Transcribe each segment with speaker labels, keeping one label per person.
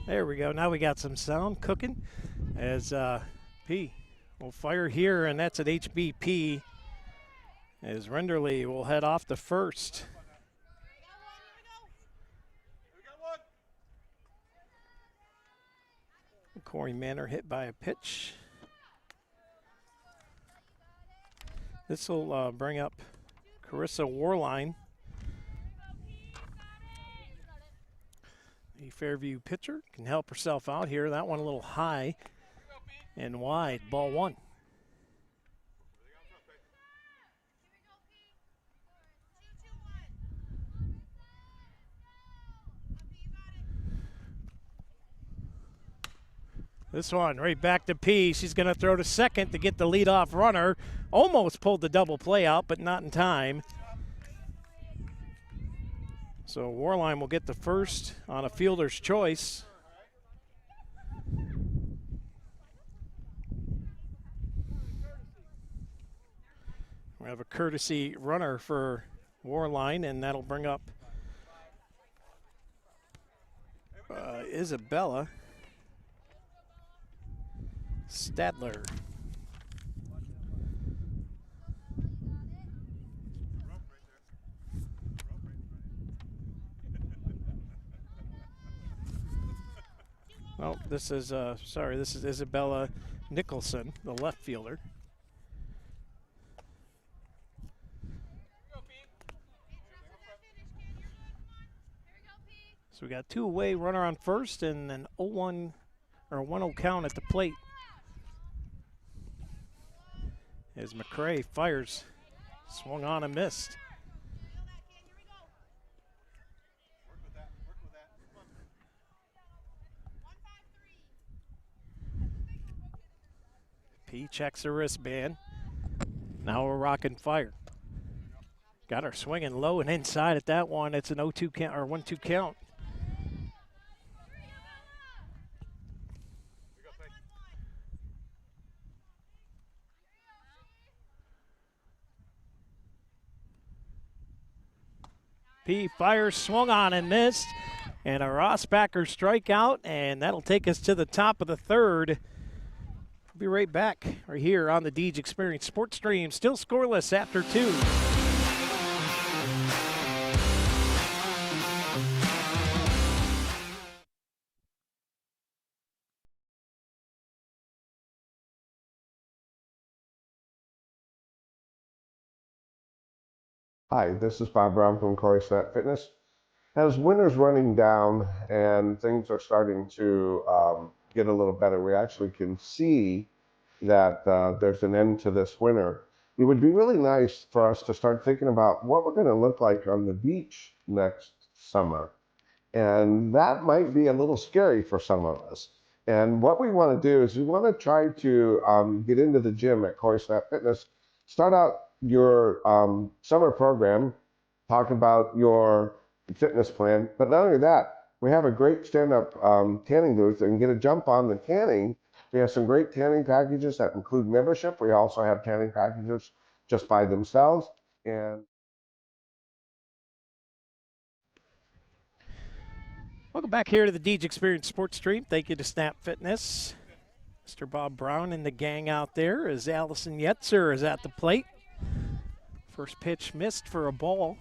Speaker 1: There we go. Now we got some sound cooking as P will fire here, and that's an HBP as Renderly will head off to first. Corry Manor hit by a pitch. This will bring up Carissa Warline, the Fairview pitcher. Can help herself out here. That one a little high and wide. Ball one. This one right back to P. She's going to throw to second to get the leadoff runner. Almost pulled the double play out, but not in time. So Warline will get the first on a fielder's choice. We have a courtesy runner for Warline, and that'll bring up Isabella Stadler. Oh, this is this is Isabella Nicholson, the left fielder. So we got 2-away runner on first and an 0-1 or 1-0 count at the plate. As McCray fires, swung on and missed. P checks her wristband. Now we're rocking fire. Got her swinging low and inside at that one. It's an 0-2 count or 1-2 count. P fires, swung on and missed, and a Rossbacher strikeout, and that'll take us to the top of the third. We'll be right back right here on the Deej Experience Sports Stream. Still scoreless after 2.
Speaker 2: Hi, this is Bob Brown from Corry Fitness. As winter's running down and things are starting to get a little better, we actually can see that there's an end to this winter. It would be really nice for us to start thinking about what we're going to look like on the beach next summer. And that might be a little scary for some of us. And what we want to do is we want to try to get into the gym at Corry Fitness, start out your summer program, talk about your fitness plan, but not only that, we have a great stand-up tanning booth and get a jump on the tanning. We have some great tanning packages that include membership. We also have tanning packages just by themselves. And
Speaker 1: welcome back here to the Deej Experience Sports Stream. Thank you to Snap Fitness. Mr. Bob Brown and the gang out there as Allison Yetzer is at the plate. First pitch missed for a ball.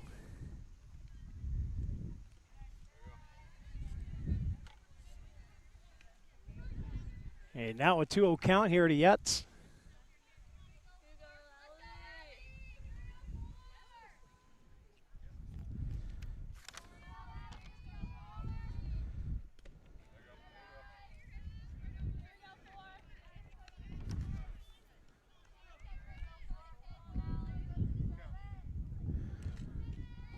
Speaker 1: And now a 2-0 count here to Yetz.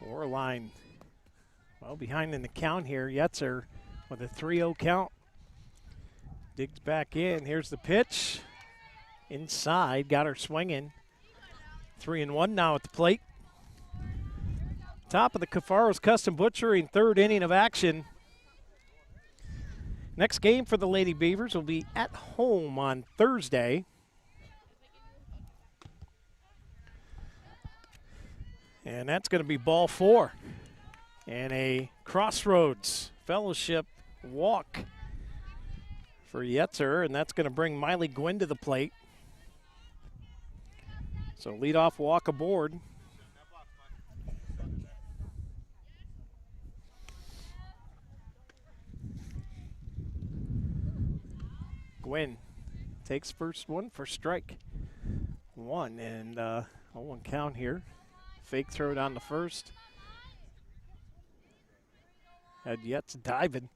Speaker 1: Warline well behind in the count here. Yetzer with a 3-0 count. Digs back in. Here's the pitch. Inside. Got her swinging. 3-1 now at the plate. Top of the Cafaros Custom Butchering, third inning of action. Next game for the Lady Beavers will be at home on Thursday. And that's going to be ball 4. And a Crossroads Fellowship walk for Yetzer, and that's going to bring Miley Gwynn to the plate. So leadoff walk aboard. Gwynn takes first one for strike one, and 0-1 count here. Fake throw down the first. Had Yetz diving.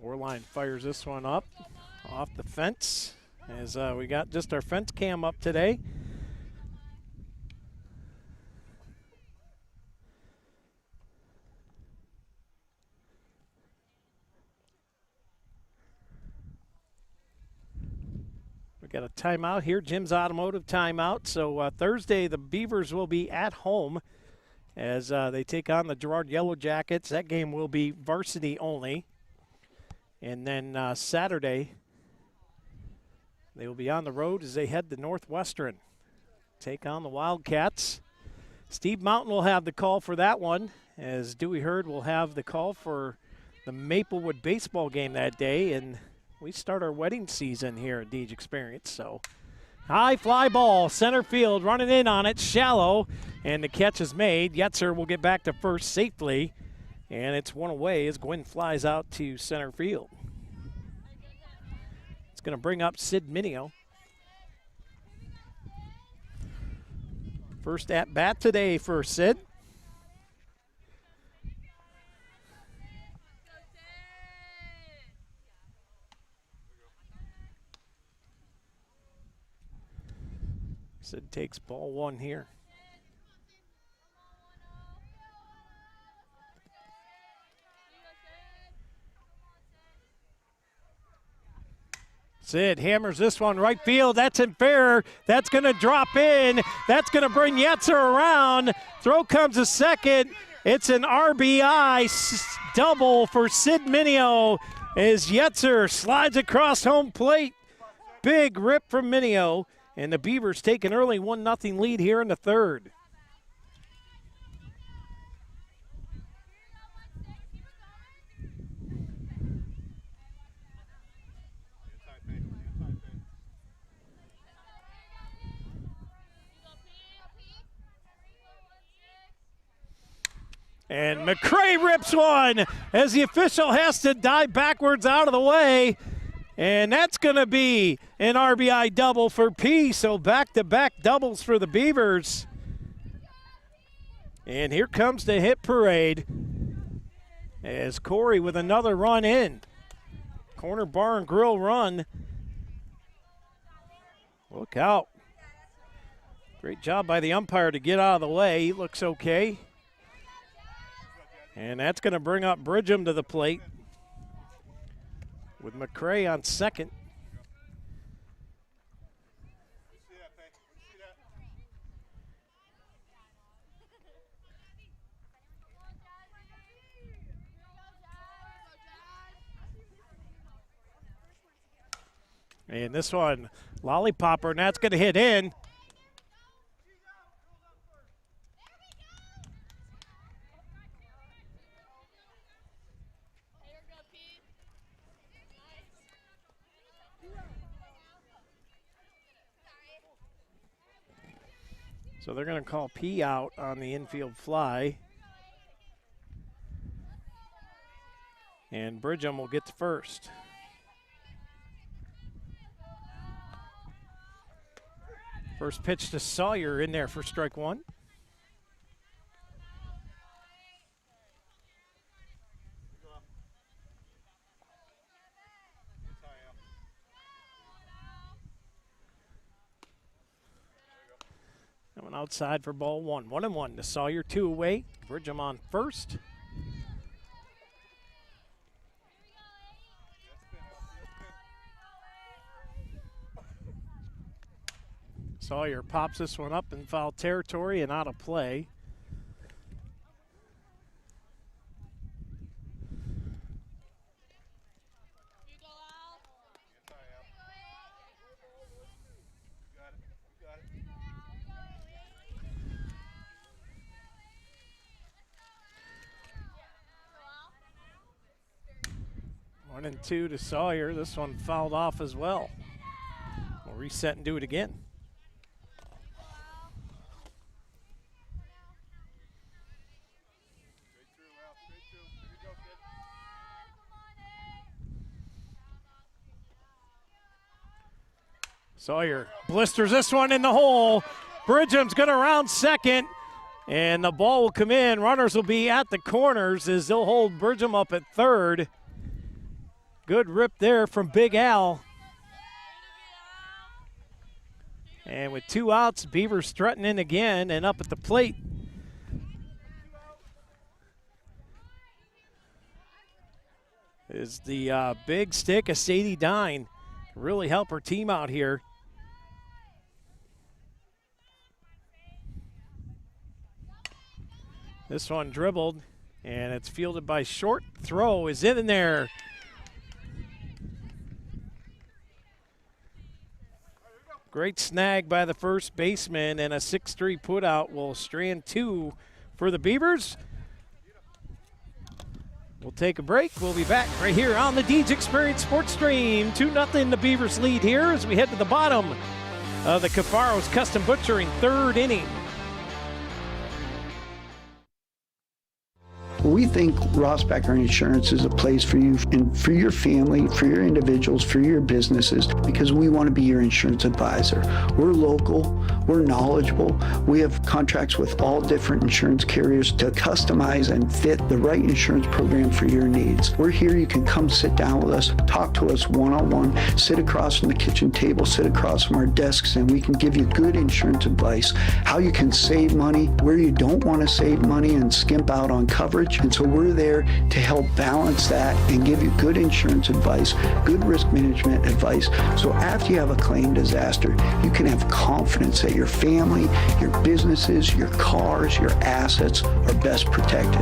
Speaker 1: Warline fires this one up off the fence, as we got just our fence cam up today. We got a timeout here, Jim's Automotive timeout. So Thursday, the Beavers will be at home as they take on the Girard Yellow Jackets. That game will be varsity only. And then Saturday, they will be on the road as they head to Northwestern. Take on the Wildcats. Steve Mountain will have the call for that one, as Dewey Hurd will have the call for the Maplewood baseball game that day. And we start our wedding season here at Deej Experience. So high fly ball, center field, running in on it, shallow, and the catch is made. Yetzer will get back to first safely, and it's one away as Gwynn flies out to center field. It's going to bring up Sid Minio. First at bat today for Sid. Sid takes ball one here. Sid hammers this one right field. That's in fair. That's going to drop in. That's going to bring Yetzer around. Throw comes a second. It's an RBI double for Sid Minio as Yetzer slides across home plate. Big rip from Minio. And the Beavers take an early 1-0 lead here in the third. And McCray rips one as the official has to dive backwards out of the way. And that's going to be an RBI double for P. So back-to-back doubles for the Beavers. And here comes the hit parade as Corry with another run in. Corner bar and grill run. Look out. Great job by the umpire to get out of the way. He looks okay. And that's going to bring up Bridgham to the plate with McCray on second. And this one, lollipopper, and that's going to hit in. So they're going to call P out on the infield fly. And Bridgham will get to first. First pitch to Sawyer in there for strike one. Coming outside for ball one. 1-1 to Sawyer, 2 away. Bridgham on first. Sawyer pops this one up in foul territory and out of play. 1-2 to Sawyer. This one fouled off as well. We'll reset and do it again. Sawyer blisters this one in the hole. Bridgham's going to round second, and the ball will come in. Runners will be at the corners as they'll hold Bridgham up at third. Good rip there from Big Al. And with 2 outs, Beavers strutting in again and up at the plate. Is the big stick of Sadie Dine. Really help her team out here. This one dribbled, and it's fielded by Short. Throw is in there. Great snag by the first baseman, and a 6-3 putout will strand 2 for the Beavers. We'll take a break. We'll be back right here on the Deeds Experience Sports Stream. 2-0 the Beavers lead here as we head to the bottom of the Cafaro's Custom Butchering third inning.
Speaker 3: We think Ross Becker Insurance is a place for you and for your family, for your individuals, for your businesses, because we want to be your insurance advisor. We're local, we're knowledgeable, we have contracts with all different insurance carriers to customize and fit the right insurance program for your needs. We're here, you can come sit down with us, talk to us one-on-one, sit across from the kitchen table, sit across from our desks, and we can give you good insurance advice, how you can save money, where you don't want to save money and skimp out on coverage. And so we're there to help balance that and give you good insurance advice, good risk management advice. So after you have a claim disaster, you can have confidence that your family, your businesses, your cars, your assets are best protected.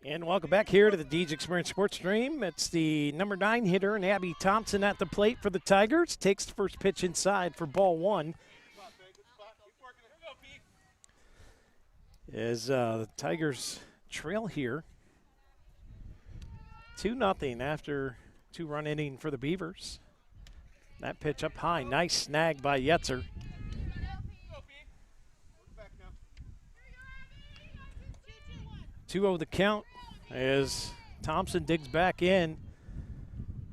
Speaker 1: And welcome back here to the Deeds Experience Sports Stream. It's the number 9 hitter, and Abby Thompson at the plate for the Tigers. Takes the first pitch inside for ball 1. As the Tigers trail here 2-0 after 2-run inning for the Beavers. That pitch up high, nice snag by Yetzer. 2-0 the count as Thompson digs back in.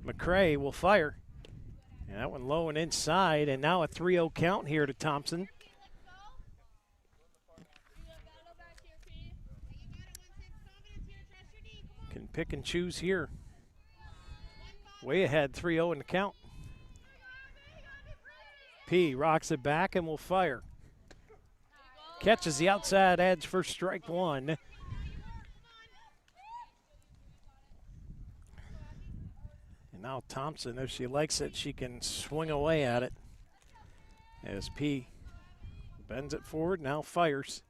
Speaker 1: McCray will fire. And that one low and inside, and now a 3-0 count here to Thompson. Can pick and choose here. Way ahead, 3-0 in the count. P rocks it back and will fire. Catches the outside edge for strike 1. And now Thompson, if she likes it, she can swing away at it. As P bends it forward, now fires.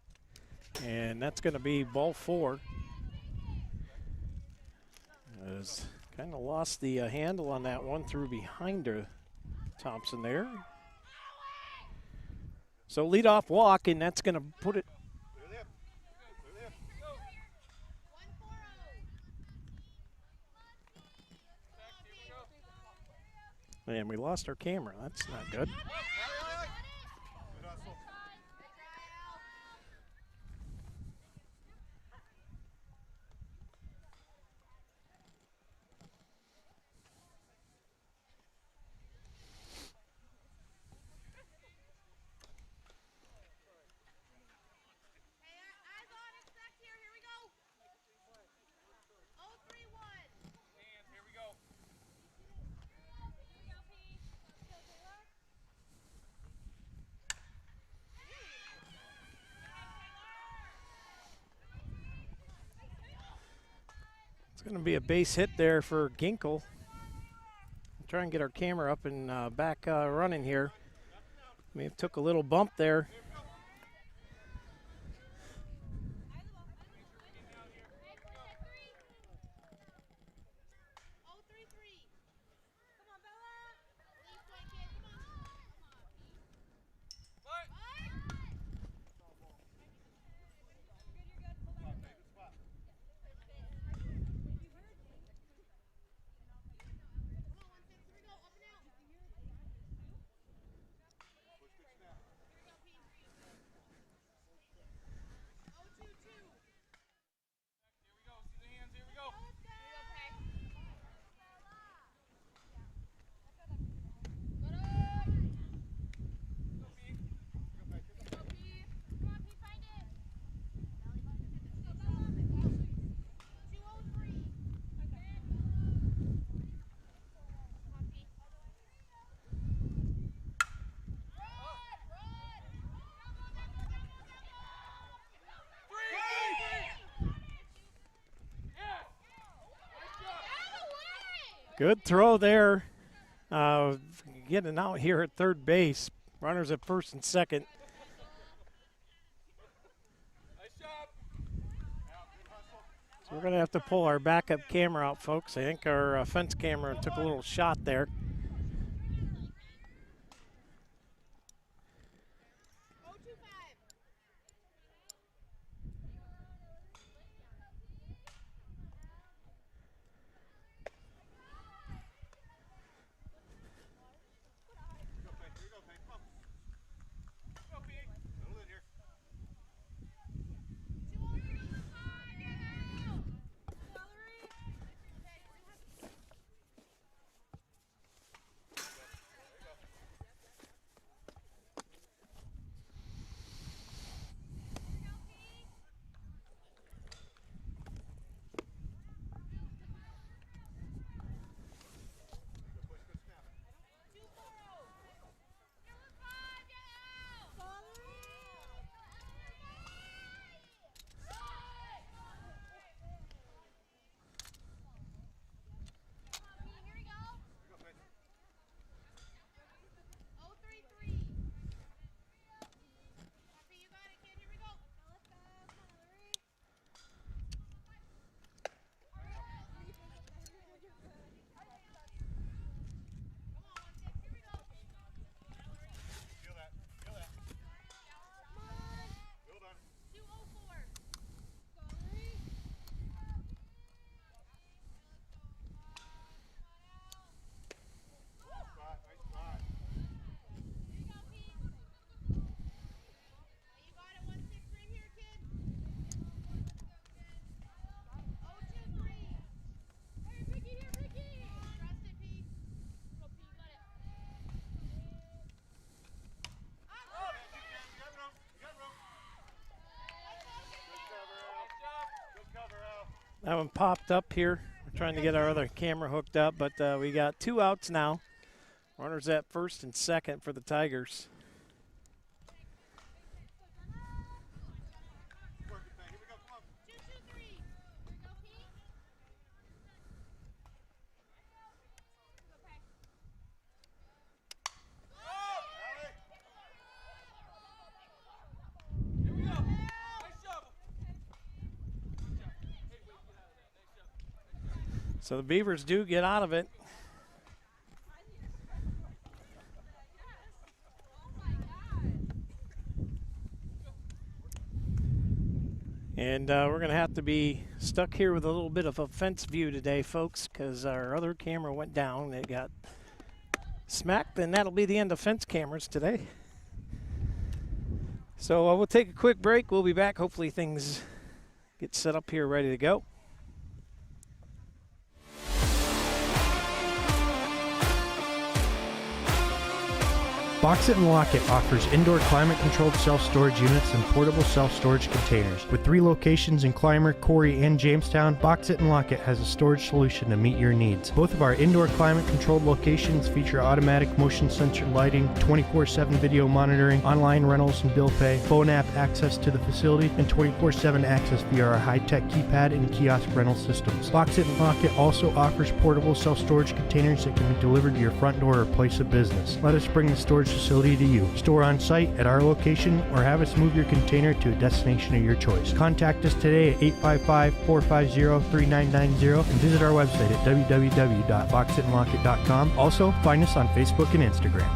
Speaker 1: And that's going to be ball 4. Has kind of lost the handle on that one, through behind her, Thompson there. So leadoff walk, and that's going to put it. Man, we lost our camera. That's not good. It's going to be a base hit there for Ginkle. Try and get our camera up and back running here. May have took a little bump there. Good throw there. Getting out here at third base. Runners at first and second. So we're going to have to pull our backup camera out, folks. I think our fence camera took a little shot there. That one popped up here. We're trying to get our other camera hooked up, but we got 2 outs now. Runners at first and second for the Tigers. So the Beavers do get out of it. And we're going to have to be stuck here with a little bit of a fence view today, folks, because our other camera went down. It got smacked, and that'll be the end of fence cameras today. So we'll take a quick break. We'll be back. Hopefully things get set up here ready to go.
Speaker 4: Box It and Lock It offers indoor climate-controlled self-storage units and portable self-storage containers. With 3 locations in Clymer, Corry, and Jamestown, Box It and Lock It has a storage solution to meet your needs. Both of our indoor climate-controlled locations feature automatic motion sensor lighting, 24/7 video monitoring, online rentals and bill pay, phone app access to the facility, and 24/7 access via our high-tech keypad and kiosk rental systems. Box It and Lock It also offers portable self-storage containers that can be delivered to your front door or place of business. Let us bring the storage facility to you. Store on site at our location or have us move your container to a destination of your choice. Contact us today at 855-450-3990 and visit our website at www.boxitandlockit.com. Also, find us on Facebook and Instagram.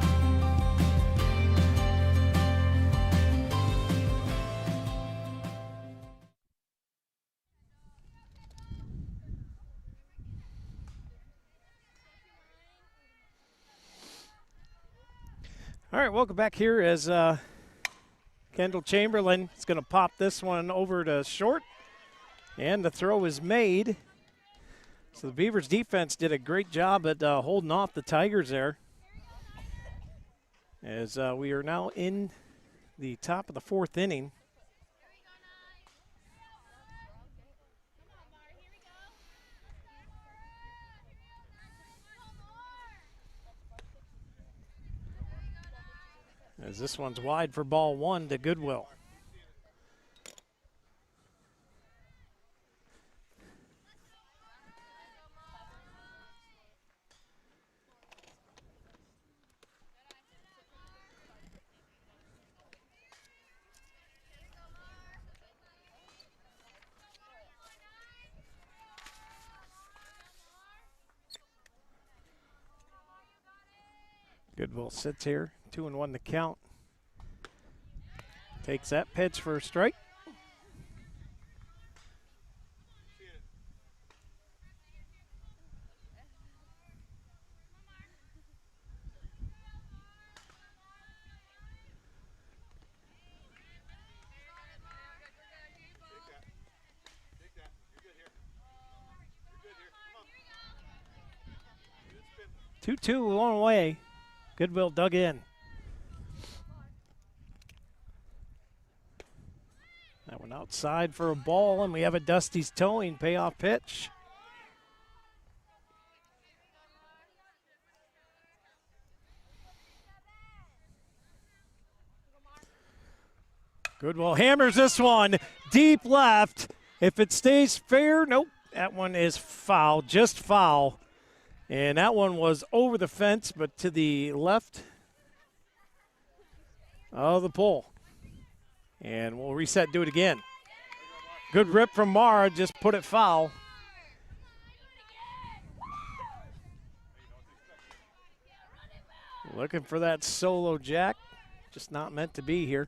Speaker 1: All right, welcome back here as Kendall Chamberlain is going to pop this one over to short, and the throw is made. So the Beavers defense did a great job at holding off the Tigers there. As we are now in the top of the 4th inning. As this one's wide for ball 1 to Goodwill. Goodwill sits here, 2-1 the count. Takes that pitch for a strike. Two long way. Goodwill dug in. That one outside for a ball, and we have a Dusty's towing payoff pitch. Goodwill hammers this one deep left. If it stays fair, nope, that one is foul, just foul. And that one was over the fence, but to the left of the pole. And we'll reset, do it again. Good rip from Mara, just put it foul. Looking for that solo jack, just not meant to be here.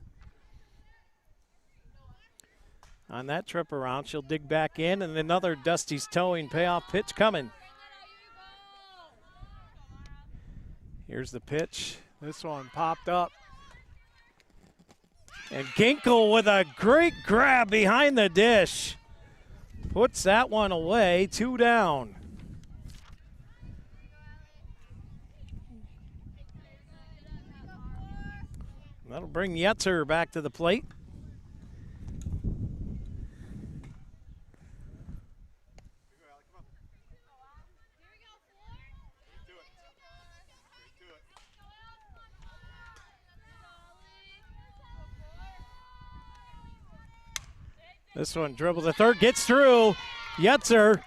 Speaker 1: On that trip around, she'll dig back in, and another Dusty's towing payoff pitch coming. Here's the pitch. This one popped up. And Ginkle with a great grab behind the dish. Puts that one away, 2 down. That'll bring Yetzer back to the plate. This one dribbles the third, gets through. Yetzer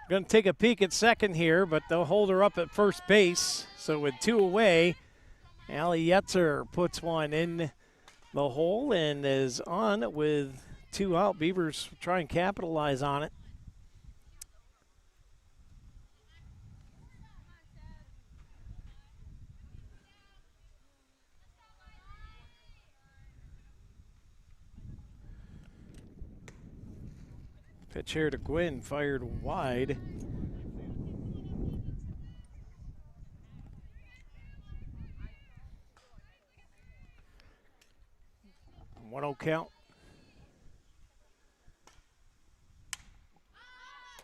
Speaker 1: going to take a peek at second here, but they'll hold her up at first base. So with 2 away, Allie Yetzer puts one in the hole and is on with 2 out. Beavers try and capitalize on it. Pitch here to Gwynn, fired wide. One 0 count.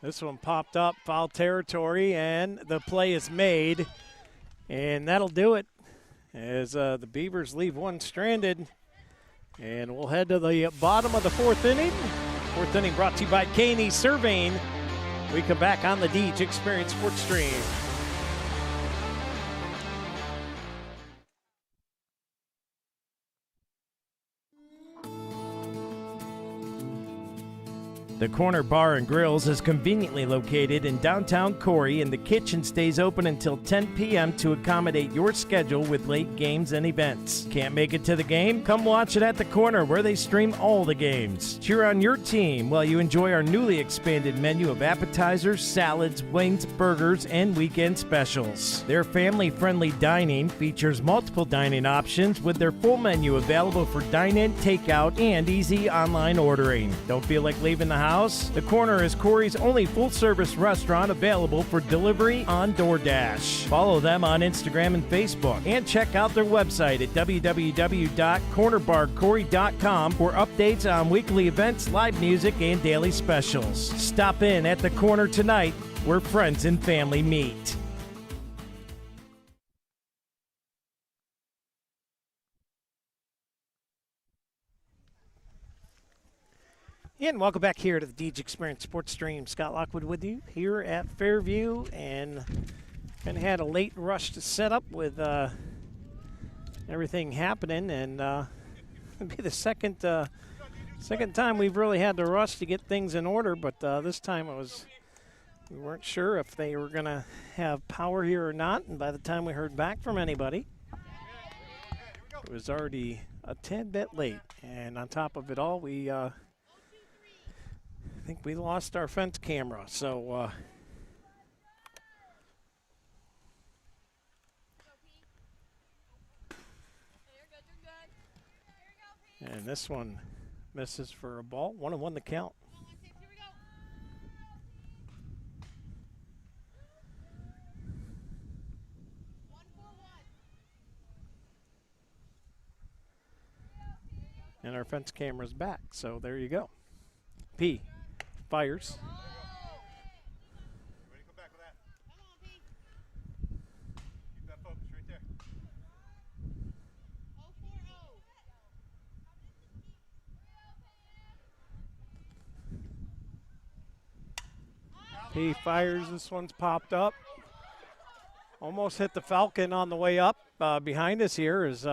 Speaker 1: This one popped up, foul territory, and the play is made. And that'll do it as the Beavers leave one stranded. And we'll head to the bottom of the 4th inning. 4th inning brought to you by K&E Surveying. We come back on the Deej Experience Sports Stream.
Speaker 5: The Corner Bar and Grills is conveniently located in downtown Corry, and the kitchen stays open until 10 p.m. to accommodate your schedule with late games and events. Can't make it to the game? Come watch it at the Corner, where they stream all the games. Cheer on your team while you enjoy our newly expanded menu of appetizers, salads, wings, burgers, and weekend specials. Their family-friendly dining features multiple dining options with their full menu available for dine-in, takeout, and easy online ordering. Don't feel like leaving the house? The Corner is Corry's only full-service restaurant available for delivery on DoorDash. Follow them on Instagram and Facebook, and check out their website at www.cornerbarcorry.com for updates on weekly events, live music, and daily specials. Stop in at the Corner tonight, where friends and family meet.
Speaker 1: And welcome back here to the Deej Experience Sports Stream. Scott Lockwood with you here at Fairview, and kind of had a late rush to set up with everything happening, and it'll be the second time we've really had to rush to get things in order. But this time we weren't sure if they were going to have power here or not, and by the time we heard back from anybody, it was already a tad bit late. And on top of it all, I think we lost our fence camera, so And this one misses for a ball. 1-1 the count. And our fence camera's back, so there you go. P fires.
Speaker 6: Ready to go back with that. Come on, P. Keep that focus right there. 0-4-0.
Speaker 1: P fires. This one's popped up. Almost hit the Falcon on the way up. Behind us here is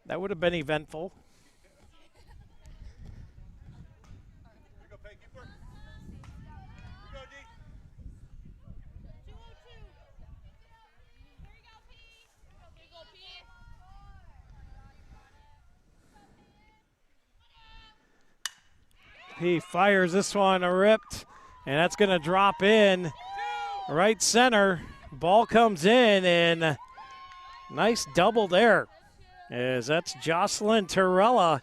Speaker 1: that would have been eventful.
Speaker 6: Here we go, Peg. Keep working. Here we go, D.
Speaker 7: 202. Here you go, P. Here you go, P.
Speaker 1: He fires this one ripped, and that's going to drop in right center. Ball comes in, and nice double there. As that's Jocelyn Torella.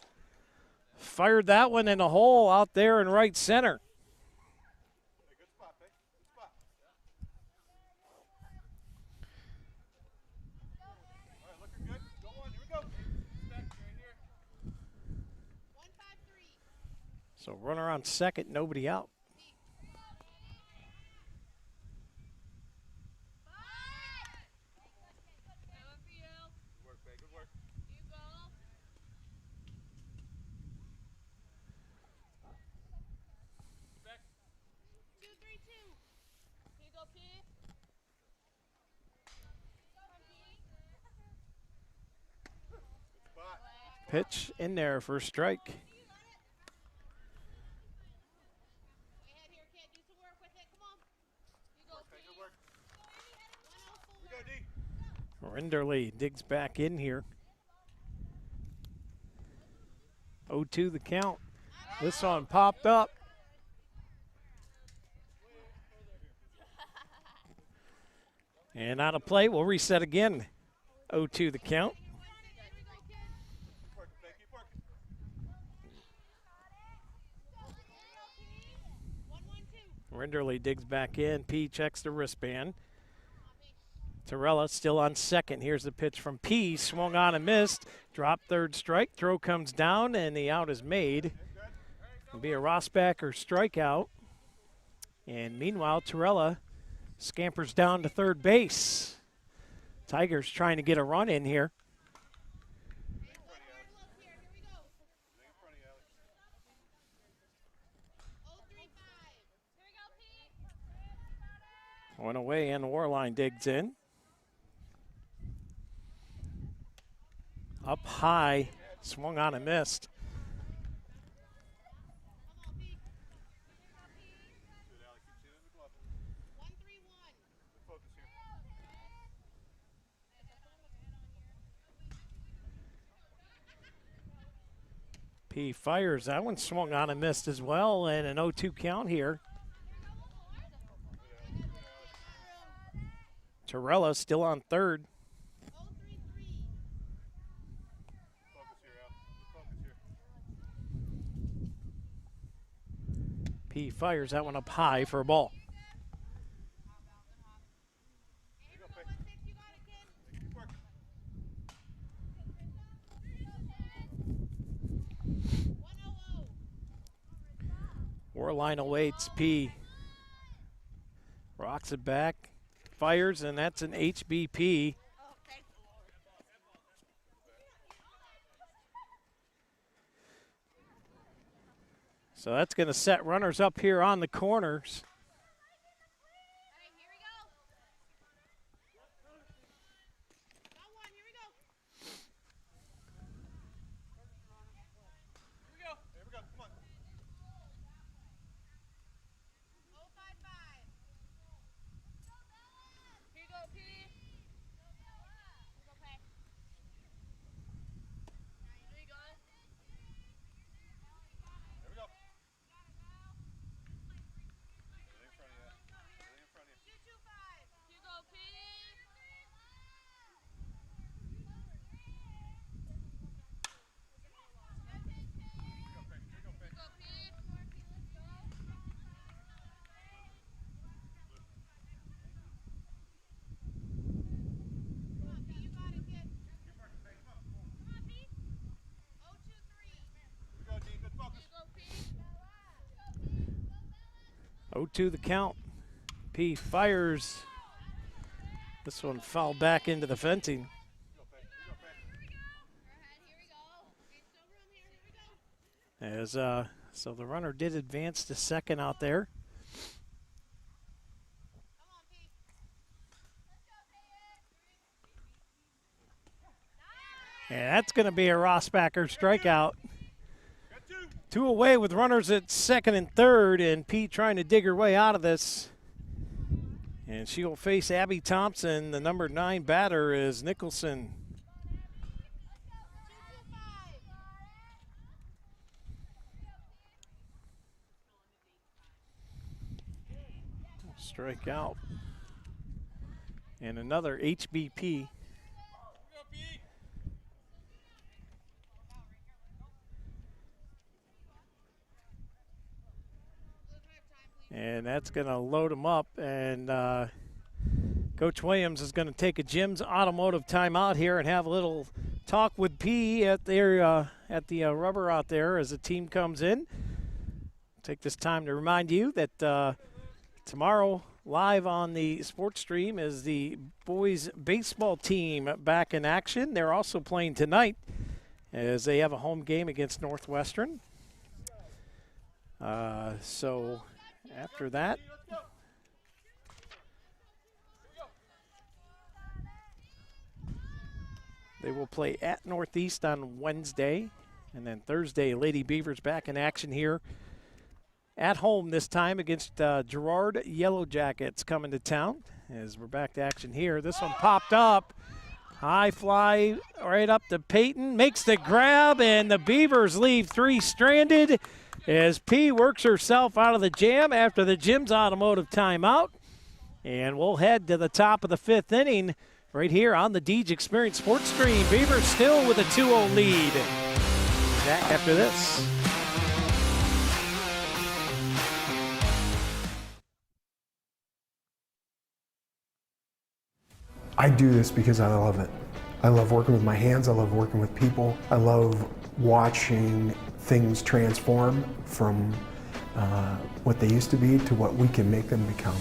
Speaker 1: Fired that one in the hole out there in right center.
Speaker 6: Hey, good spot, Peg. Good spot. All right, looking good. Go on. Here we go. Back right here.
Speaker 7: 153.
Speaker 1: So runner on second, nobody out.
Speaker 6: Good work, Peg. Good work.
Speaker 7: You go.
Speaker 6: Back.
Speaker 7: 232. Here you go, P.
Speaker 6: Good spot.
Speaker 1: Pitch in there for a strike.
Speaker 7: Go ahead here, kid. Do some work with it. Come on. You go, P.
Speaker 6: Peg, good work.
Speaker 7: 104.
Speaker 6: Here we go, D.
Speaker 1: Rinderly digs back in here. 0-2 the count. This one popped up. And out of play, we'll reset again. 0-2 the count.
Speaker 6: Keep working, Peg. Keep working.
Speaker 7: 112.
Speaker 1: Rinderly digs back in. P checks the wristband. Torella still on second. Here's the pitch from P. Swung on and missed. Drop third strike. Throw comes down, and the out is made. It'll be a Rossbacker strikeout. And meanwhile, Torella scampers down to third base. Tigers trying to get a run in here.
Speaker 6: Lay in front of you, Alex.
Speaker 7: 035.
Speaker 1: One away, and Warline digs in. Up high, swung on and missed.
Speaker 6: Good, Alex. Keep seeing the glove.
Speaker 7: 131.
Speaker 6: Good focus here.
Speaker 1: P fires. That one swung on and missed as well, and an 0-2 count here. Torella still on third.
Speaker 7: 033.
Speaker 6: Focus here, Al. Good focus here.
Speaker 1: P fires that one up high for a ball.
Speaker 6: Here you go, Peg. You got it, kid. Keep working.
Speaker 7: 100.
Speaker 1: Warline awaits. P rocks it back, fires, and that's an HBP. So that's going to set runners up here on the corners.
Speaker 7: Hey, here we go. Got one. Here we go.
Speaker 6: Here we go. Here we go. Come on.
Speaker 7: 055. Here you go, P. Here you go, Peg. There you go.
Speaker 6: Here we go.
Speaker 1: 0-2 the count. P fires. This one fouled back into the fencing. As so the runner did advance to second out there. And that's going to be a Rossbacher strikeout. 2 away with runners at second and third, and Pete trying to dig her way out of this. And she will face Abby Thompson. The number 9 batter is Nicholson. Strike out. And another HBP. And that's going to load them up. And Coach Williams is going to take a Jim's Automotive timeout here and have a little talk with P at their at the rubber out there as the team comes in. Take this time to remind you that tomorrow live on the sports stream is the boys baseball team back in action. They're also playing tonight as they have a home game against Northwestern. So after that, they will play at Northeast on Wednesday. And then Thursday, Lady Beavers back in action here at home this time against Girard Yellow Jackets coming to town. As we're back to action here. This one popped up. High fly right up to Peyton. Makes the grab, and the Beavers leave 3 stranded as P works herself out of the jam after the Jim's Automotive timeout. And we'll head to the top of the 5th inning right here on the Deej Experience Sports Stream. Beavers still with a 2-0 lead. Back after this.
Speaker 8: I do this because I love it. I love working with my hands. I love working with people. I love watching things transform from what they used to be to what we can make them become.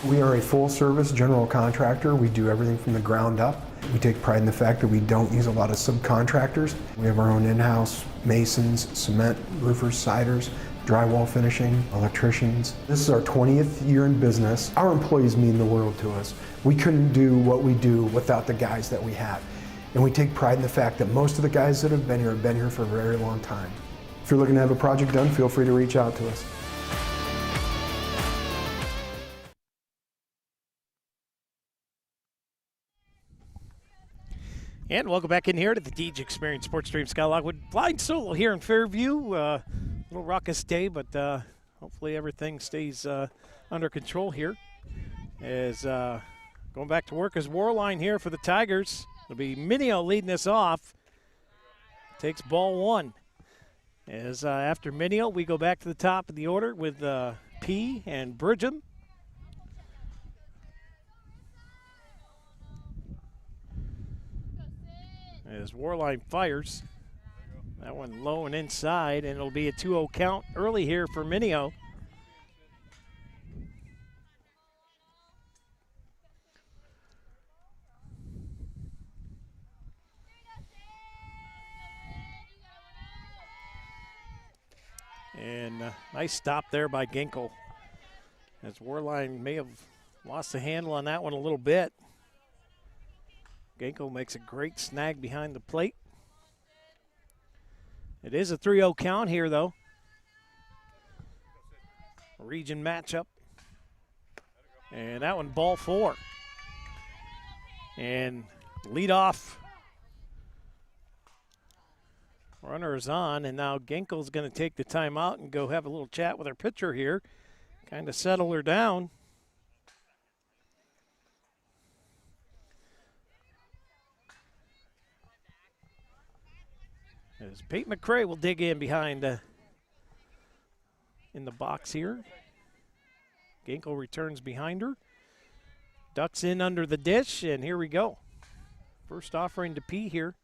Speaker 8: We are a full-service general contractor. We do everything from the ground up. We take pride in the fact that we don't use a lot of subcontractors. We have our own in-house masons, cement, roofers, siders, drywall finishing, electricians. This is our 20th year in business. Our employees mean the world to us. We couldn't do what we do without the guys that we have. And we take pride in the fact that most of the guys that have been here for a very long time. If you're looking to have a project done, feel free to reach out to us.
Speaker 1: And welcome back in here to the Deej Experience Sports Stream. Scott Lockwood flying solo here in Fairview. A little raucous day, but hopefully everything stays under control here. As going back to work as Warline here for the Tigers. It'll be Minio leading this off. Takes ball 1. As after Minio, we go back to the top of the order with P and Bridgham. As Warline fires. That one low and inside, and it'll be a 2-0 count early here for Minio. And nice stop there by Ginkel. As Warline may have lost the handle on that one a little bit. Ginkel makes a great snag behind the plate. It is a 3-0 count here, though. Region matchup. And that one, ball 4. And lead off. Runner is on, and now Ginkel's going to take the timeout and go have a little chat with our pitcher here. Kind of settle her down. As Pete McCray will dig in behind in the box here. Ginkel returns behind her. Ducks in under the dish, and here we go. First offering to P here.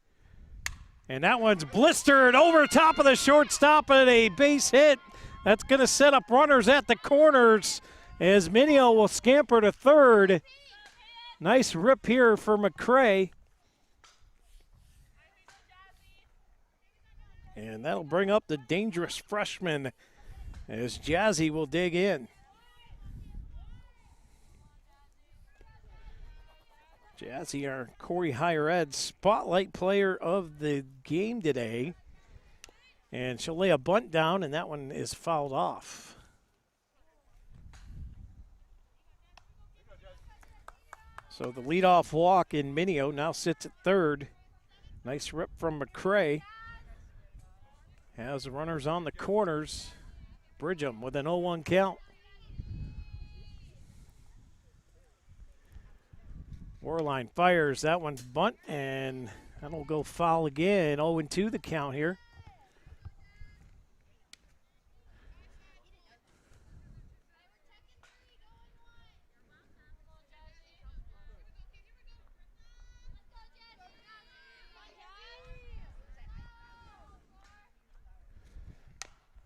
Speaker 1: And that one's blistered over top of the shortstop and a base hit. That's going to set up runners at the corners as Minio will scamper to third. Nice rip here for McCray. And that'll bring up the dangerous freshman as Jazzy will dig in. Jazzy, our Corry Higher Ed spotlight player of the game today. And she'll lay a bunt down, and that one is fouled off. So the leadoff walk in Minio now sits at third. Nice rip from McCray. Has the runners on the corners. Bridgham with an 0-1 count. Warline fires. That one's bunt, and that'll go foul again. 0-2 the count here.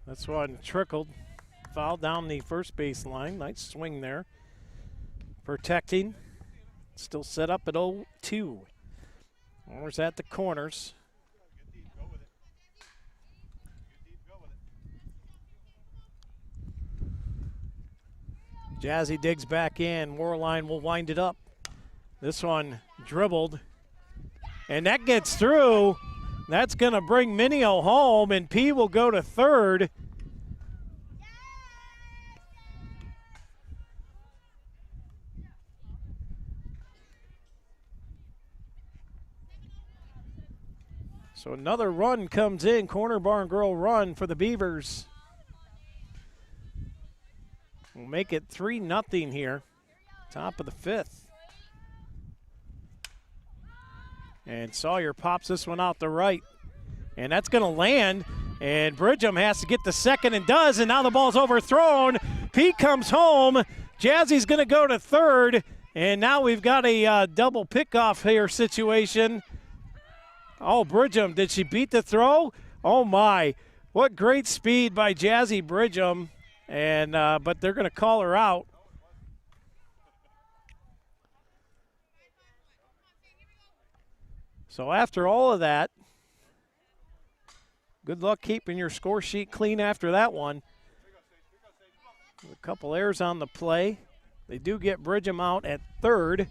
Speaker 1: This one trickled. Foul down the first base line. Nice swing there. Protecting. Still set up at 0-2. Runners at the corners. Jazzy digs back in. Warline will wind it up. This one dribbled. And that gets through. That's going to bring Minio home, and P will go to third. So another run comes in, corner barn girl run for the Beavers. We'll make it 3-0 here, top of the fifth. And Sawyer pops this one out the right. And that's going to land, and Bridgham has to get the second and does, and now the ball's overthrown. Pete comes home. Jazzy's going to go to third, and now we've got a double pickoff here situation. Oh, Bridgham, did she beat the throw? Oh, my. What great speed by Jazzy Bridgham. And but they're going to call her out. So after all of that, good luck keeping your score sheet clean after that one. A couple errors on the play. They do get Bridgham out at third.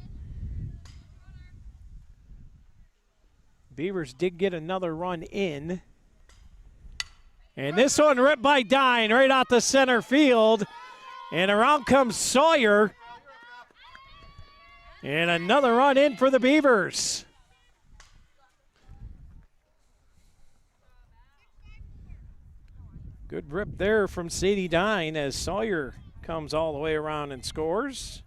Speaker 1: Beavers did get another run in. And this one ripped by Dine right out to center field. And around comes Sawyer. And another run in for the Beavers. Good rip there from Sadie Dine as Sawyer comes all the way around and scores.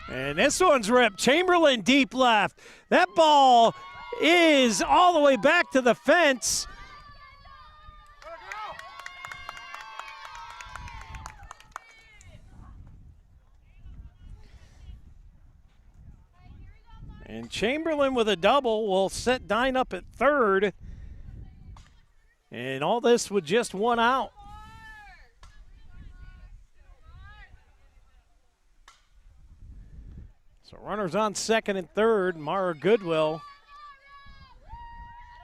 Speaker 1: And this one's ripped. Chamberlain deep left. That ball is all the way back to the fence. And Chamberlain with a double will set Dine up at third. And all this with just one out. So runners on second and third, Mara Goodwill.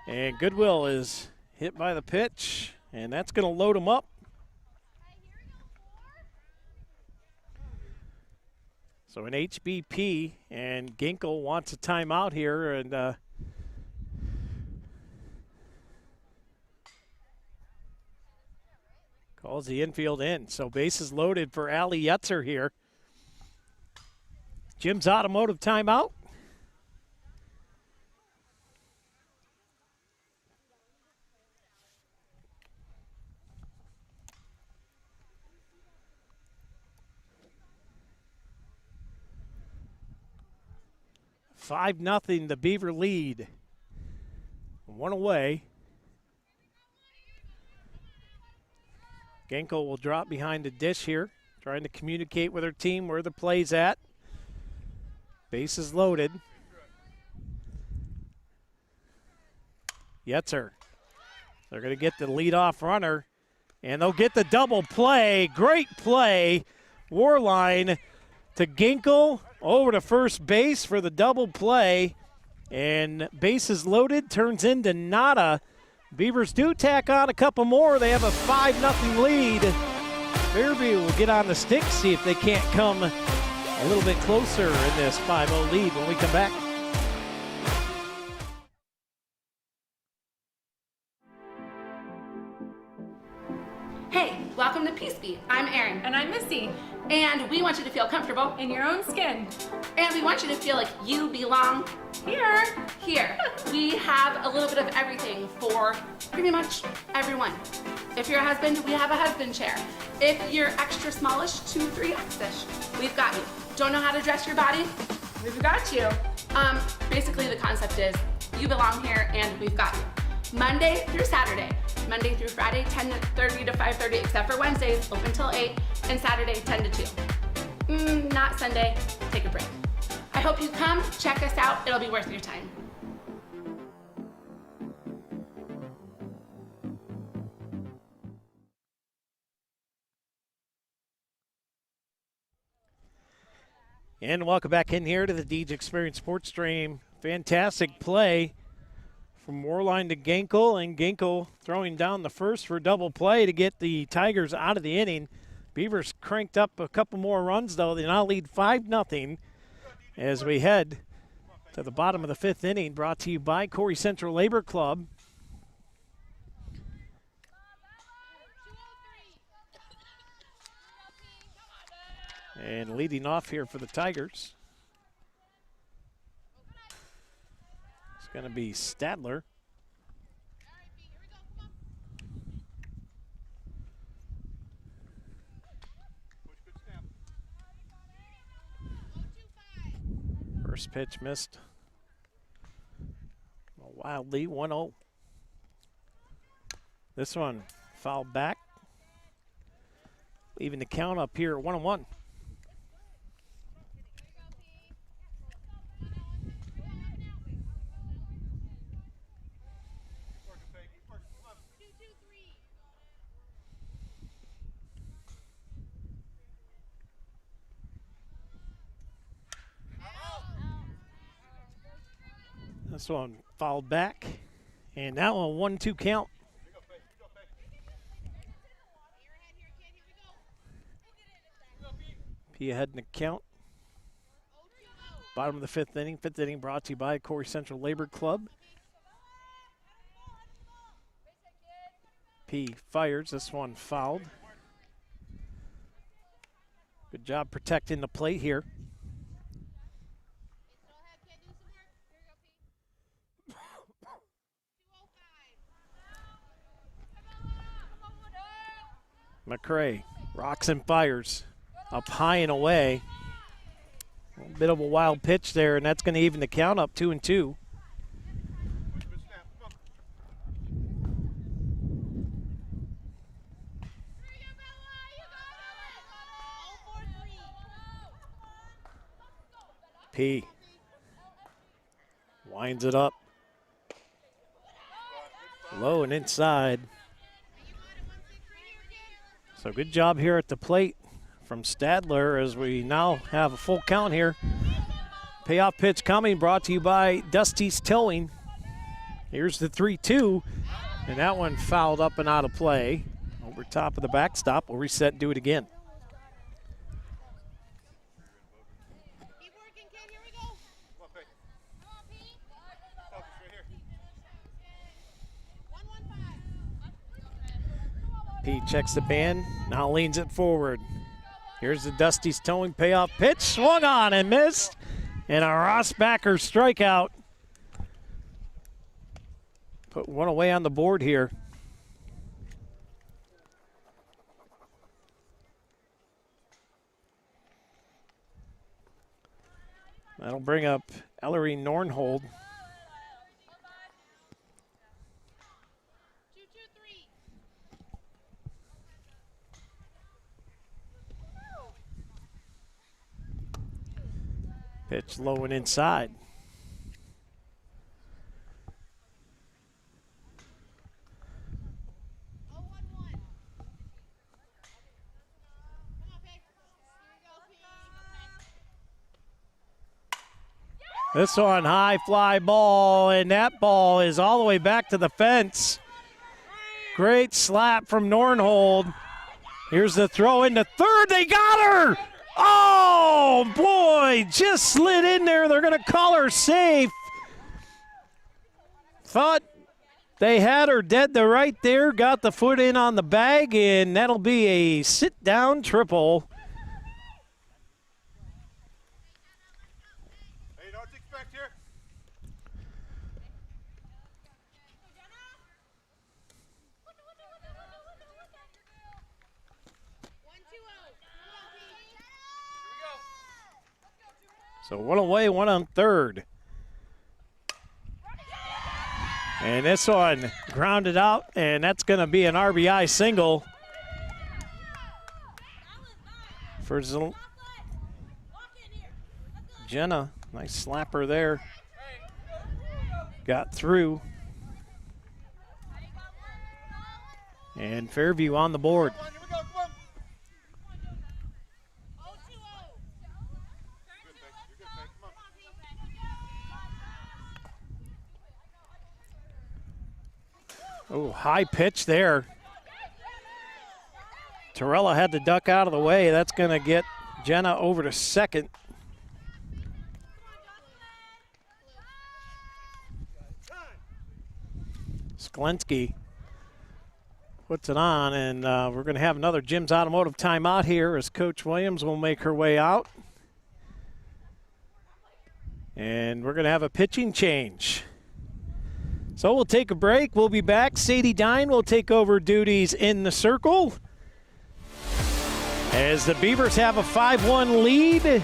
Speaker 1: And Goodwill is hit by the pitch, and that's going to load him up. So an HBP, and Ginkle wants a timeout here, and calls the infield in. So bases loaded for Allie Yetzer here. Jim's Automotive timeout. Five nothing, the Beaver lead. One away. Genko will drop behind the dish here, trying to communicate with her team where the play's at. Bases loaded. Yetzer. They're going to get the leadoff runner, and they'll get the double play. Great play. Warline to Ginkle over to first base for the double play. And bases loaded turns into nada. Beavers do tack on a couple more. They have a 5-0 lead. Fairview will get on the stick, see if they can't come a little bit closer in this 5-0 lead when we come back.
Speaker 9: Hey, welcome to Peace Beat. I'm Erin.
Speaker 10: And I'm Missy.
Speaker 9: And we want you to feel comfortable.
Speaker 10: In your own skin.
Speaker 9: And we want you to feel like you belong
Speaker 10: Here.
Speaker 9: here. We have a little bit of everything for pretty much everyone. If you're a husband, we have a husband chair. If you're extra smallish, 2, 3X-ish, we've got you. Don't know how to dress your body? We've got you. Basically the concept is you belong here and we've got you. Monday through Saturday. Monday through Friday, 10:30 to 5:30, except for Wednesdays, open till 8, and Saturday, 10 to 2. Not Sunday, take a break. I hope you come, check us out, it'll be worth your time.
Speaker 1: And welcome back in here to the Deej Experience Sports Stream. Fantastic play from Warline to Ginkle, and Ginkle throwing down the first for double play to get the Tigers out of the inning. Beavers cranked up a couple more runs, though. They now lead 5-0 as we head to the bottom of the 5th inning, brought to you by Corry Central Labor Club. And leading off here for the Tigers, it's going to be Stadler. First pitch missed wildly, 1-0. This one fouled back, leaving the count up here at 1-1. This one fouled back, and now a 1-2 count. Piaa ahead in the count. Bottom of the 5th inning. 5th inning brought to you by Corry Central Labor Club. P fires. This one fouled. Good job protecting the plate here. McCray rocks and fires up high and away. A little bit of a wild pitch there, and that's going to even the count up 2-2. P winds it up. Low and inside. So good job here at the plate from Stadler as we now have a full count here. Payoff pitch coming, brought to you by Dusty's Towing. Here's the 3-2, and that one fouled up and out of play. Over top of the backstop, we'll reset and do it again.
Speaker 7: Keep working, kid. Here we go.
Speaker 6: Come on, Pete.
Speaker 7: Come on, Pete.
Speaker 6: Focus right here.
Speaker 7: 1-1-5.
Speaker 1: Pete checks the band, now leans it forward. Here's the Dusty's Towing payoff pitch, swung on and missed, and a Rossbacker strikeout. Put one away on the board here. That'll bring up Ellery Nornhold.
Speaker 7: 2-2-3.
Speaker 1: Pitch low and inside. This one, high fly ball, and that ball is all the way back to the fence. Great slap from Nornhold. Here's the throw into third. They got her! Oh, boy, just slid in there. They're going to call her safe. Thought they had her dead to right there. Got the foot in on the bag, and that'll be a sit-down triple.
Speaker 6: Hey, you know what to expect here?
Speaker 1: So one away, one on third. And this one grounded out, and that's going to be an RBI single for Jenna. Nice slapper there. Got through. And Fairview on the board.
Speaker 6: Come on, here we go, come on. You're good, Peg, come on.
Speaker 1: Oh, high pitch there. Torella had to duck out of the way. That's going to get Jenna over to second. Sklensky puts it on, and we're going to have another Jim's Automotive timeout here as Coach Williams will make her way out. And we're going to have a pitching change. So we'll take a break. We'll be back. Sadie Dine will take over duties in the circle as the Beavers have a 5-1 lead.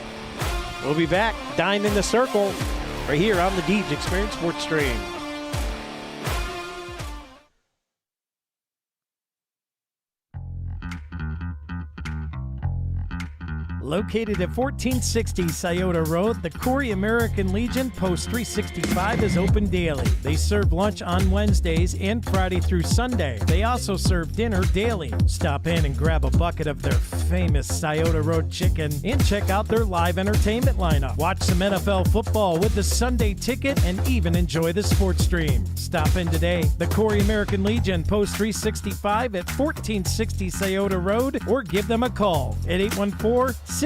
Speaker 1: We'll be back. Dine in the circle right here on the Deeds Experience Sports Stream.
Speaker 5: Located at 1460 Scioto Road, the Corry American Legion Post 365 is open daily. They serve lunch on Wednesdays and Friday through Sunday. They also serve dinner daily. Stop in and grab a bucket of their famous Scioto Road chicken and check out their live entertainment lineup. Watch some NFL football with the Sunday ticket and even enjoy the sports stream. Stop in today. The Corry American Legion Post 365 at 1460 Scioto Road, or give them a call at 814-663-1790.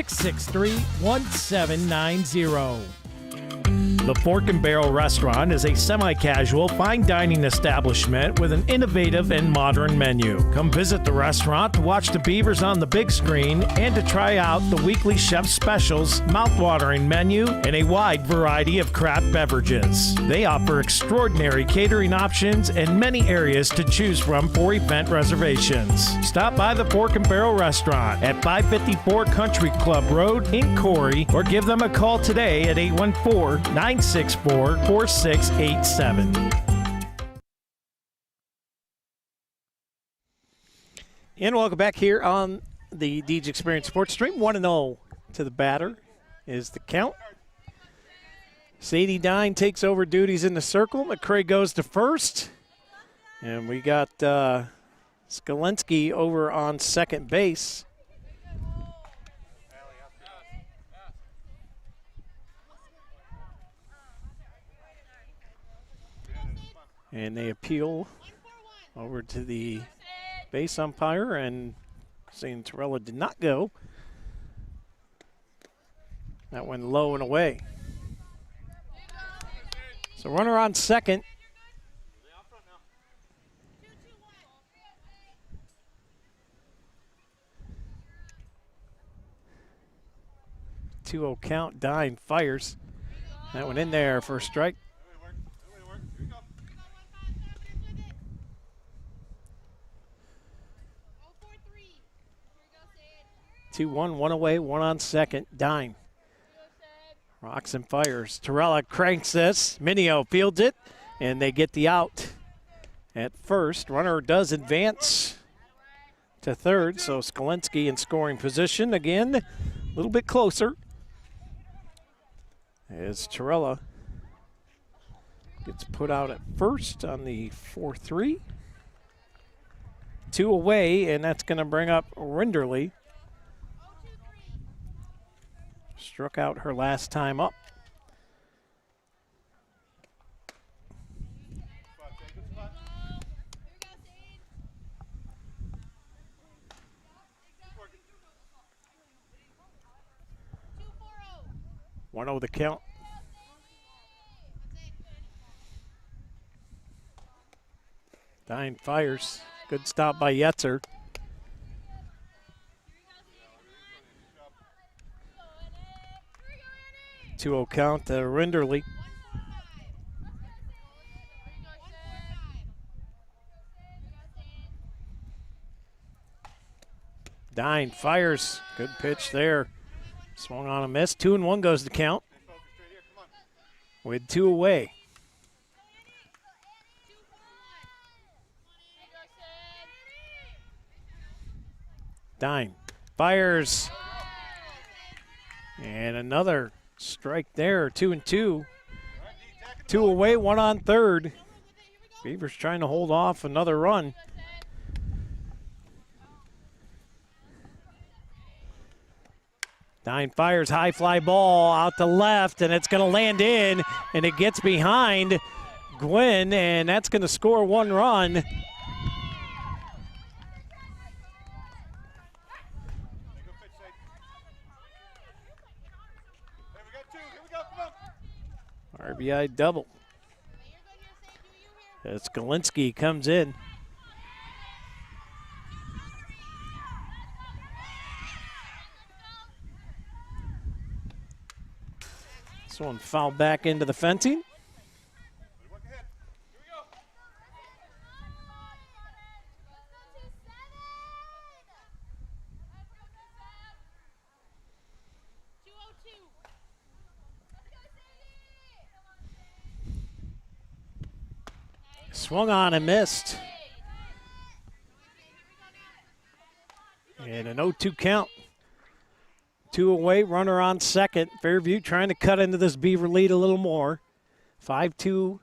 Speaker 5: The Fork and Barrel Restaurant is a semi-casual, fine dining establishment with an innovative and modern menu. Come visit the restaurant to watch the Beavers on the big screen and to try out the weekly chef specials, mouth-watering menu, and a wide variety of craft beverages. They offer extraordinary catering options and many areas to choose from for event reservations. Stop by the Fork and Barrel Restaurant at 554 Country Club Road in Corry, or give them a call today at 814-964-4687.
Speaker 1: And welcome back here on the Deeds Experience Sports Stream. 1-0 to the batter is the count. Sadie Dine takes over duties in the circle. McCray goes to first. And we got Skolensky over on second base. And they appeal over to the base umpire, and saying Torella did not go. That went low and away. So runner on second. Two-0 count. Dine fires. That one in there for a strike. 2-1, one away, one on second. Dine rocks and fires. Torella cranks this. Minio fields it, and they get the out at first. Runner does advance to third, so Skolensky in scoring position again, a little bit closer. As Torella gets put out at first on the 4-3. 2 away, and that's going to bring up Rinderly. Struck out her last time up. One over the count. Dine fires. Good stop by Yetzer. 2-0 count to Rinderly. Dine fires. Good pitch there. Swung on a miss. 2-1 goes the count. With 2 away. Dine fires. And another strike there. 2-2. 2 away, 1 on third. Beavers trying to hold off another run. Dine fires, high fly ball out to left, and it's going to land in, and it gets behind Gwynn, and that's going to score 1 run. RBI double. As Galinsky comes in. This one fouled back into the fencing. Swung on and missed. And an 0-2 count. 2 away, runner on second. Fairview trying to cut into this Beaver lead a little more. 5-2,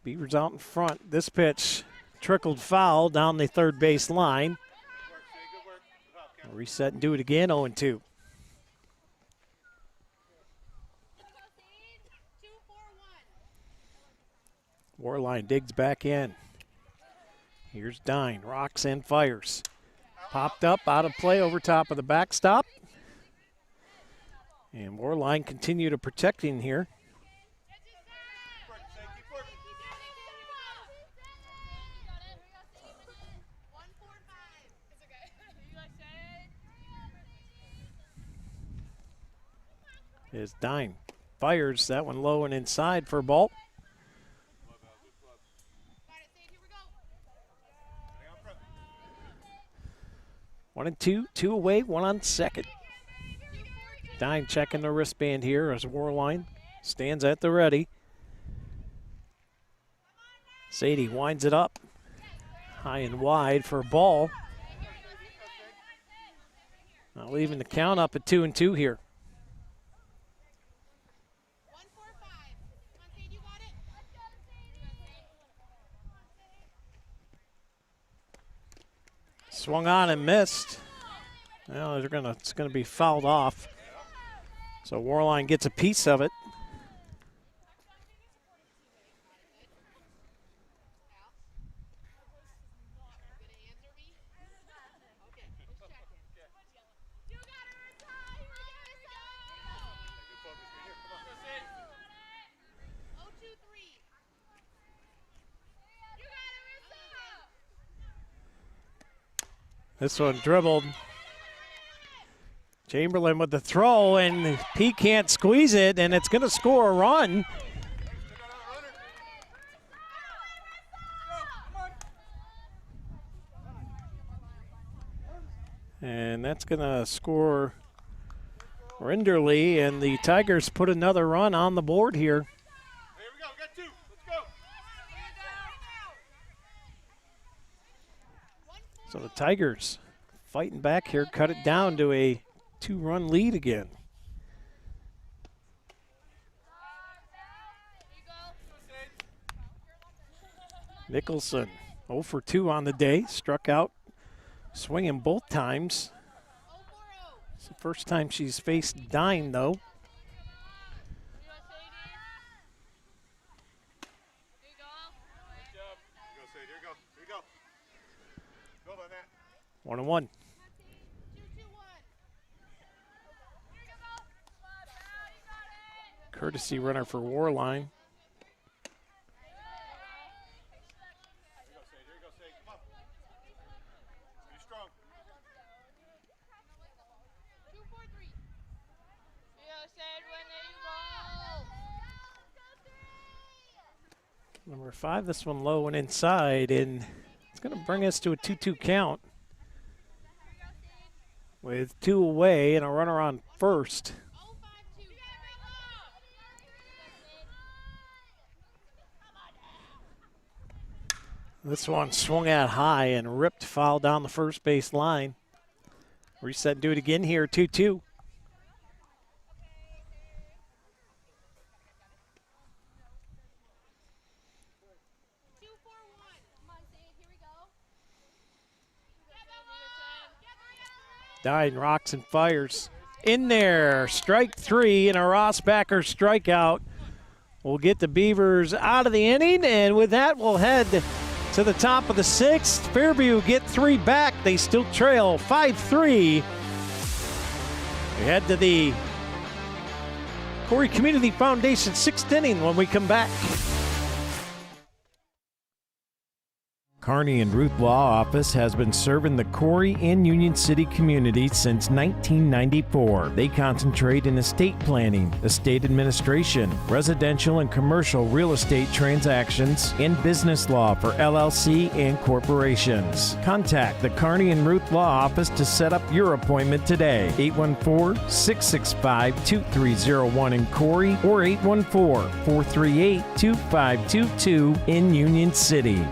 Speaker 1: Beavers out in front. This pitch trickled foul down the third base line. Reset and do it again, 0-2. Warline digs back in. Here's Dine, rocks and fires. Popped up, out of play, over top of the backstop. And Warline continue to protect in here. Is Dine, fires that one low and inside for a ball. 1-2, 2 away, 1 on second. Dine checking the wristband here as Warline stands at the ready. Sadie winds it up high and wide for a ball. Now leaving the count up at 2-2 here. Swung on and missed. Well, it's gonna be fouled off. So Warline gets a piece of it. This one dribbled. Chamberlain with the throw, and he can't squeeze it, and it's going to score a run. And that's going to score Rinderly, and the Tigers put another run on the board here. So the Tigers fighting back here, cut it down to a 2-run lead again. Nicholson 0 for 2 on the day. Struck out swinging both times. It's the first time she's faced Dine, though.
Speaker 6: Here you go. Build on that.
Speaker 1: 1-1. Courtesy runner for Warline.
Speaker 6: Here you go, Sage. Come on. Be strong.
Speaker 7: 2, 4, 3.
Speaker 1: Number 5, this one low and inside, and it's going to bring us to a 2-2 count with 2 away and a runner on first. This one swung out high and ripped foul down the first base line. Reset and do it again here, 2-2. Dine rocks and fires. In there, strike 3 and a Rossbacker strikeout. We'll get the Beavers out of the inning, and with that, we'll head to the top of the 6th. Fairview get 3 back. They still trail 5-3. We head to the Corry Community Foundation 6th inning when we come back.
Speaker 5: Kearney and Ruth Law Office has been serving the Corry and Union City community since 1994. They concentrate in estate planning, estate administration, residential and commercial real estate transactions, and business law for LLC and corporations. Contact the Kearney and Ruth Law Office to set up your appointment today. 814-665-2301 in Corry or 814-438-2522 in Union City.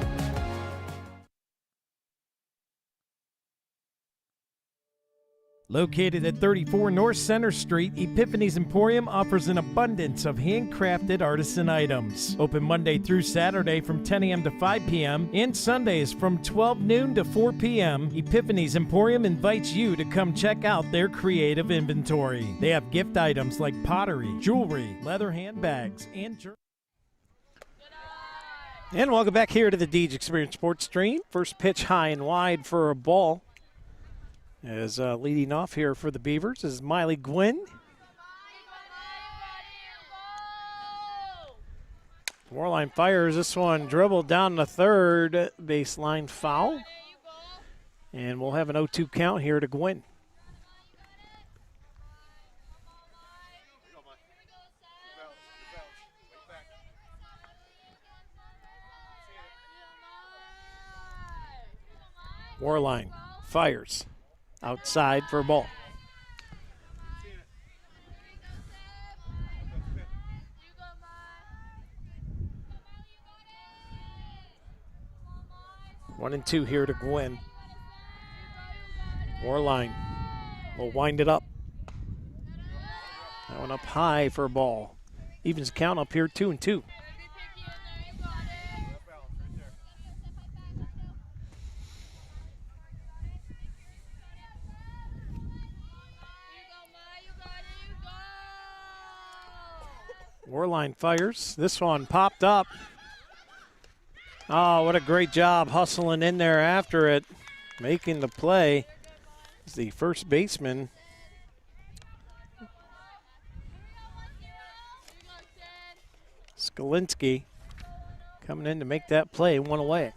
Speaker 5: Located at 34 North Center Street, Epiphany's Emporium offers an abundance of handcrafted artisan items. Open Monday through Saturday from 10 a.m. to 5 p.m. and Sundays from 12 noon to 4 p.m. Epiphany's Emporium invites you to come check out their creative inventory. They have gift items like pottery, jewelry, leather handbags, and
Speaker 1: And welcome back here to the Deej Experience Sports Stream. First pitch high and wide for a ball. As leading off here for the Beavers is Miley Gwynn. Warline fires this one, dribbled down the third baseline foul. And we'll have an 0-2 count here to Gwynn. Warline fires. Outside for a ball. One and 2 here to Gwynn. Warline will wind it up. That one up high for a ball. Evens the count up here, 2-2. Warline fires. This one popped up. Oh, what a great job hustling in there after it. Making the play is the first baseman. Skolinski coming in to make that play, one away.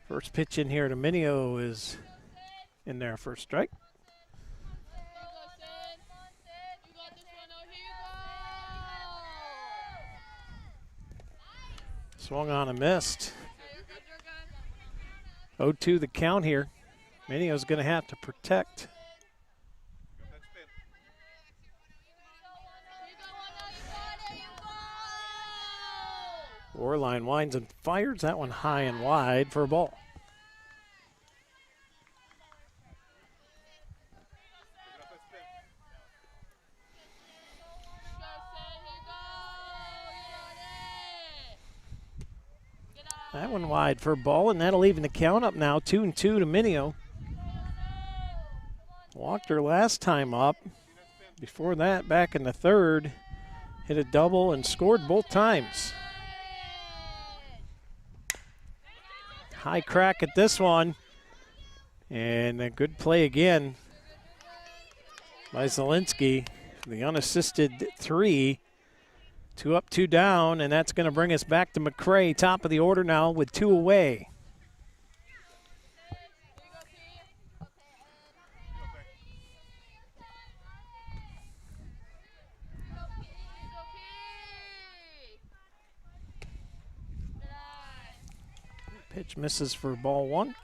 Speaker 1: First pitch in here to Minio is in there for a strike. Swung on and missed. 0-2 the count here. Minio's going to have to protect. Warline winds and fires that one high and wide for a ball. wide for a ball, and that'll even the count up now, 2-2 to Minio. Walked her last time up. Before that, back in the third, hit a double and scored both times. High crack at this one, and a good play again by Zielinski. The unassisted 3. 2 up, 2 down, and that's going to bring us back to McCray, top of the order now with 2 away. Pitch misses for ball 1.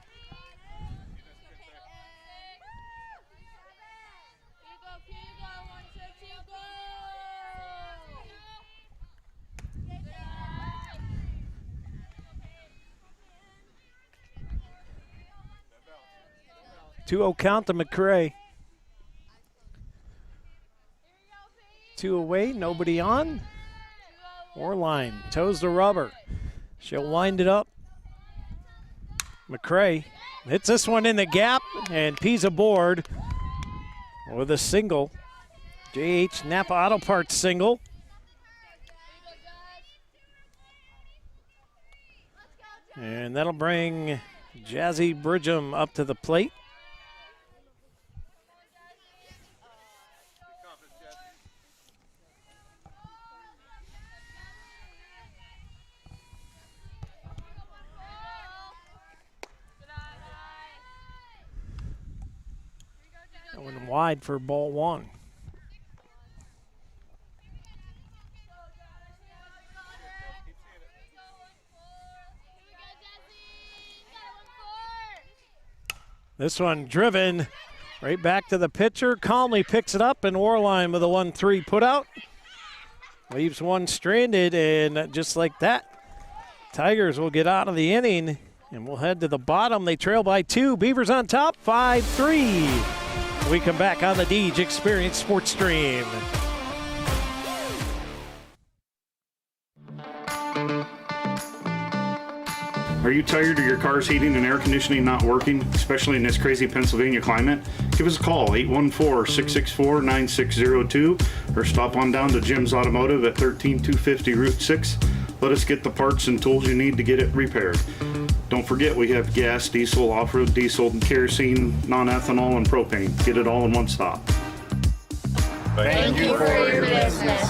Speaker 1: Two-0 count to McCray. 2 away, nobody on. Orline toes the rubber. She'll wind it up. McCray hits this one in the gap, and Piaa aboard with a single. JH Napa Auto Parts single. And that'll bring Jazzy Bridgham up to the plate. Going wide for ball 1. This one driven right back to the pitcher. Calmly picks it up, and Orline with a 1-3 put out. Leaves one stranded, and just like that, Tigers will get out of the inning, and we'll head to the bottom. They trail by 2. Beavers on top, 5-3. We come back on the Deej Experience Sports Stream.
Speaker 10: Are you tired of your car's heating and air conditioning not working, especially in this crazy Pennsylvania climate? Give us a call, 814-664-9602, or stop on down to Jim's Automotive at 13250 Route 6. Let us get the parts and tools you need to get it repaired. Don't forget, we have gas, diesel, off-road diesel, kerosene, non-ethanol, and propane. Get it all in one stop.
Speaker 6: Thank you for your business.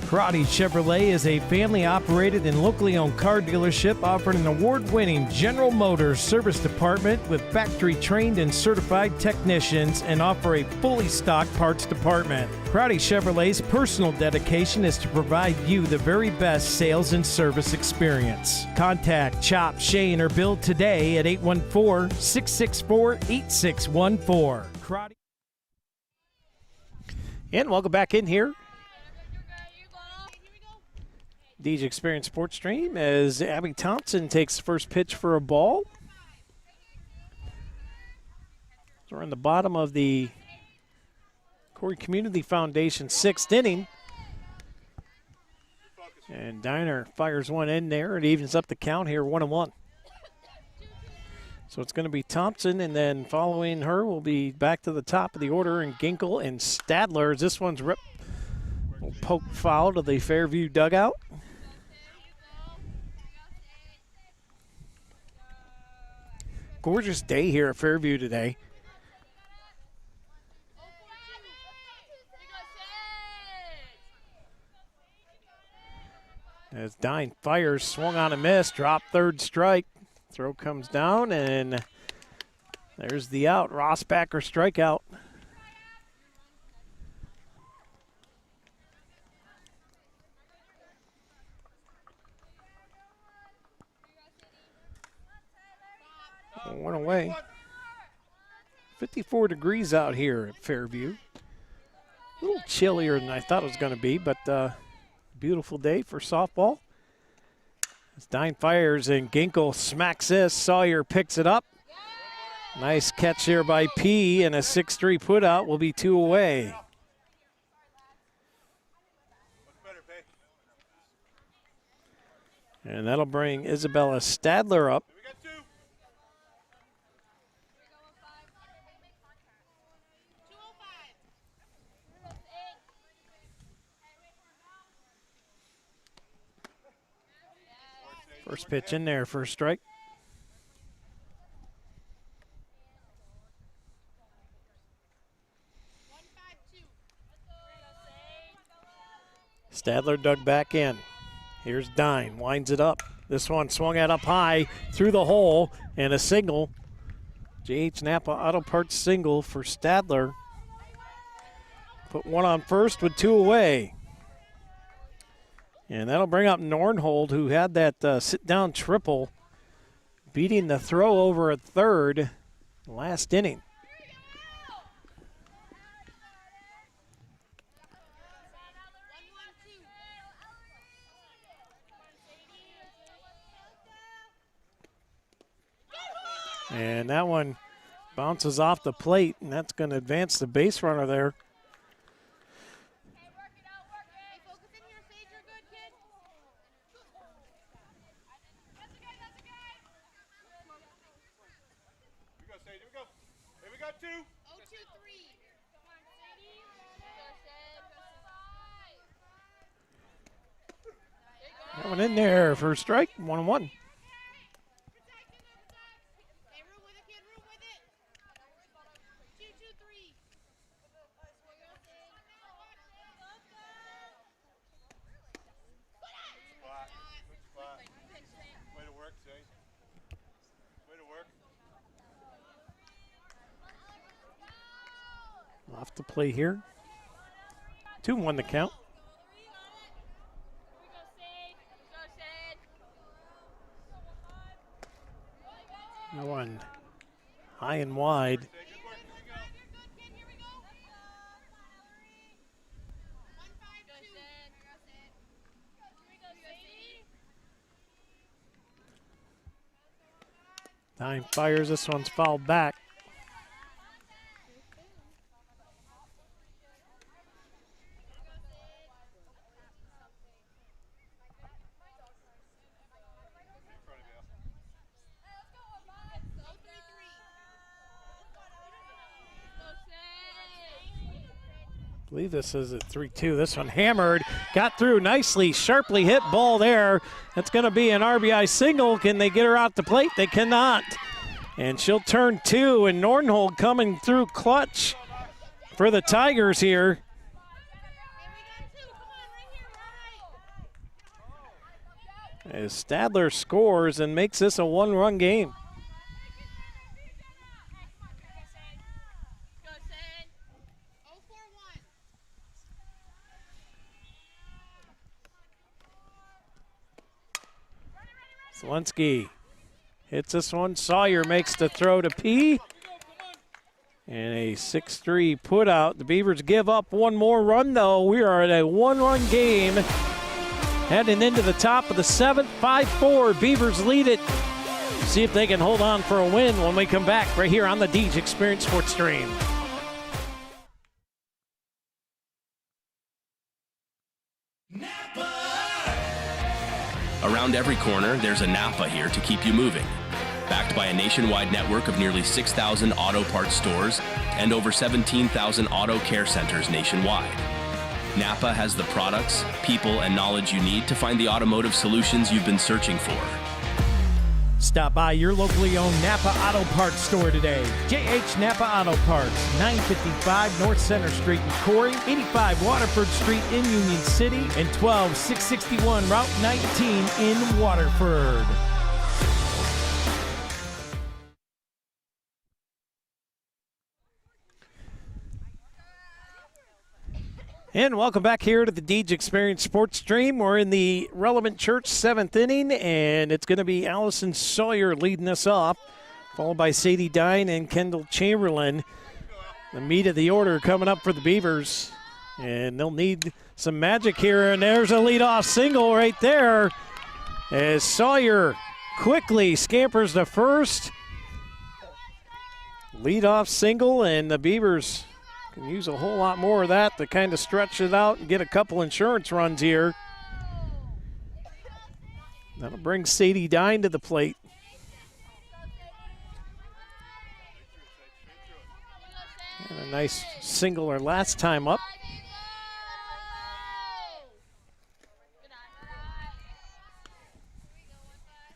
Speaker 5: Corry Chevrolet is a family-operated and locally owned car dealership offering an award-winning General Motors service department with factory-trained and certified technicians, and offer a fully stocked parts department. Corry Chevrolet's personal dedication is to provide you the very best sales and service experience. Contact Chop, Shane, or Bill today at 814-664-8614. Corry.
Speaker 1: And welcome back in here. Deej Experience Sports Stream as Abby Thompson takes the first pitch for a ball. So we're in the bottom of the Corry Community Foundation 6th inning. And Diner fires one in there. It evens up the count here, 1-1. So it's going to be Thompson, and then following her will be back to the top of the order, and Ginkle and Stadler. This one's ripped. Poke foul to the Fairview dugout. Gorgeous day here at Fairview today. As Dine fires, swung on a miss, dropped third strike. Throw comes down, and there's the out. Rossbacker strikeout. One away. 54 degrees out here at Fairview. A little chillier than I thought it was going to be, but beautiful day for softball. As Dine fires and Ginkle smacks this. Sawyer picks it up. Nice catch here by P, and a 6-3 put out will be 2 away. And that'll bring Isabella Stadler up.
Speaker 6: We got 2.
Speaker 1: First pitch in there for a strike. Stadler dug back in. Here's Dine, winds it up. This one swung at up high through the hole, and a single. J.H. Napa Auto Parts single for Stadler. Put one on first with 2 away. And that'll bring up Nornhold, who had that sit-down triple, beating the throw over at third last inning. And that one bounces off the plate, and that's going to advance the base runner there. That one in there for a strike, 1-1. Off the play here. 2-1 the count. That one high and wide. Dine fires, this one's fouled back. I believe this is a 3-2. This one hammered, got through nicely, sharply hit ball there. That's going to be an RBI single. Can they get her out the plate? They cannot. And she'll turn 2, and Nornhold coming through clutch for the Tigers here. As Stadler scores and makes this a 1-run game. Zelensky hits this one. Sawyer makes the throw to P. And a 6-3 put out. The Beavers give up one more run, though. We are at a 1-run game. Heading into the top of the 7th, 5-4. Beavers lead it. See if they can hold on for a win when we come back right here on the Deej Experience Sports Stream.
Speaker 11: Around every corner, there's a Napa here to keep you moving. Backed by a nationwide network of nearly 6,000 auto parts stores and over 17,000 auto care centers nationwide. Napa has the products, people, and knowledge you need to find the automotive solutions you've been searching for.
Speaker 5: Stop by your locally owned Napa Auto Parts store today. J.H. Napa Auto Parts, 955 North Center Street in Corry, 85 Waterford Street in Union City, and 12661 Route 19 in Waterford.
Speaker 1: And welcome back here to the Deej Experience Sports Stream. We're in the Relevant Church 7th inning, and it's going to be Allison Sawyer leading us off, followed by Sadie Dine and Kendall Chamberlain. The meat of the order coming up for the Beavers, and they'll need some magic here, and there's a leadoff single right there as Sawyer quickly scampers to first. Leadoff single, and the Beavers can use a whole lot more of that to kind of stretch it out and get a couple insurance runs here. That'll bring Sadie Dine to the plate. And a nice single her last time up.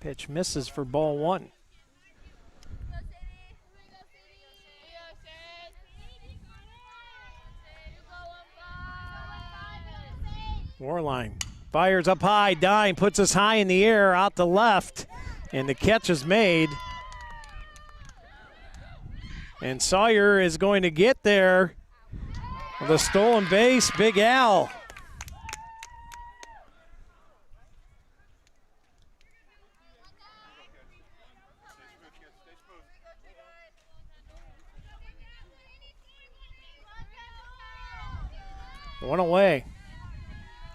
Speaker 1: Pitch misses for ball one. Warline fires up high. Dine puts us high in the air out to left. And the catch is made. And Sawyer is going to get there with a stolen base. Big Al. One away.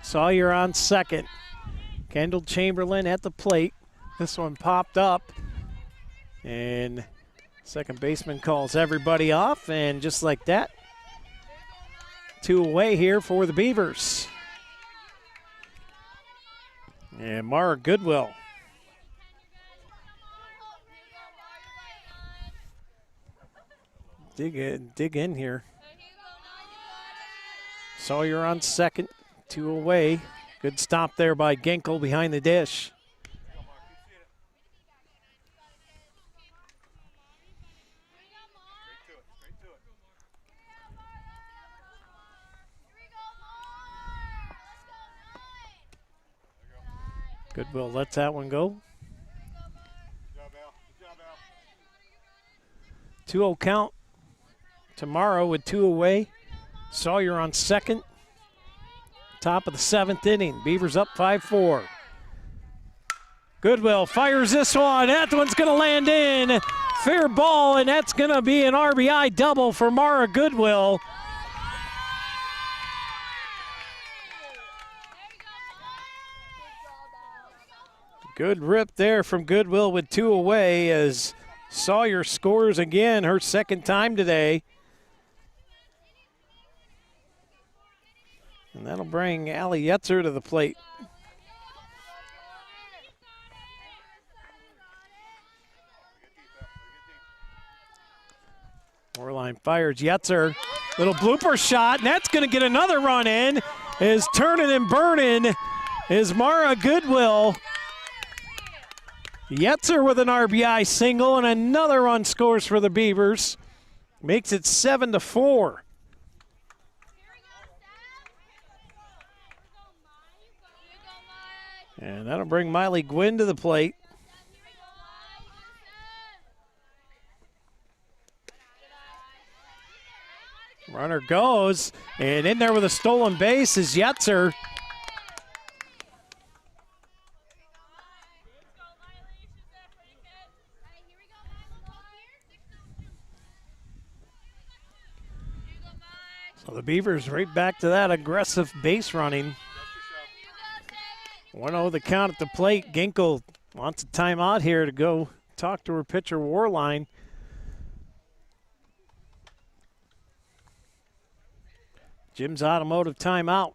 Speaker 1: Sawyer on second. Kendall Chamberlain at the plate. This one popped up. And second baseman calls everybody off. And just like that, 2 away here for the Beavers. And Mara Goodwill. Dig in here. Sawyer on second, 2 away. Good stop there by Genkel behind the dish. Goodwill lets that one go. 2-0 count. Tomorrow with 2 away. Sawyer on second. Top of the 7th inning. Beavers up 5-4. Goodwill fires this one. That one's going to land in. Fair ball, and that's going to be an RBI double for Mara Goodwill. Good rip there from Goodwill with 2 away as Sawyer scores again, her second time today. And that'll bring Allie Yetzer to the plate. Warline fires Yetzer. Little blooper shot, and that's going to get another run in. Is turning and burning is Mara Goodwill. Yetzer with an RBI single, and another run scores for the Beavers. Makes it 7-4. And that'll bring Miley Gwynn to the plate. Runner goes, and in there with a stolen base is Yetzer. So the Beavers right back to that aggressive base running. 1-0 the count at the plate. Ginkel wants a timeout here to go talk to her pitcher Warline. Jim's Automotive timeout.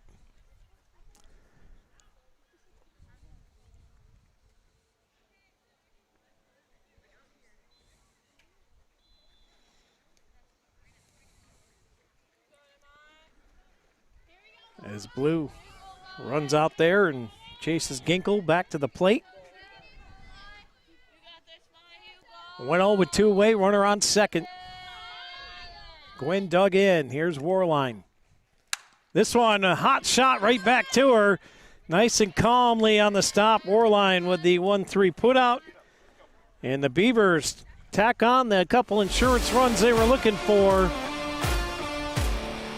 Speaker 1: As Blue runs out there and chases Ginkel back to the plate. 1-0 with 2 away, runner on second. Gwynn dug in. Here's Warline. This one, a hot shot right back to her. Nice and calmly on the stop. Warline with the 1-3 putout. And the Beavers tack on the couple insurance runs they were looking for.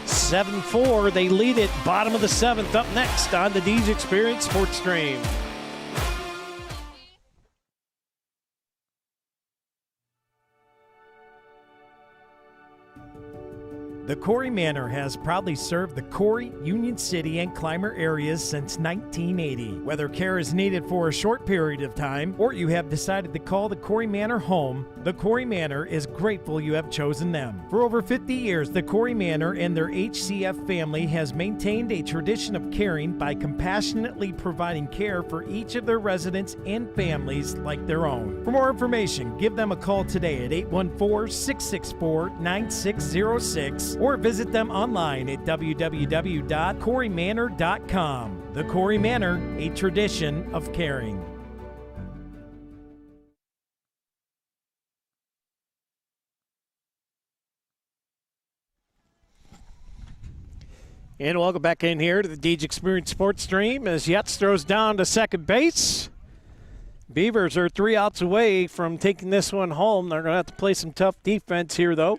Speaker 1: 7-4, they lead it, bottom of the 7th. Up next on the Deej Experience Sports Stream.
Speaker 5: The Corry Manor has proudly served the Corry, Union City, and Clymer areas since 1980. Whether care is needed for a short period of time or you have decided to call the Corry Manor home, the Corry Manor is grateful you have chosen them. For over 50 years, the Corry Manor and their HCF family has maintained a tradition of caring by compassionately providing care for each of their residents and families like their own. For more information, give them a call today at 814-664-9606 or visit them online at www.corrymanor.com. The Corry Manor, a tradition of caring.
Speaker 1: And welcome back in here to the Deej Experience Sports Stream as Yetz throws down to second base. Beavers are 3 outs away from taking this one home. They're going to have to play some tough defense here, though.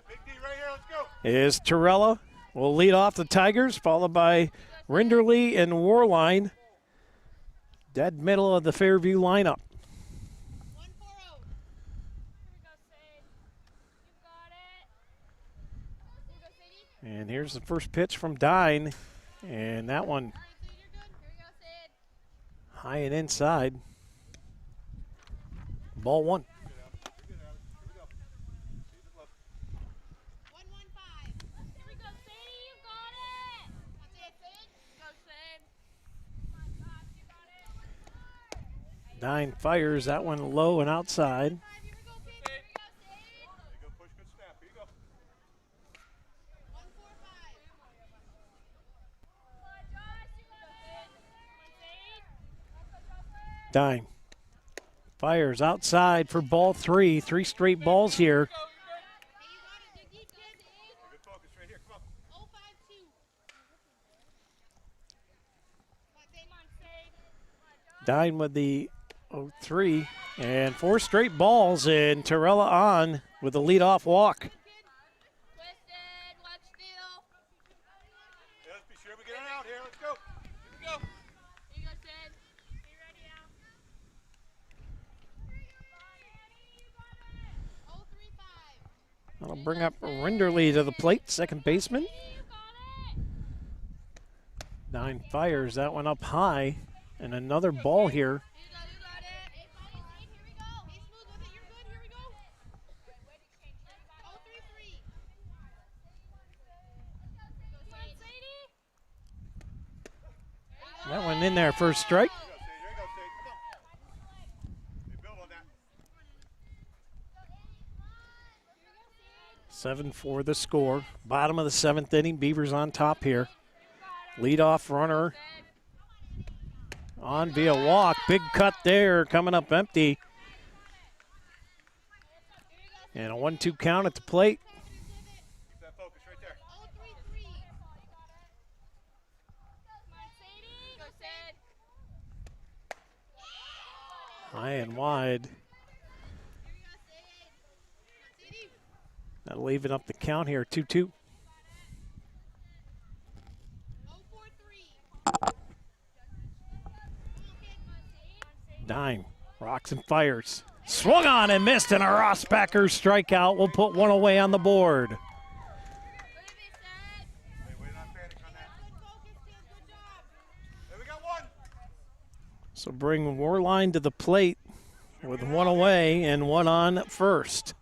Speaker 1: Is Torella will lead off the Tigers, followed by Rinderly and Warline. Dead middle of the Fairview lineup. And here's the first pitch from D-10, and that one high and inside. Ball 1. D-10 fires that one low and outside. D-10 fires outside for ball 3. 3 straight balls here. D-10 with the 0-3 and 4 straight balls, and Torella on with a leadoff walk.
Speaker 6: Let's be sure we get it out here. Let's go. Here we go.
Speaker 1: That'll bring up Rinderly to the plate, second baseman. D-10 fires that one up high, and another ball here. That one in there for a strike. 7-4 the score. Bottom of the 7th inning. Beavers on top here. Leadoff runner on via walk. Big cut there, coming up empty. And a 1-2 count at the plate. High and wide. That'll even up the count here, 2-2. D-10 rocks and fires. Swung on and missed, and a Rossbacker strikeout will put one away on the board. So bring Warline to the plate with one away and one on first.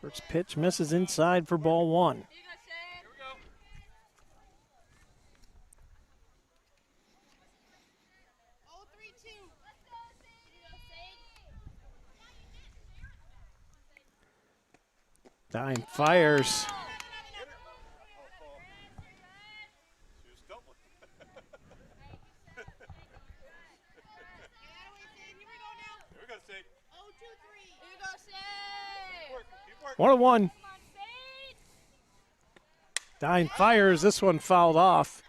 Speaker 1: First pitch misses inside for ball 1. D-10 fires. One on one. D-10 fires. This one fouled off.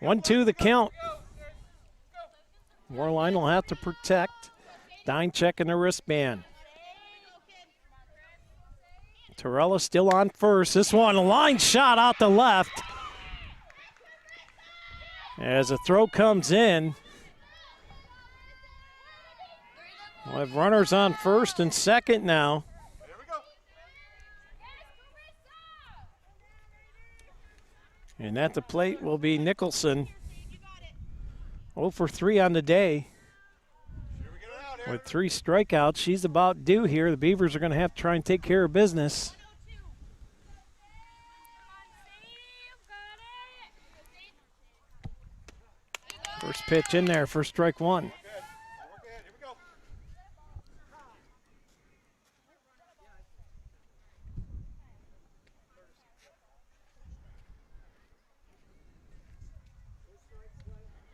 Speaker 1: One, two, the count. Warline will have to protect. D-10 checking the wristband. Torella still on first. This one, a line shot out the left. As a throw comes in, we'll have runners on first and second now.
Speaker 6: There we go.
Speaker 1: And at the plate will be Nicholson. 0 for 3 on the day. With 3 strikeouts, she's about due here. The Beavers are going to have to try and take care of business. First pitch in there for strike 1.
Speaker 6: Here we go.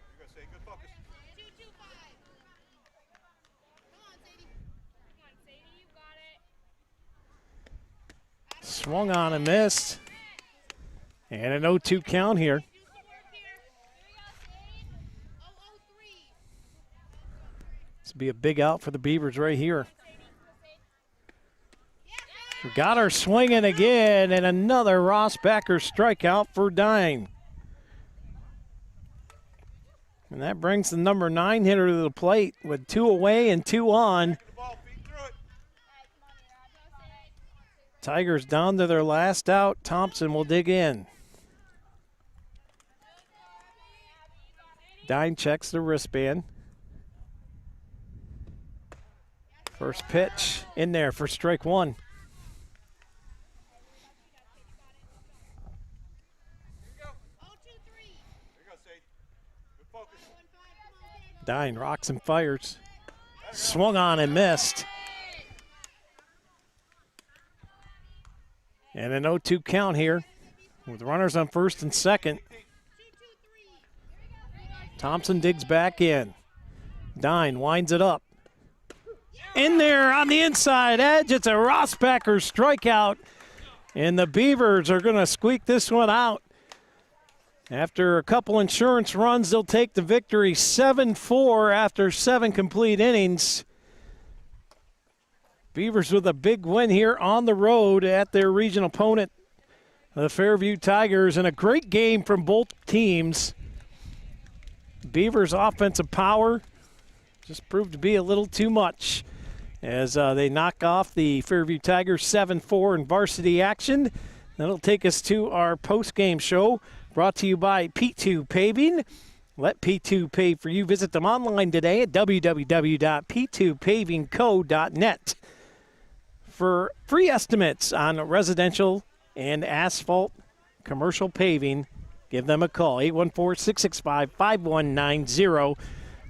Speaker 6: You're going to say good focus.
Speaker 7: 2-2-5. Come on, Sadie. Come on, Sadie, you got it.
Speaker 1: Swung on and missed. And an 0-2 count here.
Speaker 7: Do some work here. Here we go, Sadie. 0-0-3.
Speaker 1: This will be a big out for the Beavers right here. We got her swinging again, and another Rossbacker strikeout for Dine. And that brings the number 9 hitter to the plate with 2 away and 2 on.
Speaker 6: The ball, feet through it.
Speaker 1: Tigers down to their last out. Thompson will dig in. Dine checks the wristband. First pitch in there for strike 1.
Speaker 6: There you go, Sadie. Good focus.
Speaker 1: Dine rocks and fires. Swung on and missed. And an 0-2 count here with runners on first and second. Thompson digs back in. Dine winds it up. In there on the inside edge. It's a Rossbacker strikeout. And the Beavers are going to squeak this one out. After a couple insurance runs, they'll take the victory 7-4 after 7 complete innings. Beavers with a big win here on the road at their regional opponent, the Fairview Tigers, and a great game from both teams. Beavers' offensive power just proved to be a little too much as they knock off the Fairview Tigers 7-4 in varsity action. That'll take us to our post-game show brought to you by P2 Paving. Let P2 pave for you. Visit them online today at www.p2pavingco.net for free estimates on residential and asphalt commercial paving. Give them a call, 814-665-5190.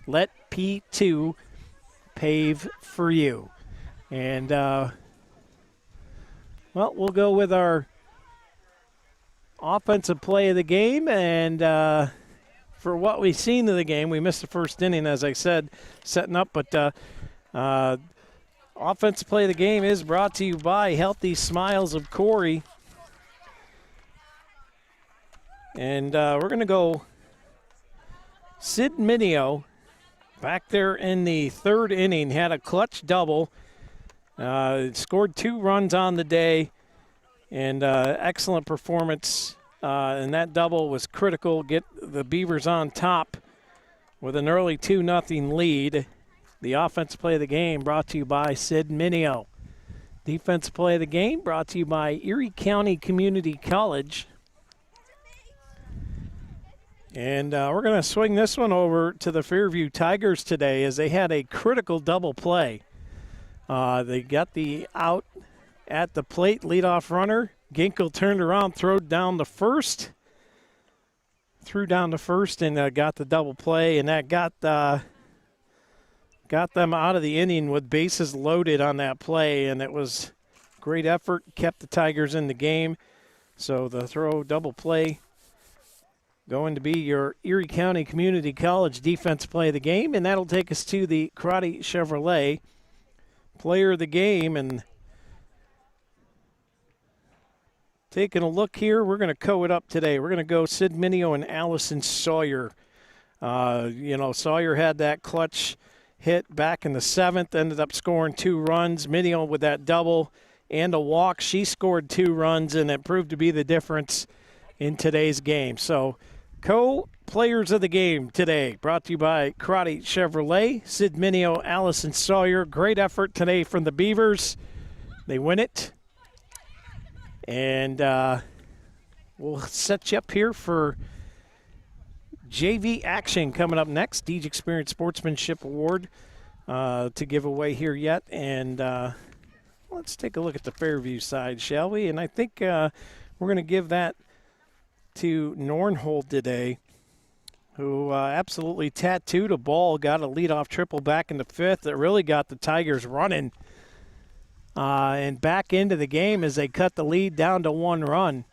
Speaker 1: Let P2 pave for you. And, well, we'll go with our offensive play of the game. And for what we've seen of the game, we missed the first inning, as I said, setting up. But offensive play of the game is brought to you by Healthy Smiles of Corry. And we're going to go Sid Minio back there in the third inning, had a clutch double, scored 2 runs on the day, and excellent performance. And that double was critical, get the Beavers on top with an early 2-0 lead. The offensive play of the game brought to you by Sid Minio. Defensive play of the game brought to you by Erie County Community College. And we're going to swing this one over to the Fairview Tigers today as they had a critical double play. They got the out at the plate, leadoff runner. Ginkle turned around, threw down the first. Threw down the first and got the double play, and that got them out of the inning with bases loaded on that play, and it was great effort, kept the Tigers in the game. So the throw double play going to be your Erie County Community College defense play of the game, and that'll take us to the Karate Chevrolet player of the game. And taking a look here, we're going to co it up today. We're going to go Sid Minio and Allison Sawyer. Sawyer had that clutch hit back in the 7th, ended up scoring 2 runs. Minio with that double and a walk. She scored 2 runs, and it proved to be the difference in today's game. So Co-players of the game today, brought to you by Karate Chevrolet, Sid Minio, Allison Sawyer. Great effort today from the Beavers. They win it. And we'll set you up here for JV action coming up next. Deej Experience Sportsmanship Award to give away here yet. And let's take a look at the Fairview side, shall we? And I think we're going to give that to Nornhold today, who absolutely tattooed a ball, got a leadoff triple back in the fifth that really got the Tigers running and back into the game as they cut the lead down to 1 run.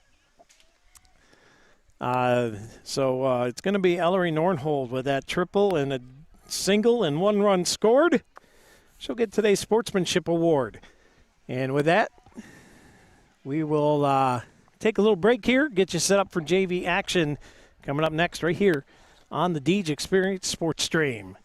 Speaker 1: So it's going to be Ellery Nornhold with that triple and a single and 1 run scored. She'll get today's Sportsmanship Award. And with that, we will take a little break here, get you set up for JV action coming up next right here on the Deej Experience Sports Stream.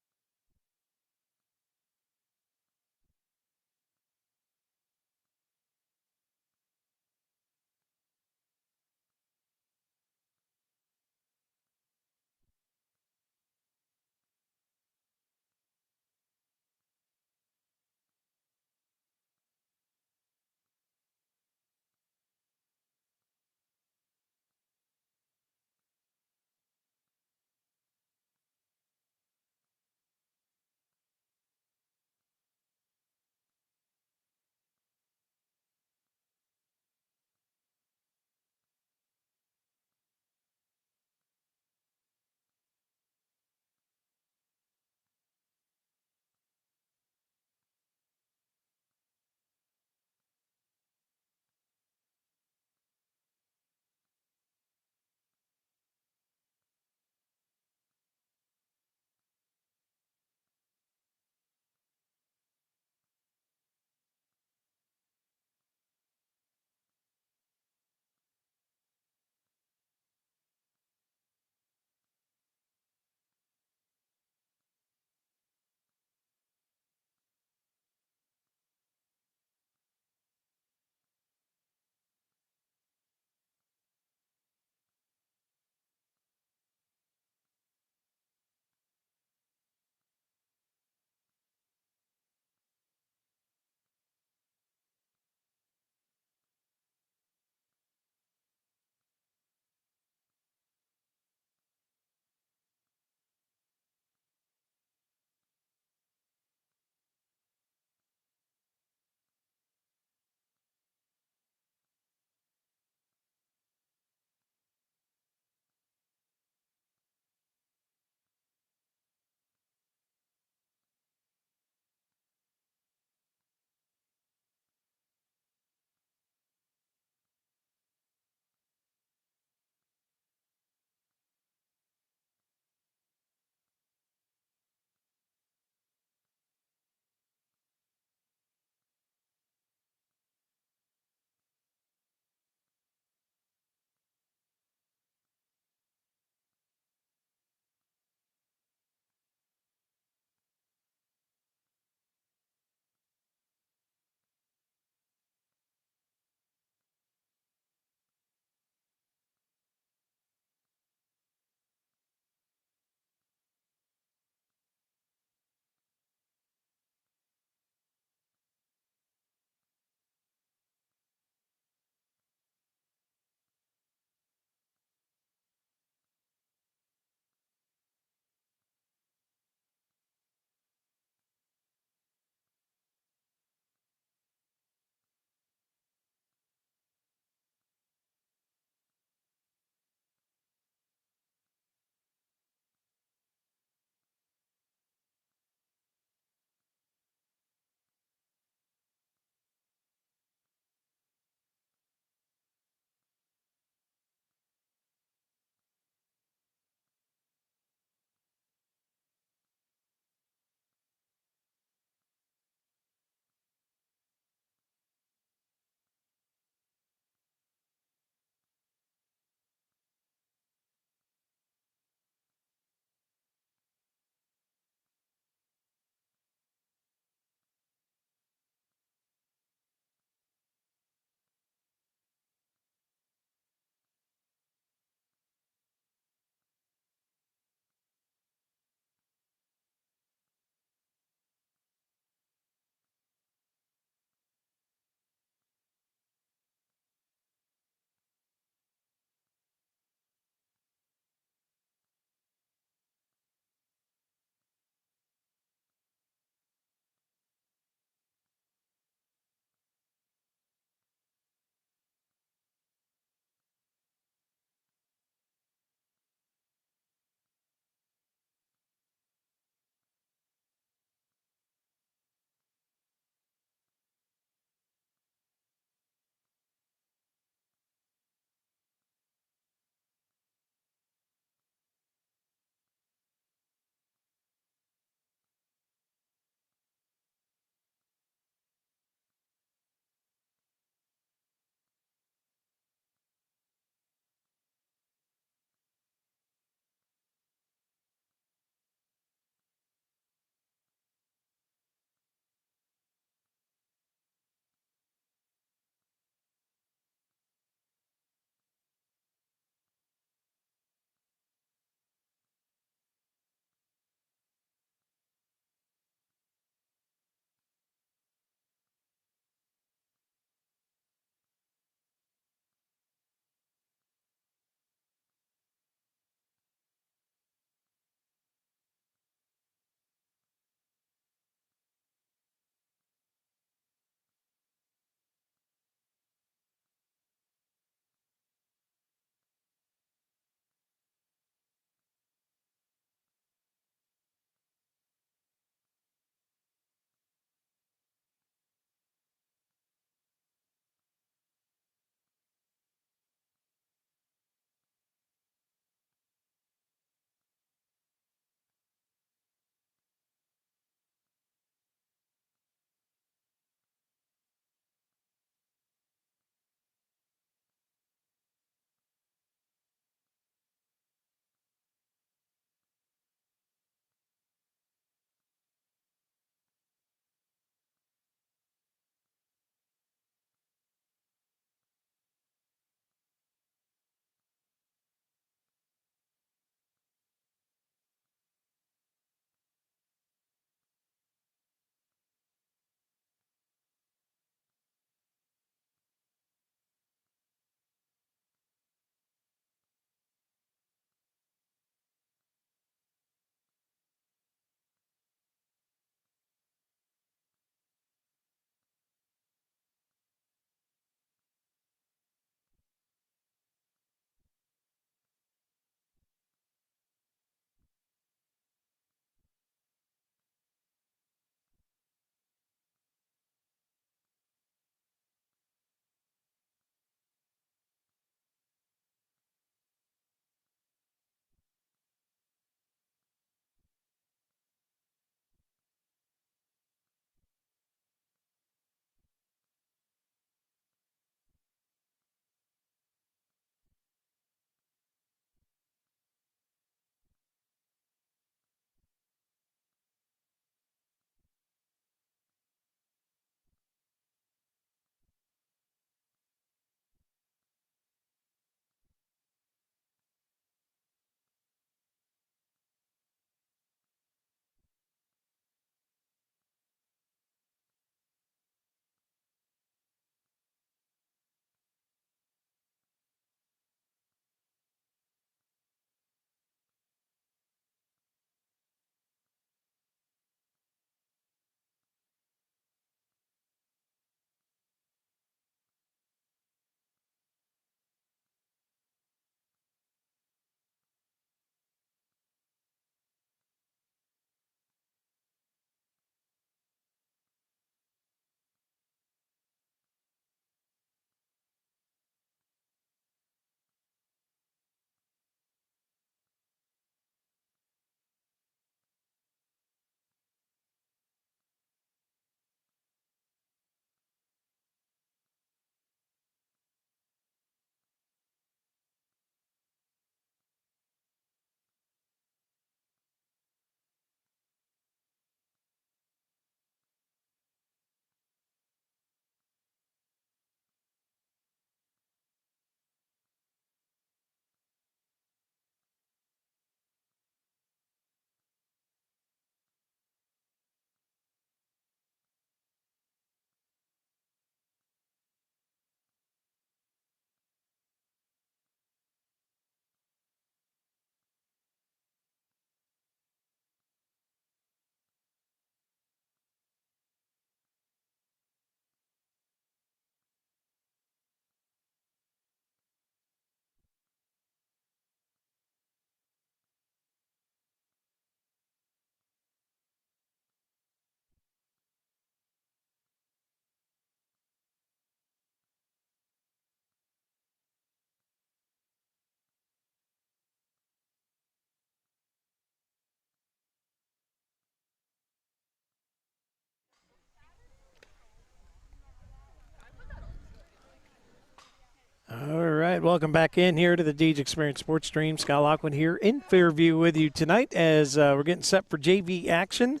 Speaker 1: right, welcome back in here to the Deej Experience Sports Stream. Scott Lockwood here in Fairview with you tonight as we're getting set for JV action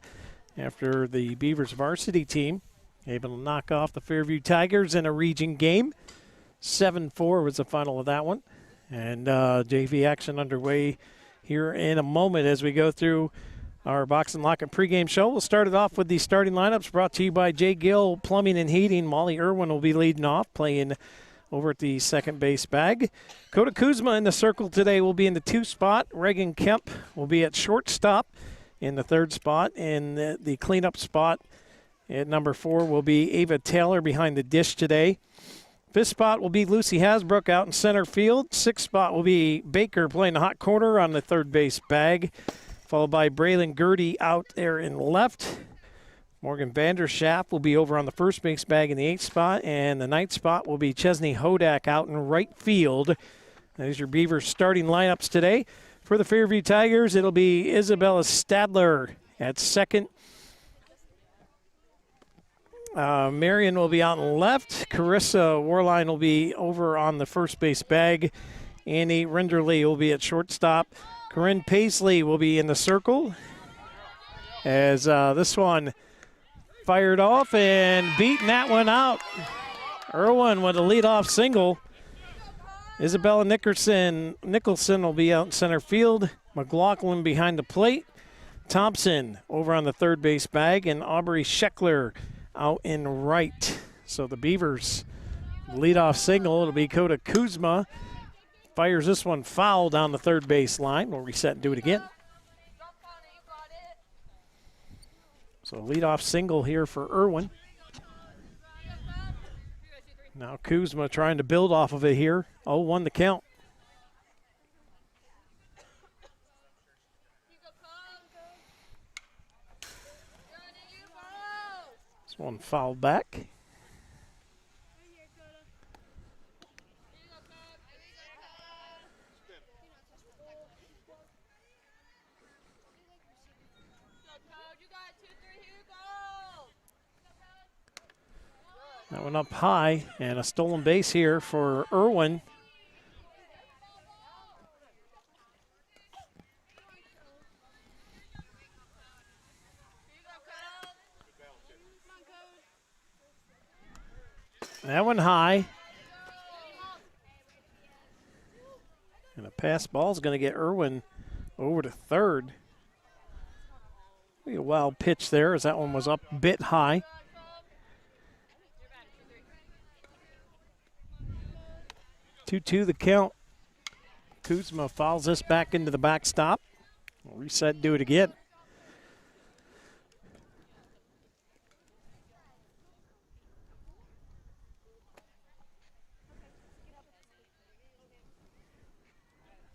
Speaker 1: after the Beavers varsity team able to knock off the Fairview Tigers in a region game. 7-4 was the final of that one. And JV action underway here in a moment as we go through our Box and Lock 'Em pregame show. We'll start it off with the starting lineups brought to you by Jay Gill Plumbing and Heating. Molly Irwin will be leading off, playing over at the second base bag. Kota Kuzma in the circle today will be in the 2 spot. Reagan Kemp will be at shortstop in the 3rd spot. And the cleanup spot at number 4 will be Ava Taylor behind the dish today. 5th spot will be Lucy Hasbrook out in center field. 6th spot will be Baker playing the hot corner on the 3rd base bag, followed by Braylon Gertie out there in left. Morgan Vanderschaft will be over on the 1st base bag in the 8th spot, and the 9th spot will be Chesney Hodak out in right field. There's your Beavers starting lineups today. For the Fairview Tigers, it'll be Isabella Stadler at second. Marion will be out in left. Carissa Warline will be over on the 1st base bag. Annie Renderly will be at shortstop. Corinne Paisley will be in the circle as this one fired off and beating that one out. Irwin with a leadoff single. Isabella Nicholson will be out in center field. McLaughlin behind the plate. Thompson over on the 3rd base bag, and Aubrey Scheckler out in right. So the Beavers leadoff single, it'll be Kota Kuzma. Fires this one foul down the 3rd base line. We'll reset and do it again. So leadoff single here for Irwin. Now Kuzma trying to build off of it here. 0-1 the count. This one fouled back. That one up high, and a stolen base here for Irwin. That one high. And a pass ball is going to get Irwin over to 3rd. A wild pitch there as that one was up a bit high. 2-2 the count. Kuzma fouls this back into the backstop. We'll reset and do it again.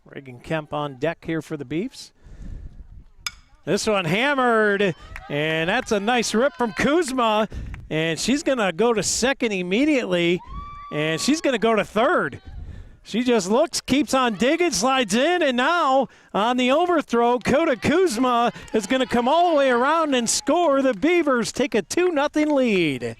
Speaker 1: Reagan Kemp on deck here for the Beefs. This one hammered, and that's a nice rip from Kuzma, and she's going to go to second immediately, and she's going to go to 3rd. She just looks, keeps on digging, slides in, and now on the overthrow, Kota Kuzma is going to come all the way around and score. The Beavers take a 2-0 lead.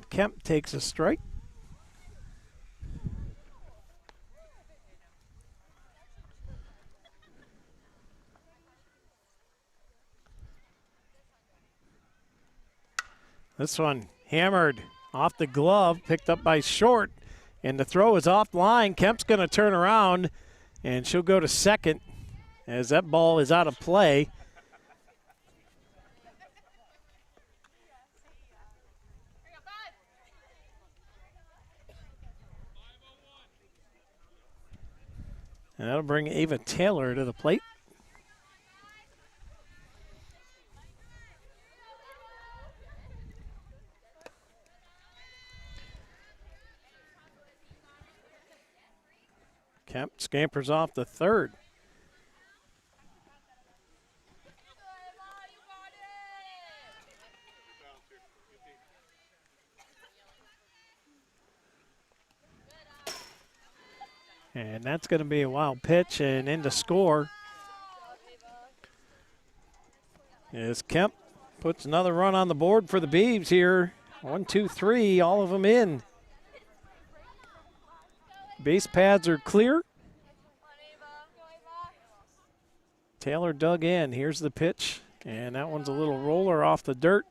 Speaker 1: Kemp takes a strike. This one hammered off the glove, picked up by short, and the throw is offline. Kemp's going to turn around, and she'll go to second as that ball is out of play. And that'll bring Ava Taylor to the plate. Kemp scampers off the 3rd. And that's going to be a wild pitch and in to score is Kemp. Puts another run on the board for the Beavs here. 1, 2, 3, all of them in. Base pads are clear. Taylor dug in. Here's the pitch. And that one's a little roller off the dirt.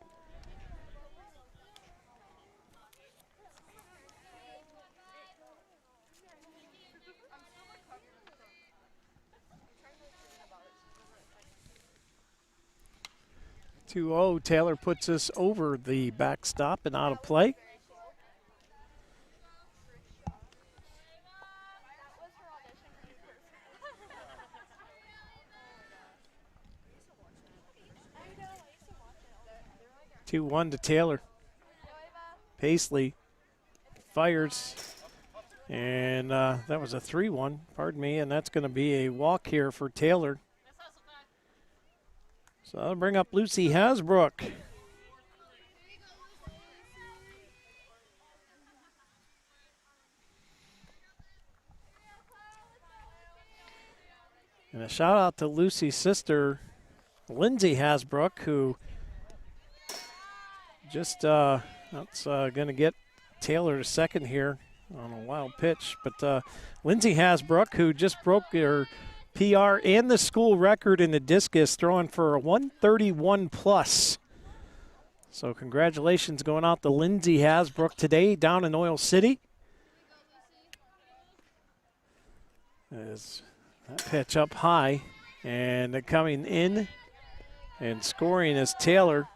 Speaker 1: Taylor puts us over the backstop and out of play. Two one to Taylor. Paisley fires, and that was a 3-1, pardon me, and that's going to be a walk here for Taylor. So that'll bring up Lucy Hasbrook. And a shout out to Lucy's sister, Lindsay Hasbrook, who just that's going to get Taylor to second here on a wild pitch. But Lindsay Hasbrook, who just broke her PR and the school record in the discus, throwing for a 131 plus. So congratulations going out to Lindsay Hasbrook today down in Oil City. As that pitch up high, and coming in and scoring is Taylor.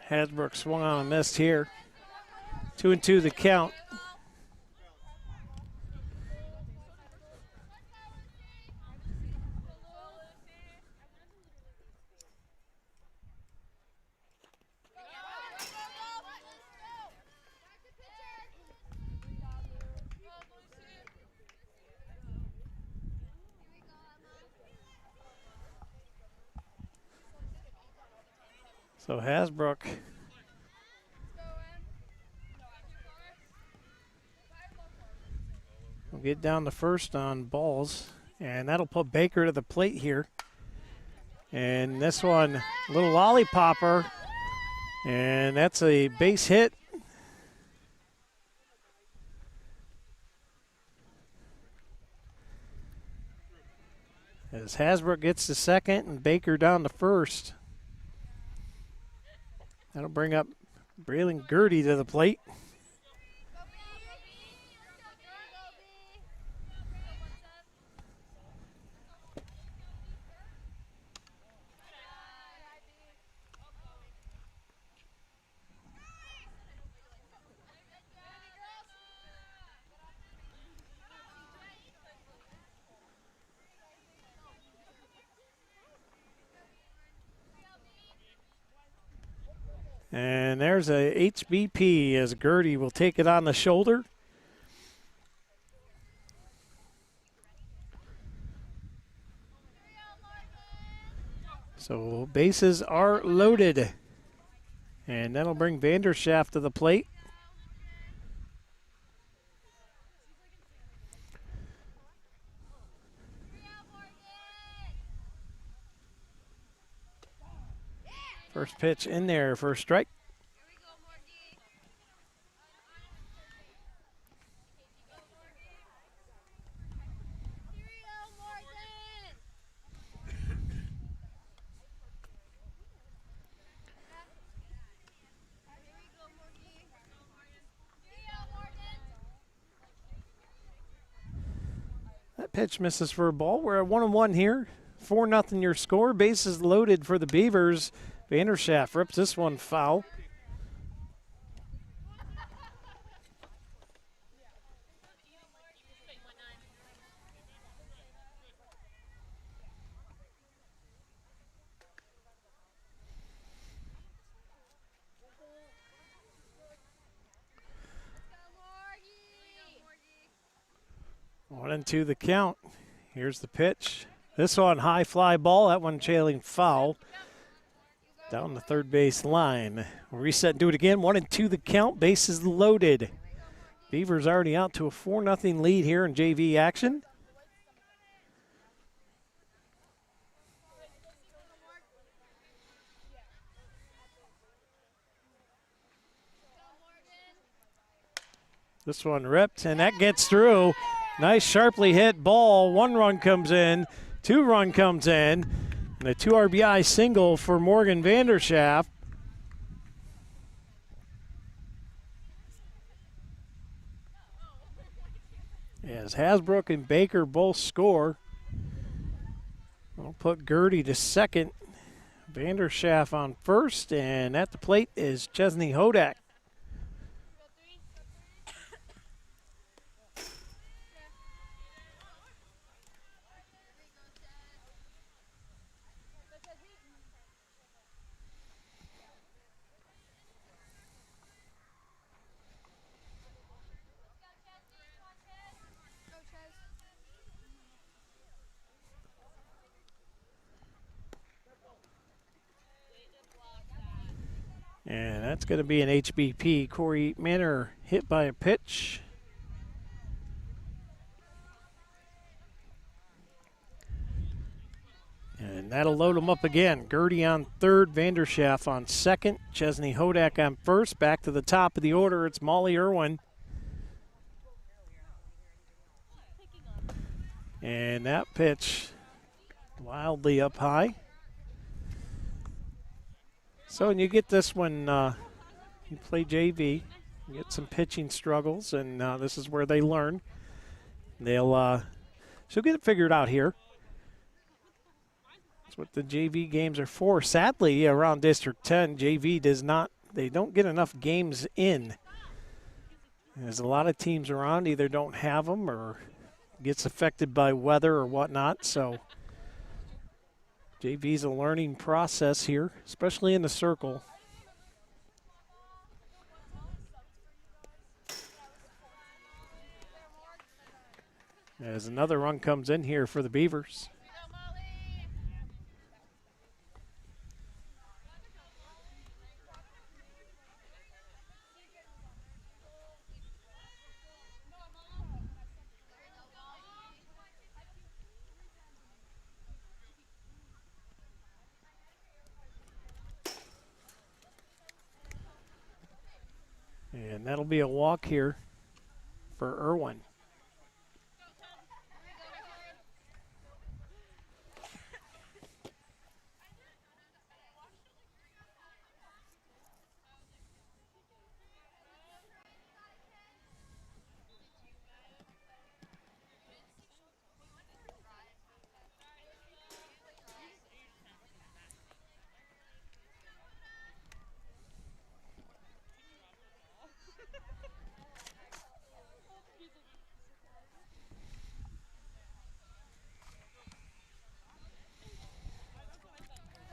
Speaker 1: Hasbrook swung on and missed here. 2-2 the count. So Hasbrook will get down to first on balls, and that'll put Baker to the plate here. And this one, little lollipopper, and that's a base hit. As Hasbrook gets to second and Baker down to first. That'll bring up Braylon Gertie to the plate. And there's a HBP as Gertie will take it on the shoulder. So bases are loaded. And that'll bring Vanderschaft to the plate. First pitch in there for a strike. pitch misses for a ball. We're at 1-1 here. 4-0 your score. Bases loaded for the Beavers. Vanderschaft rips this one foul. One and two the count. Here's the pitch. This one, high fly ball. That one trailing foul. Down the third base line. We'll reset and do it again. 1-2 the count. Bases loaded. Beavers already out to a 4-0 lead here in JV action. This one ripped, and that gets through. Nice sharply hit ball. 1 run comes in. 2 run comes in. And a 2 RBI single for Morgan Vanderschaft. As Hasbrook and Baker both score. We'll put Gertie to second. Vanderschaft on first, and at the plate is Chesney Hodak. And that's going to be an HBP. Corey Manor hit by a pitch. And that'll load them up again. Gertie on third, Vanderschaft on second, Chesney Hodak on first. Back to the top of the order, it's Molly Irwin. And that pitch wildly up high. So when you get this one, you play JV, you get some pitching struggles, and this is where they learn. She'll get it figured out here. That's what the JV games are for. Sadly, around District 10, JV they don't get enough games in. There's a lot of teams around, either don't have them or gets affected by weather or whatnot, so JV's a learning process here, especially in the circle. As another run comes in here for the Beavers. And that'll be a walk here for Irwin.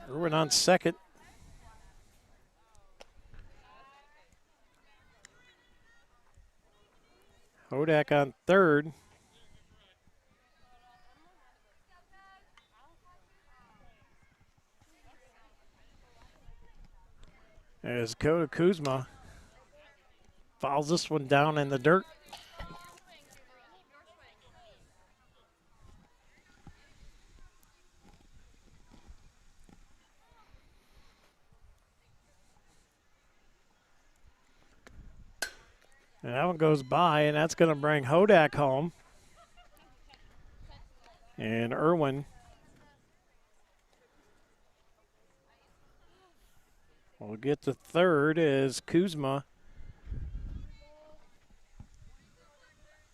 Speaker 1: Irwin on second. Hodak on third. As Kota Kuzma fouls this one down in the dirt. And that one goes by, and that's going to bring Hodak home. And Irwin will get the third as Kuzma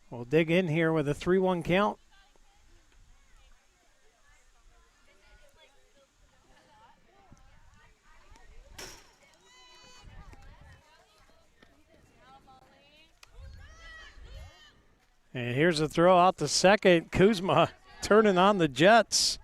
Speaker 1: will dig in here with a 3-1 count. And here's a throw out to second. Kuzma turning on the Jets.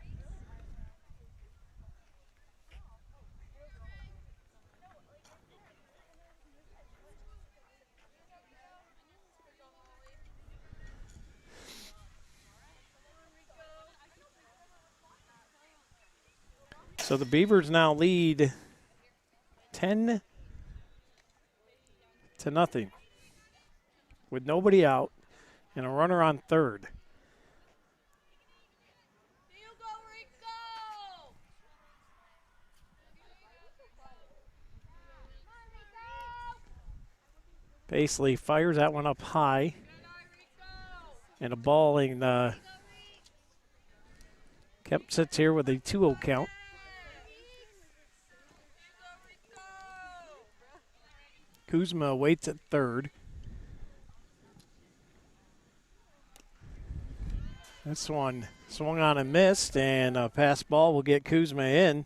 Speaker 1: So the Beavers now lead 10-0 with nobody out and a runner on third. Paisley fires that one up high. And a ball in Kemp sits here with a 2-0 count. Kuzma waits at third. This one swung on and missed, and a pass ball will get Kuzma in.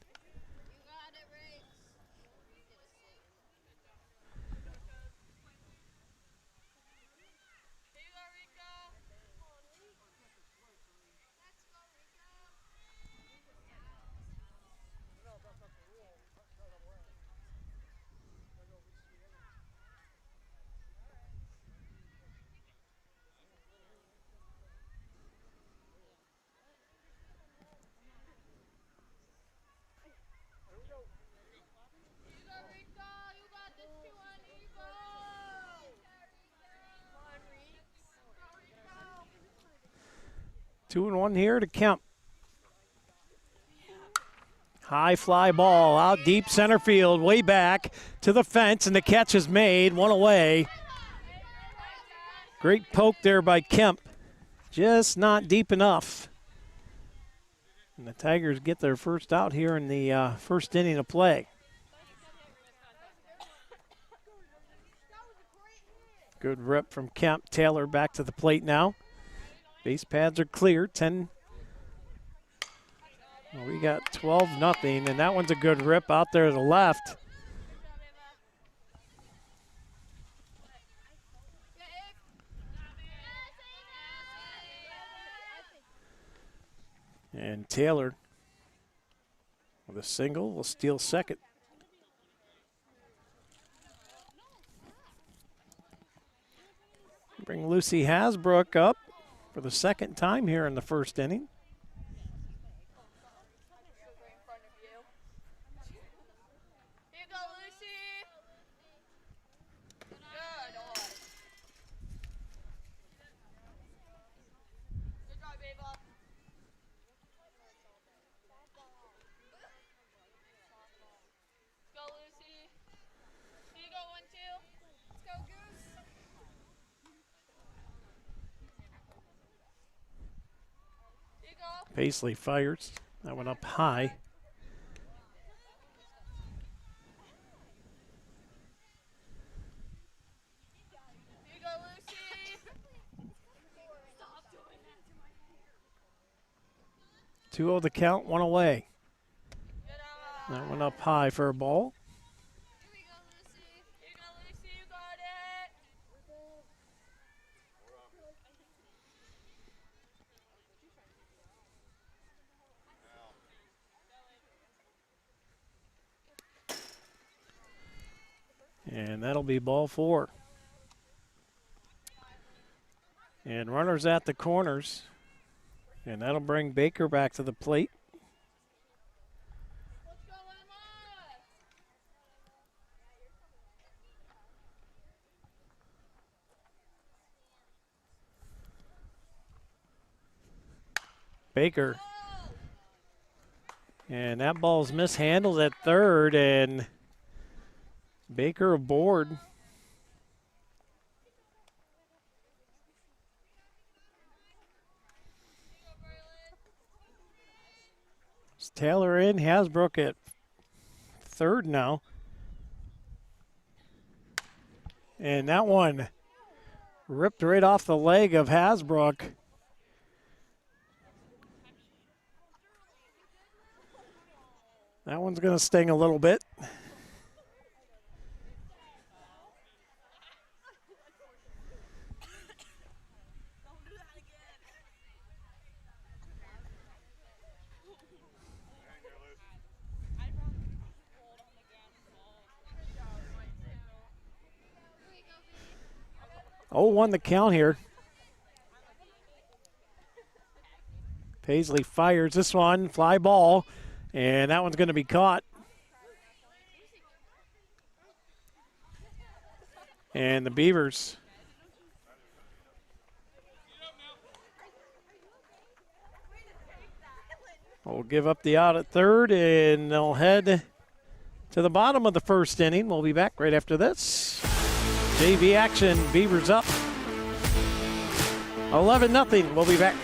Speaker 1: Two and one here to Kemp. High fly ball out deep center field, way back to the fence, and the catch is made, one away. Great poke there by Kemp, just not deep enough. And the Tigers get their first out here in the first inning of play. Good rip from Kemp. Taylor back to the plate now. Base pads are clear, 10. Well, we got 12-0, and that one's a good rip out there to the left. And Taylor with a single will steal second. Bring Lucy Hasbrook up for the second time here in the first inning. Paisley fires. That went up high. Two oh the count, one away. That went up high for a ball. And that'll be ball four. And runners at the corners. And that'll bring Baker back to the plate. Baker. And that ball's mishandled at third, and Baker aboard. It's Taylor in, Hasbrook at third now. And that one ripped right off the leg of Hasbrook. That one's going to sting a little bit. 0-1 the count here. Paisley fires this one, fly ball, and that one's going to be caught. And the Beavers will give up the out at third, and they'll head to the bottom of the first inning. We'll be back right after this. JV action, Beavers up 11-0. We'll be back.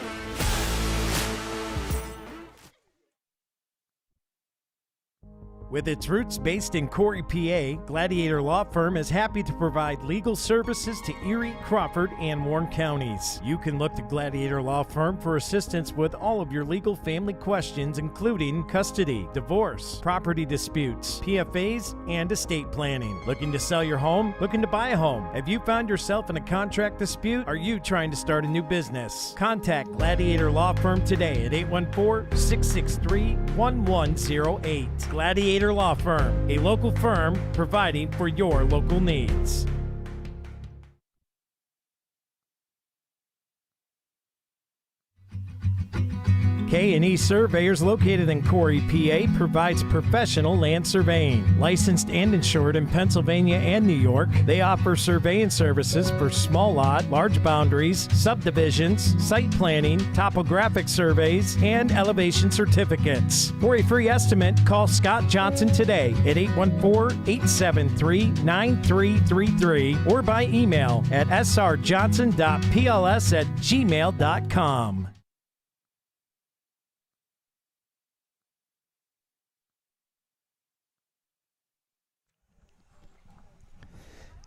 Speaker 5: With its roots based in Corry, PA, Gladiator Law Firm is happy to provide legal services to Erie, Crawford, and Warren counties. You can look to Gladiator Law Firm for assistance with all of your legal family questions, including custody, divorce, property disputes, PFAs, and estate planning. Looking to sell your home? Looking to buy a home? Have you found yourself in a contract dispute? Are you trying to start a new business? Contact Gladiator Law Firm today at 814-663-1108. Gladiator Law Firm, a local firm providing for your local needs. K&E Surveyors, located in Corry, PA, provides professional land surveying. Licensed and insured in Pennsylvania and New York, they offer surveying services for small lot, large boundaries, subdivisions, site planning, topographic surveys, and elevation certificates. For a free estimate, call Scott Johnson today at 814-873-9333 or by email at srjohnson.pls@gmail.com.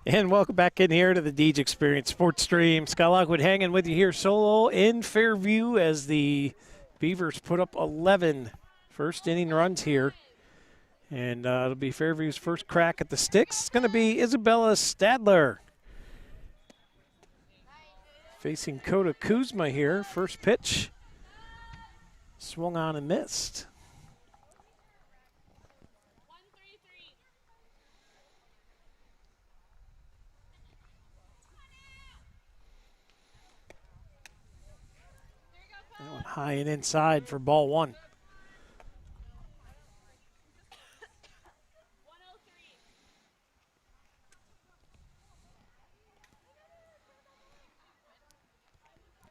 Speaker 1: And welcome back in here to the Deej Experience Sports Stream. Scott Lockwood hanging with you here solo in Fairview as the Beavers put up 11 first inning runs here. And it'll be Fairview's first crack at the sticks. It's going to be Isabella Stadler facing Coda Kuzma here. First pitch. Swung on and missed. That one high and inside for ball one.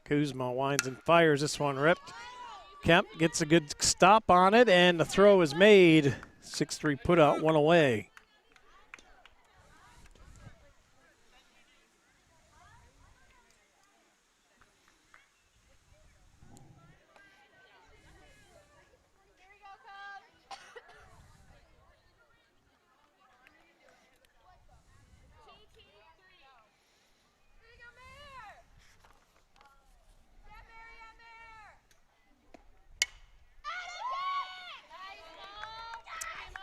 Speaker 1: Kuzma winds and fires. This one ripped. Kemp gets a good stop on it, and the throw is made. 6-3 put out, one away.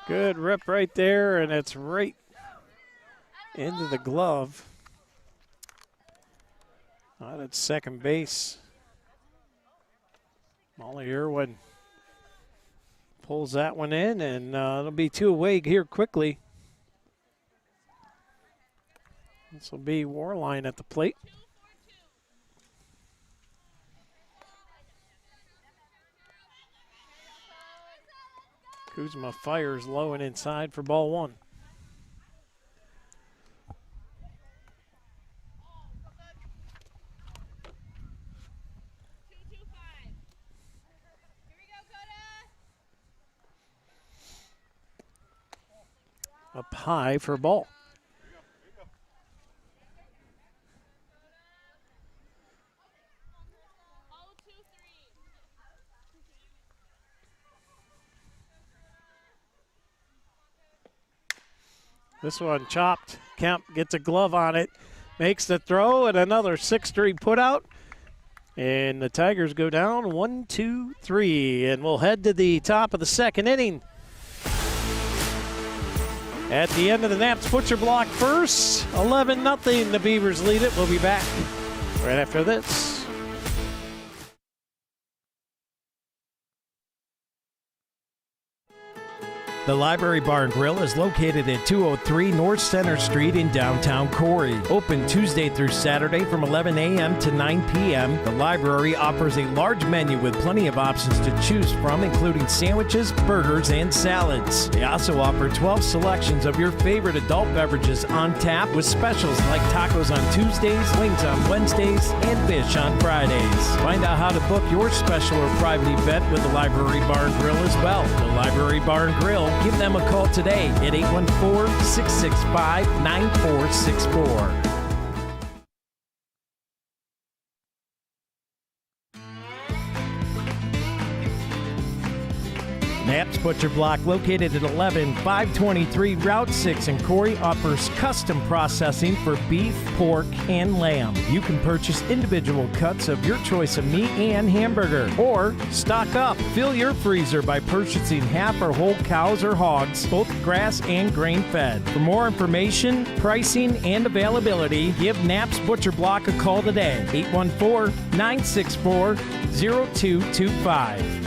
Speaker 1: Good rip right there, and it's right into the glove. Out at second base. Molly Irwin pulls that one in, and it'll be two away here quickly. This will be Warline at the plate. Kuzma fires low and inside for ball one. Up high for ball. This one chopped. Kemp gets a glove on it, makes the throw, and another 6-3 put out. And the Tigers go down 1-2-3. And we'll head to the top of the second inning. At the end of the Naps Butcher block first, 11-0. The Beavers lead it. We'll be back right after this.
Speaker 5: The Library Bar and Grill is located at 203 North Center Street in downtown Corry. Open Tuesday through Saturday from 11 a.m. to 9 p.m. The library offers a large menu with plenty of options to choose from, including sandwiches, burgers, and salads. They also offer 12 selections of your favorite adult beverages on tap with specials like tacos on Tuesdays, wings on Wednesdays, and fish on Fridays. Find out how to book your special or private event with the Library Bar and Grill as well. The Library Bar and Grill. Give them a call today at 814-665-9464. Knapp's Butcher Block, located at 11523 Route 6 in Corry, offers custom processing for beef, pork, and lamb. You can purchase individual cuts of your choice of meat and hamburger, or stock up. Fill your freezer by purchasing half or whole cows or hogs, both grass and grain-fed. For more information, pricing, and availability, give Knapp's Butcher Block a call today, 814-964-0225.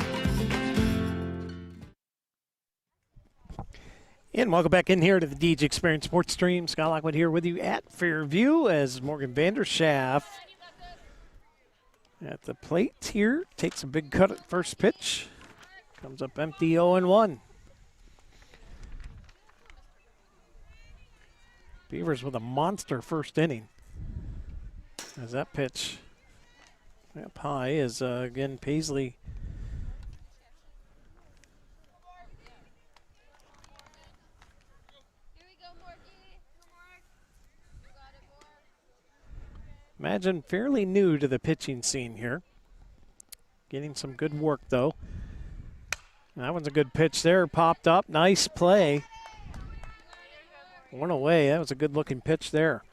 Speaker 1: And welcome back in here to the DJ Experience Sports Stream. Scott Lockwood here with you at Fairview as Morgan Vanderschaff at the plate here. Takes a big cut at first pitch. Comes up empty 0-1. Beavers with a monster first inning. As that pitch up high is, again, Paisley. Imagine fairly new to the pitching scene here. Getting some good work, though. That one's a good pitch there. Popped up. Nice play. One away. That was a good-looking pitch there.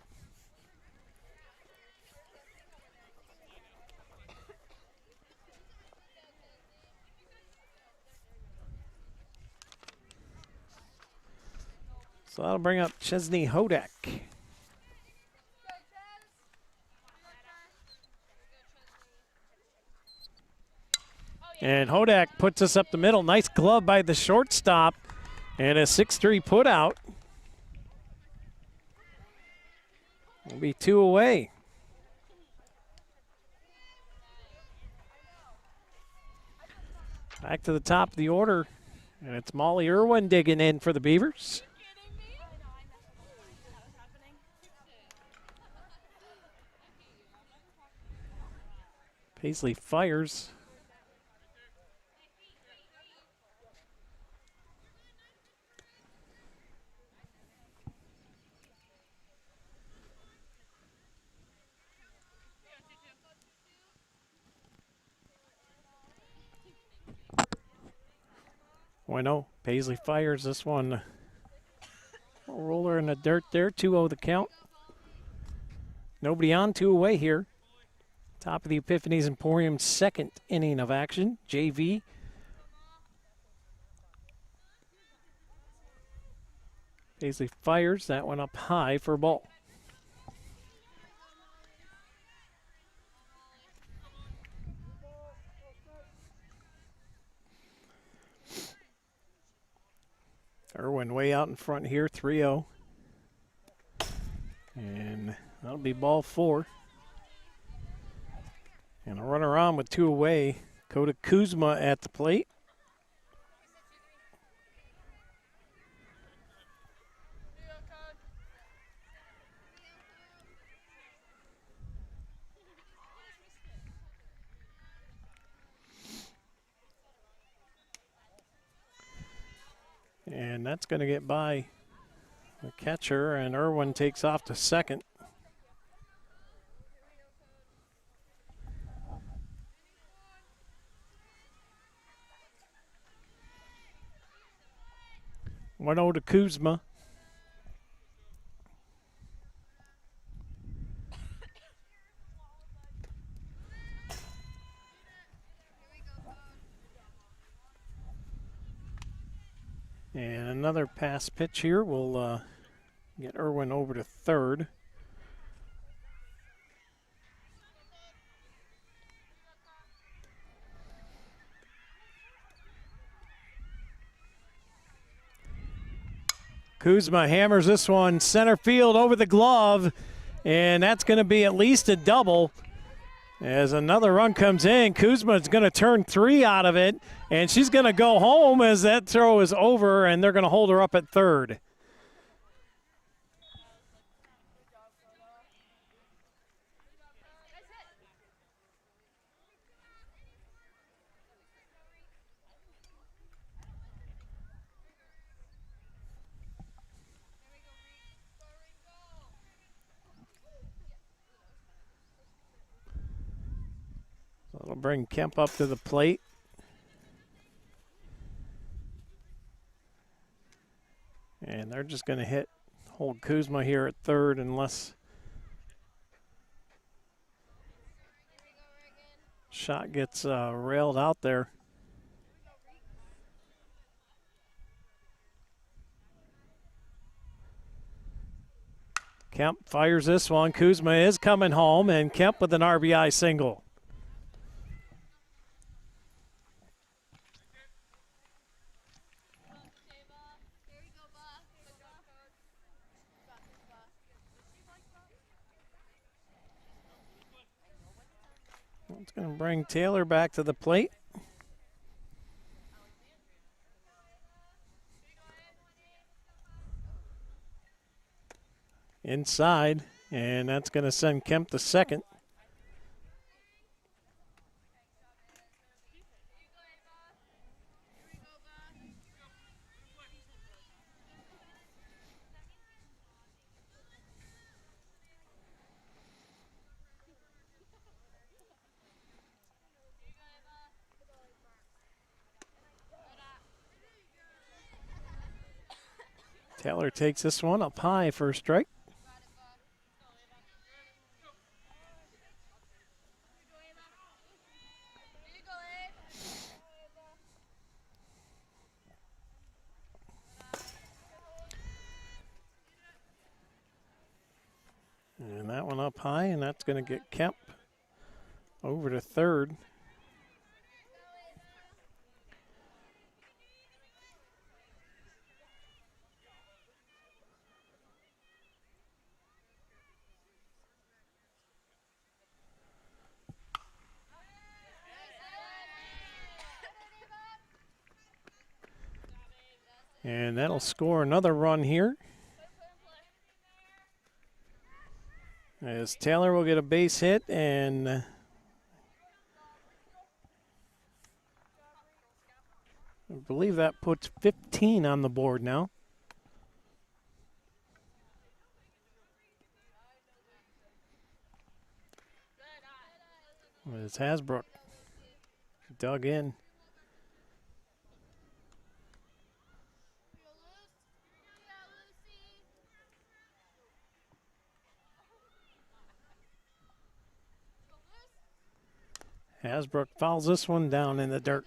Speaker 1: So that'll bring up Chesney Hodak. And Hodak puts us up the middle. Nice glove by the shortstop. And a 6-3 put out. Will be 2 away. Back to the top of the order. And it's Molly Irwin digging in for the Beavers. Paisley fires. Bueno, Paisley fires this one. Roller in the dirt there, 2-0 the count. Nobody on, 2 away here. Top of the Epiphanies Emporium's second inning of action, JV. Paisley fires that one up high for a ball. Irwin way out in front here, 3-0. And that'll be ball 4. And a runner on with 2 away. Kota Kuzma at the plate. And that's going to get by the catcher, and Irwin takes off to second. One 0 to Kuzma. And another pass pitch here will get Irwin over to third. Kuzma hammers this one center field over the glove, and that's going to be at least a double. As another run comes in, Kuzma's going to turn 3 out of it, and she's going to go home as that throw is over, and they're going to hold her up at third. That'll bring Kemp up to the plate. And they're just going to hold Kuzma here at third unless shot gets railed out there. Kemp fires this one. Kuzma is coming home, and Kemp with an RBI single. It's going to bring Taylor back to the plate. Inside, and that's going to send Kemp to second. Taylor takes this one up high for a strike. And that one up high, and that's going to get Kemp over to third. And that'll score another run here. As Taylor will get a base hit, and I believe that puts 15 on the board now. As Hasbrook dug in. Hasbrook fouls this one down in the dirt.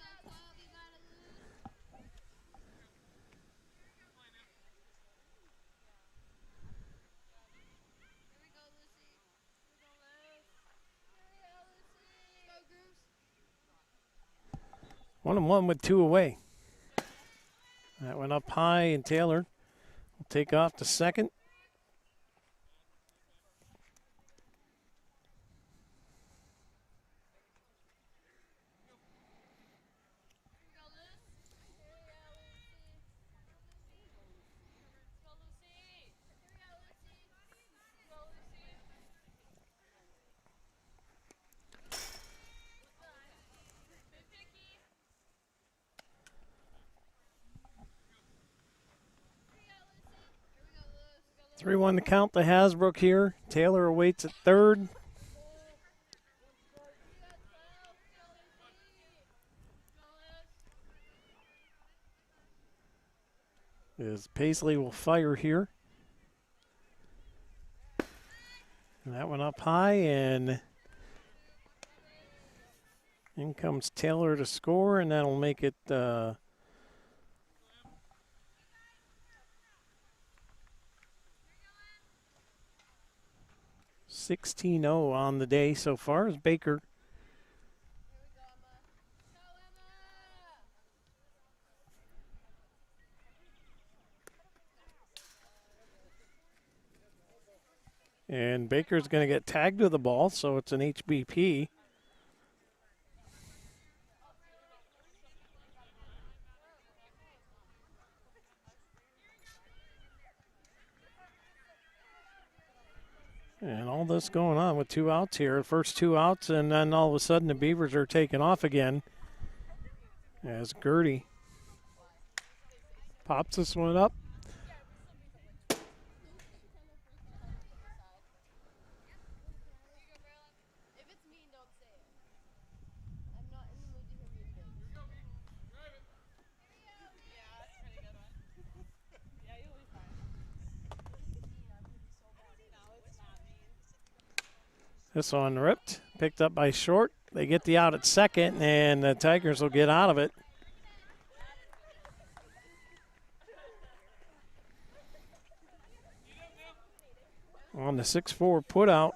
Speaker 1: One and one with two away. That went up high, and Taylor will take off to second. Three one to count to Hasbrook here. Taylor awaits at third. As Paisley will fire here. And that one up high, and in comes Taylor to score, and that'll make it 16-0 on the day so far as Baker And Baker's going to get tagged with the ball, so it's an HBP. And all this going on with 2 outs here. First 2 outs, and then all of a sudden the Beavers are taking off again. As Gertie pops this one up. This one ripped, picked up by short. They get the out at second, and the Tigers will get out of it. On the 6-4 put out.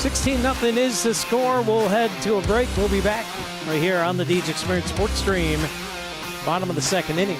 Speaker 1: $16-0 is the score. We'll head to a break. We'll be back right here on the Deej Experience Sports Stream. Bottom of the second inning.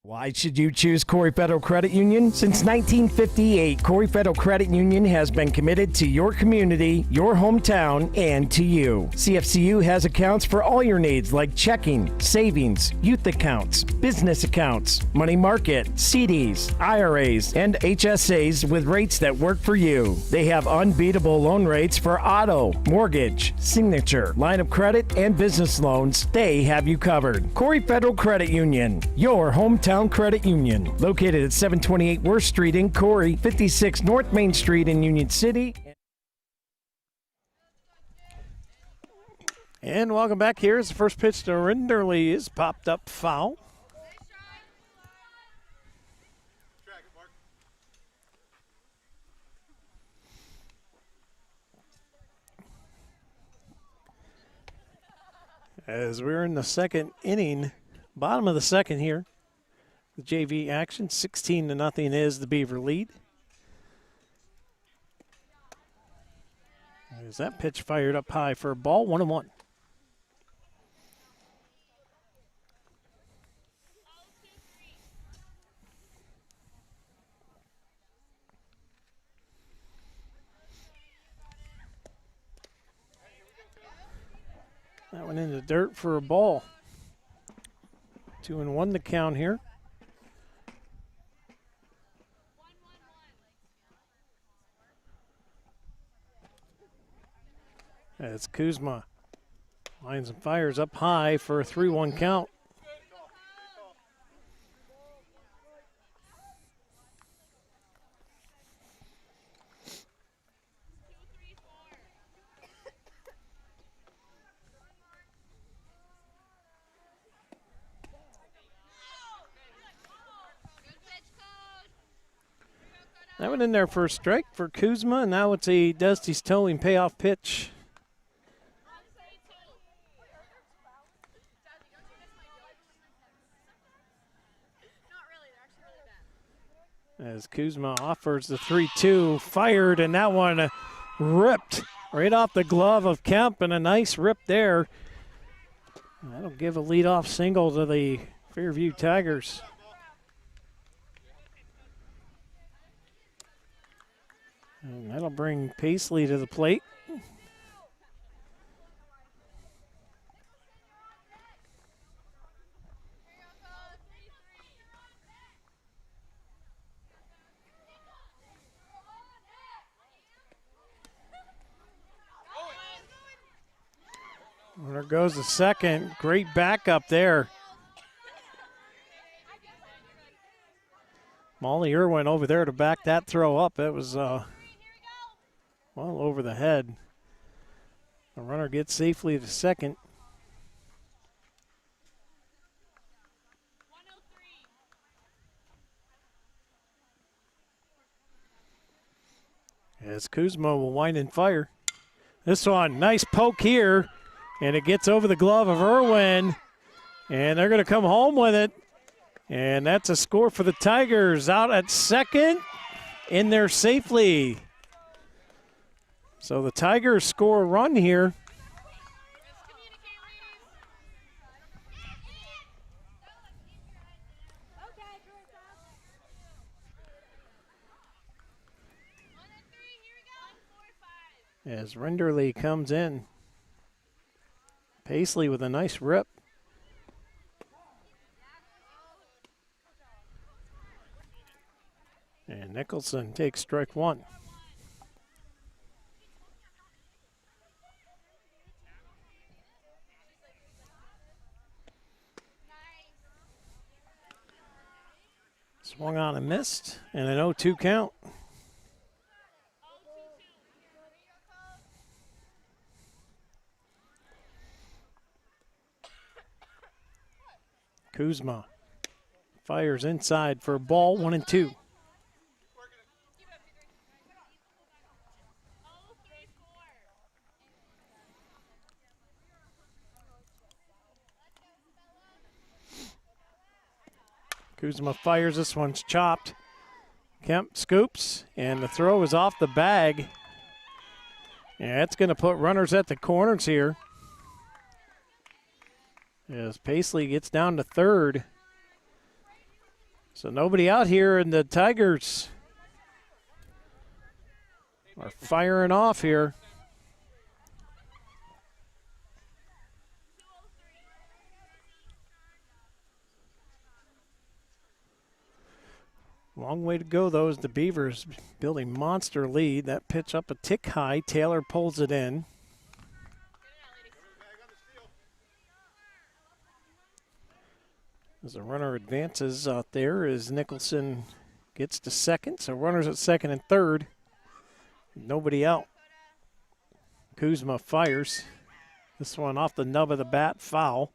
Speaker 5: Why should you choose Corry Federal Credit Union? Since 1958, Corry Federal Credit Union has been committed to your community, your hometown, and to you. CFCU has accounts for all your needs like checking, savings, youth accounts, business accounts, money market, CDs, IRAs, and HSAs with rates that work for you. They have unbeatable loan rates for auto, mortgage, signature, line of credit, and business loans. They have you covered. Corry Federal Credit Union, your hometown credit union, located at 728 Worth Street in Corry, 56 North Main Street in Union City.
Speaker 1: And welcome back. Here's the first pitch to Rinderly is popped up foul. As we're in the second inning, bottom of the second here. The JV action, 16-0 is the Beaver lead. Is that pitch fired up high for a ball? 1-1. That went in the dirt for a ball. 2-1 the count here. As Kuzma lines and fires up high for a 3-1 count. That went in there for a strike for Kuzma, and now it's a Dusty's towing payoff pitch. As Kuzma offers the 3-2, fired, and that one ripped right off the glove of Kemp, and a nice rip there. That'll give a leadoff single to the Fairview Tigers. And that'll bring Paisley to the plate. There goes the second. Great backup there. Molly Irwin over there to back that throw up. It was well over the head. The runner gets safely to second. As Kuzma will wind and fire. This one, nice poke here. And it gets over the glove of Irwin. And they're going to come home with it. And that's a score for the Tigers. Out at second, in there safely. So the Tigers score a run here. As Renderly comes in. Paisley with a nice rip. And Nicholson takes strike one. Swung on and missed, and an 0-2 count. Kuzma fires inside for a ball, 1-2. Kuzma fires, this one's chopped. Kemp scoops, and the throw is off the bag. And that's going to put runners at the corners here. As Paisley gets down to third. So nobody out here, and the Tigers are firing off here. Long way to go, though, as the Beavers build a monster lead. That pitch up a tick high. Taylor pulls it in. As the runner advances out there as Nicholson gets to second. So runners at second and third. Nobody out. Kuzma fires. This one off the nub of the bat, foul.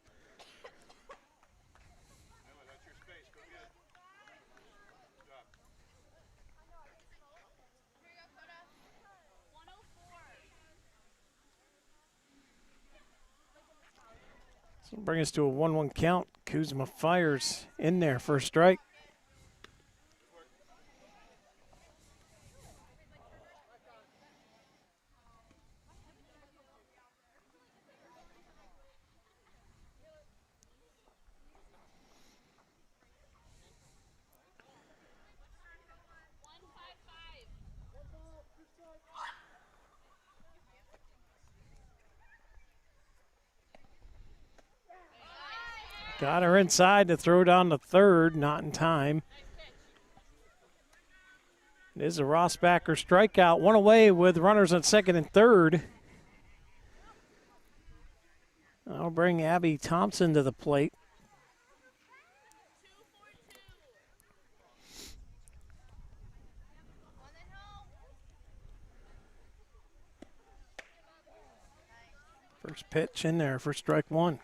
Speaker 1: So bring us to a 1-1 count. Kuzma fires in there for a strike. Got her inside to throw down to third, not in time. It is a Rossbacker strikeout. One away with runners at second and third. I'll bring Abby Thompson to the plate. First pitch in there for strike one.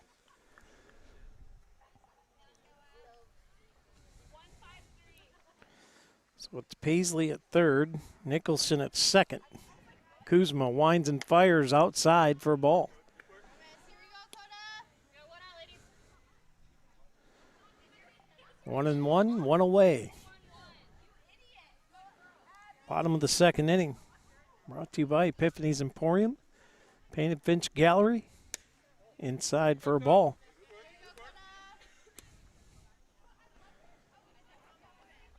Speaker 1: So it's Paisley at third, Nicholson at second. Kuzma winds and fires outside for a ball. 1-1, one away. Bottom of the second inning. Brought to you by Epiphany's Emporium, Painted Finch Gallery. Inside for a ball.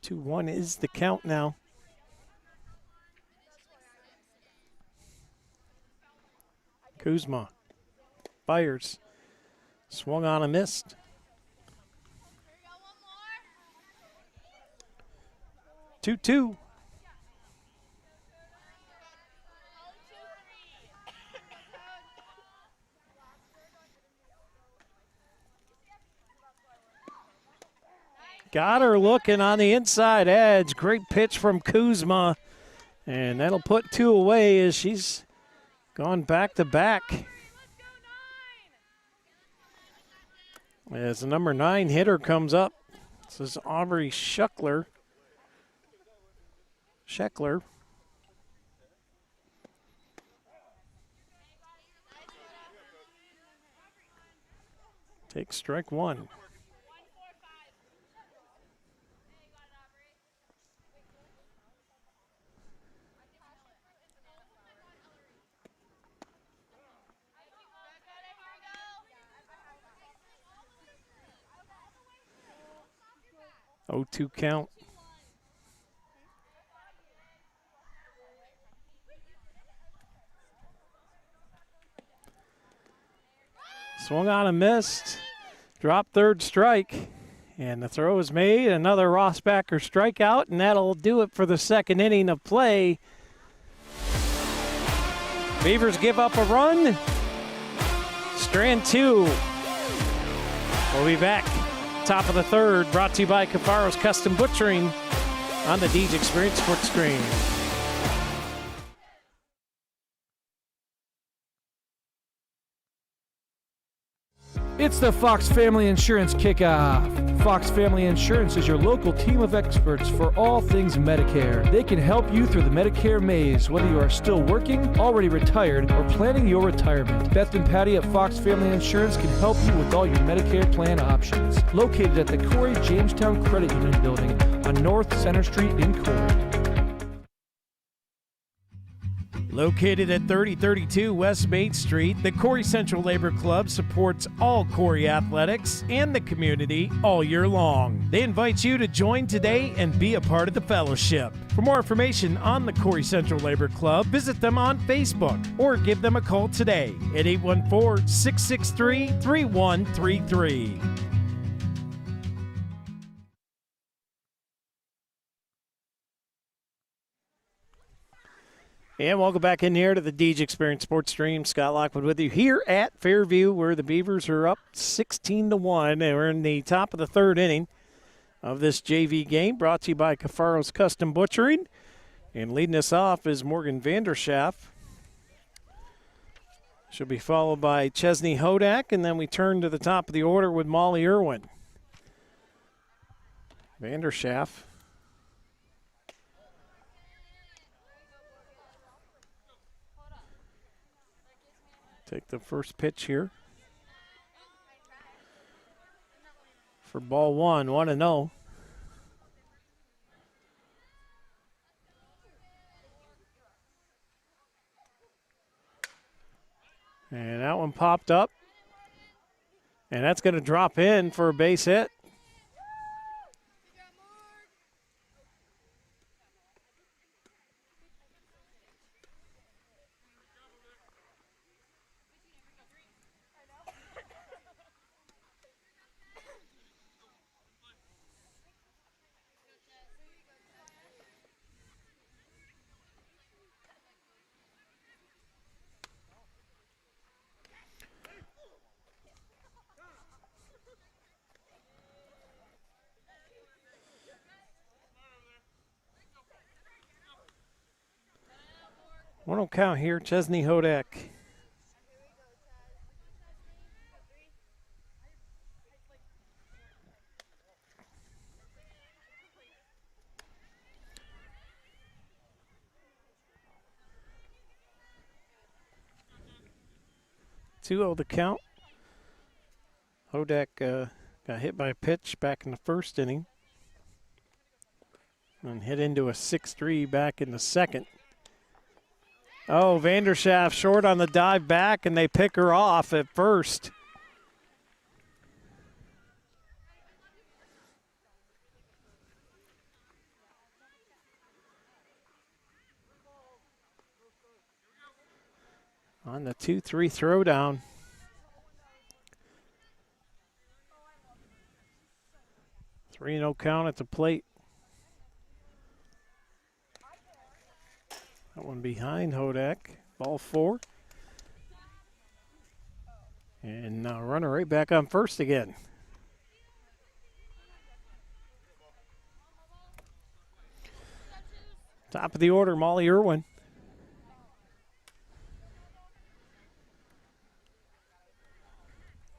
Speaker 1: Two 1 is the count now. Kuzma fires. Swung on and missed. Two 2. Got her looking on the inside edge. Great pitch from Kuzma. And that'll put two away as she's gone back to back. As the number 9 hitter comes up. This is Aubrey Scheckler. Take strike one. Oh, 2 count. Swung on and missed. Drop third strike. And the throw is made. Another Rossbacher strikeout, and that'll do it for the second inning of play. Beavers give up a run. Strand 2. We'll be back. Top of the third, brought to you by Cafaro's Custom Butchering on the Deej Experience Sports Screen.
Speaker 12: It's the Fox Family Insurance Kickoff. Fox Family Insurance is your local team of experts for all things Medicare. They can help you through the Medicare maze, whether you are still working, already retired, or planning your retirement. Beth and Patty at Fox Family Insurance can help you with all your Medicare plan options. Located at the Corry Jamestown Credit Union Building on North Center Street in Corry.
Speaker 5: Located at 3032 West Main Street, the Corry Central Labor Club supports all Corry athletics and the community all year long. They invite you to join today and be a part of the fellowship. For more information on the Corry Central Labor Club, visit them on Facebook or give them a call today at 814-663-3133.
Speaker 1: And welcome back in here to the Deej Experience Sports Stream. Scott Lockwood with you here at Fairview, where the Beavers are up 16-1. And we're in the top of the third inning of this JV game, brought to you by Cafaro's Custom Butchering. And leading us off is Morgan Vanderschaff. She'll be followed by Chesney Hodak, and then we turn to the top of the order with Molly Irwin. Vanderschaff. Take the first pitch here for ball one, 1-0. And that one popped up. And that's going to drop in for a base hit. One will count here, Chesney Hodak. Two-0 the count. Hodak got hit by a pitch back in the first inning and hit into a 6-3 back in the second. Oh, Vanderschaff short on the dive back, and they pick her off at first. On the 2-3 throwdown. Three no count at the plate. That one behind Hodak. Ball four. And now runner right back on first again. Top of the order, Molly Irwin.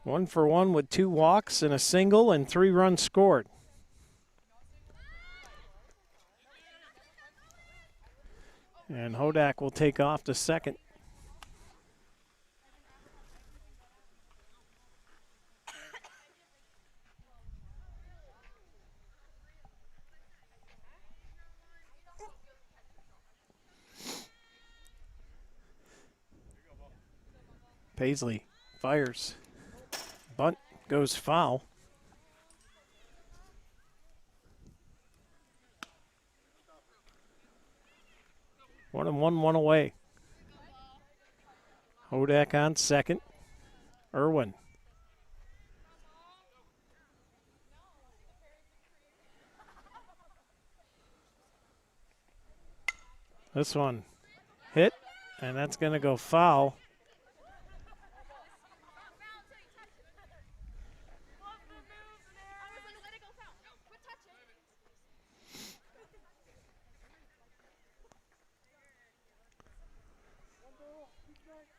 Speaker 1: One for one with 2 walks and a single and 3 runs scored. And Hodak will take off to second. Paisley fires. Bunt goes foul. 1-1, 1 away. Hodak on second. Irwin. This one hit, and that's going to go foul.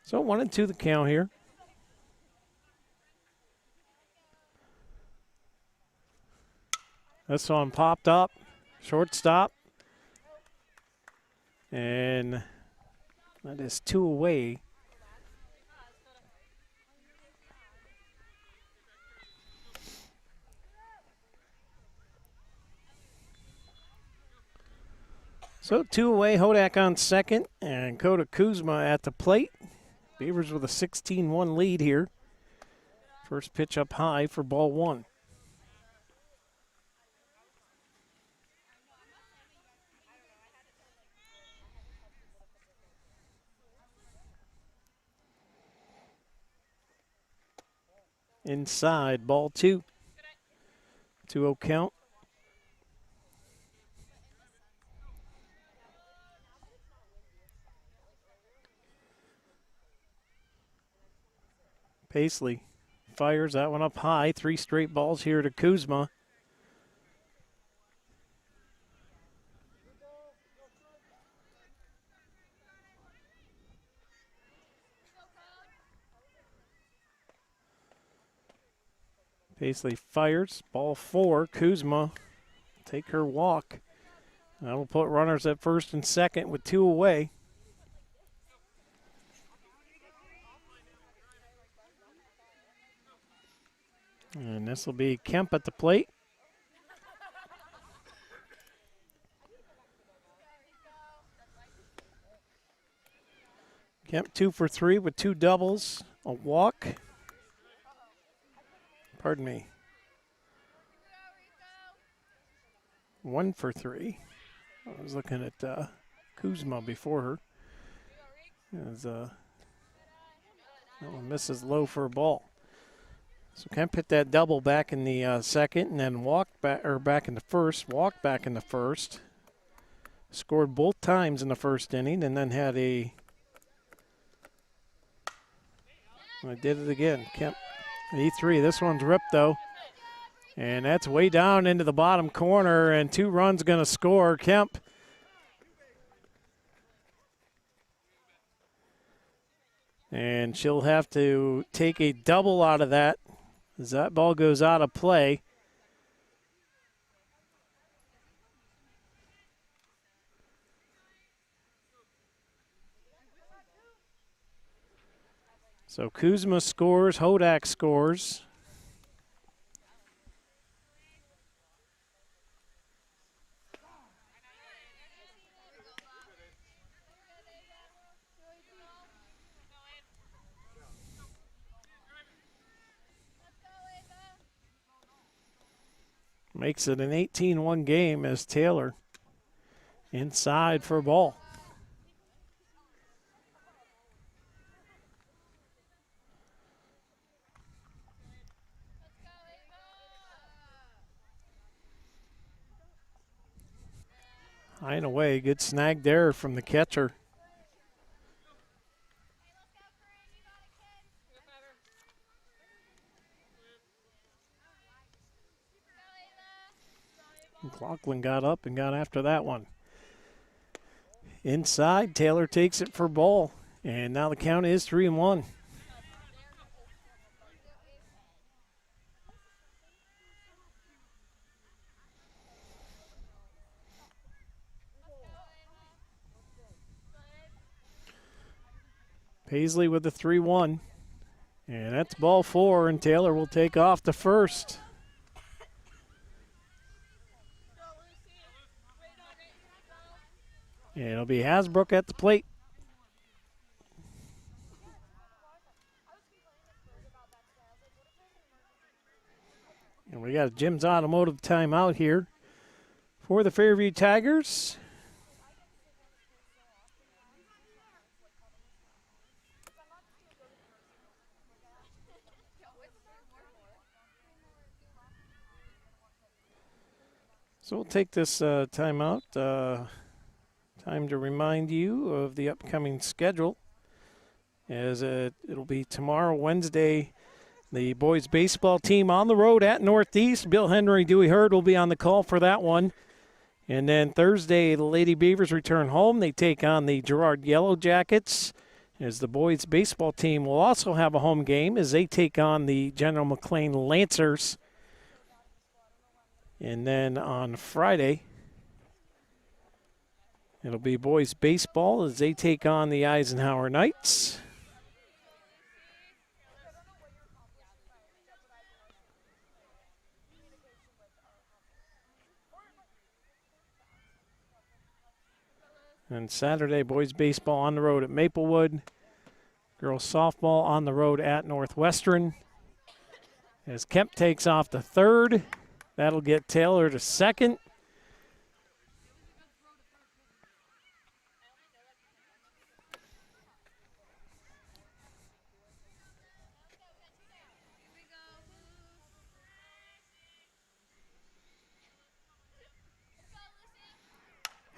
Speaker 1: So 1-2 the count here. This one popped up, shortstop. And that is 2 away. So 2 away, Hodak on second, and Kota Kuzma at the plate. Beavers with a 16-1 lead here. First pitch up high for ball 1. Inside, ball 2. 2-0 count. Paisley fires that one up high. 3 straight balls here to Kuzma. Paisley fires. Ball 4. Kuzma take her walk. That will put runners at first and second with 2 away. And this will be Kemp at the plate. Kemp 2 for 3 with 2 doubles, a walk. Pardon me. 1 for 3. I was looking at Kuzma before her. As, that one misses low for a ball. So Kemp hit that double back in the second, and then walked back, or back in the first. Walked back in the first. Scored both times in the first inning, and then had a. I did it again. Kemp E3. This one's ripped though, and that's way down into the bottom corner. And 2 runs going to score. Kemp. And she'll have to take a double out of that as that ball goes out of play. So Kuzma scores, Hodak scores. Makes it an 18-1 game as Taylor inside for a ball. High and away, good snag there from the catcher. McLaughlin got up and got after that one. Inside, Taylor takes it for ball. And now the count is 3-1. Paisley with the 3-1. And that's ball 4, and Taylor will take off the first. And it'll be Hasbrook at the plate. And we got a Jim's Automotive timeout here for the Fairview Tigers. So we'll take this timeout. Time to remind you of the upcoming schedule. As it'll be tomorrow, Wednesday, the boys baseball team on the road at Northeast. Bill Henry, Dewey Hurd will be on the call for that one. And then Thursday, the Lady Beavers return home. They take on the Girard Yellow Jackets. As the boys baseball team will also have a home game as they take on the General McLean Lancers. And then on Friday, it'll be boys baseball as they take on the Eisenhower Knights. And Saturday, boys baseball on the road at Maplewood. Girls softball on the road at Northwestern. As Kemp takes off to third, that'll get Taylor to second.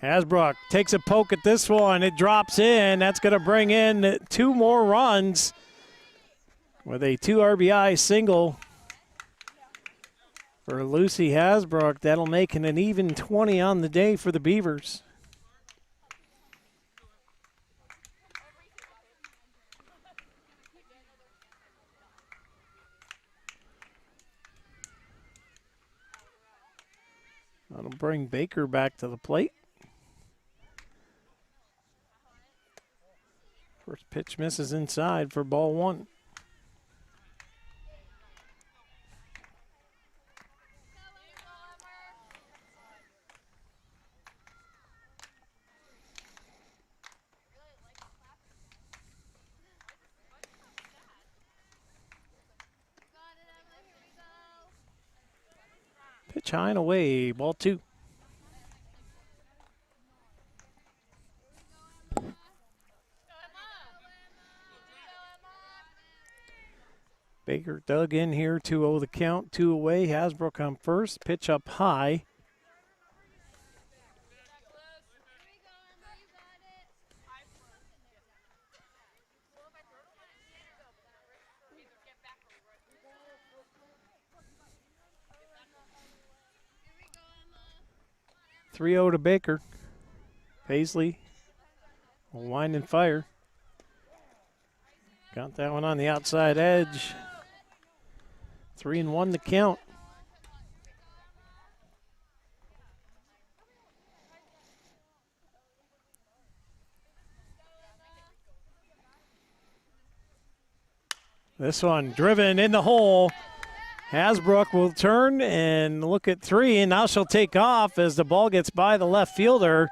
Speaker 1: Hasbrook takes a poke at this one. It drops in. That's going to bring in 2 more runs with a 2 RBI single for Lucy Hasbrook. That'll make it an even 20 on the day for the Beavers. That'll bring Baker back to the plate. First pitch misses inside for ball 1. Pitch high and away, ball 2. Baker dug in here, 2-0 the count, 2 away. Hasbrook on first, pitch up high. Three-0 to Baker. Paisley will wind and fire. Got that one on the outside edge. 3-1 the count. This one driven in the hole. Hasbrook will turn and look at 3, and now she'll take off as the ball gets by the left fielder.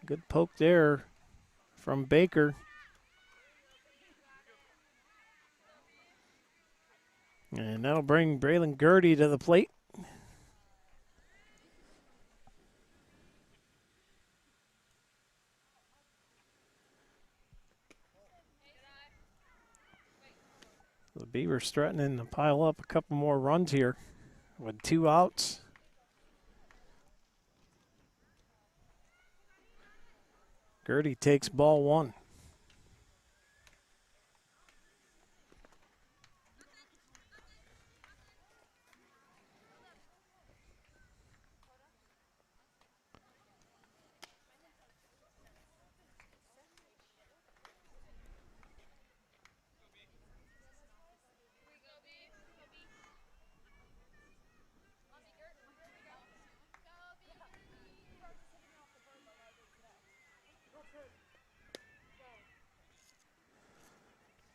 Speaker 1: Good poke there from Baker. And that'll bring Braylon Gertie to the plate. The Beavers threatening to pile up a couple more runs here with 2 outs. Gertie takes ball 1.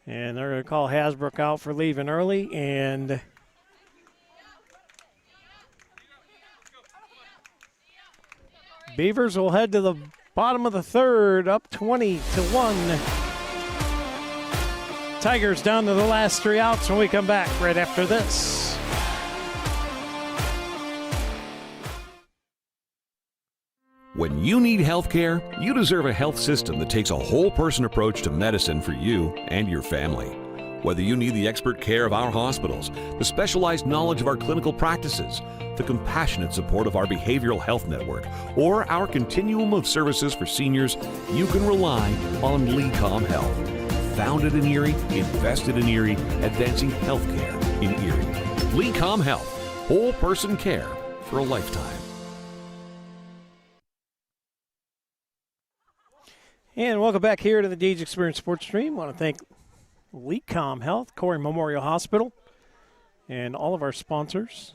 Speaker 1: And they're going to call Hasbrook out for leaving early. And Beavers will head to the bottom of the 3rd, up 20-1 Tigers down to the last 3 outs when we come back right after this.
Speaker 13: When you need health care, you deserve a health system that takes a whole-person approach to medicine for you and your family. Whether you need the expert care of our hospitals, the specialized knowledge of our clinical practices, the compassionate support of our behavioral health network, or our continuum of services for seniors, you can rely on LECOM Health. Founded in Erie, invested in Erie, advancing healthcare in Erie. LECOM Health, whole-person care for a lifetime.
Speaker 1: And welcome back here to the Deej Experience Sports Stream. I want to thank LECOM Health, Corry Memorial Hospital, and all of our sponsors.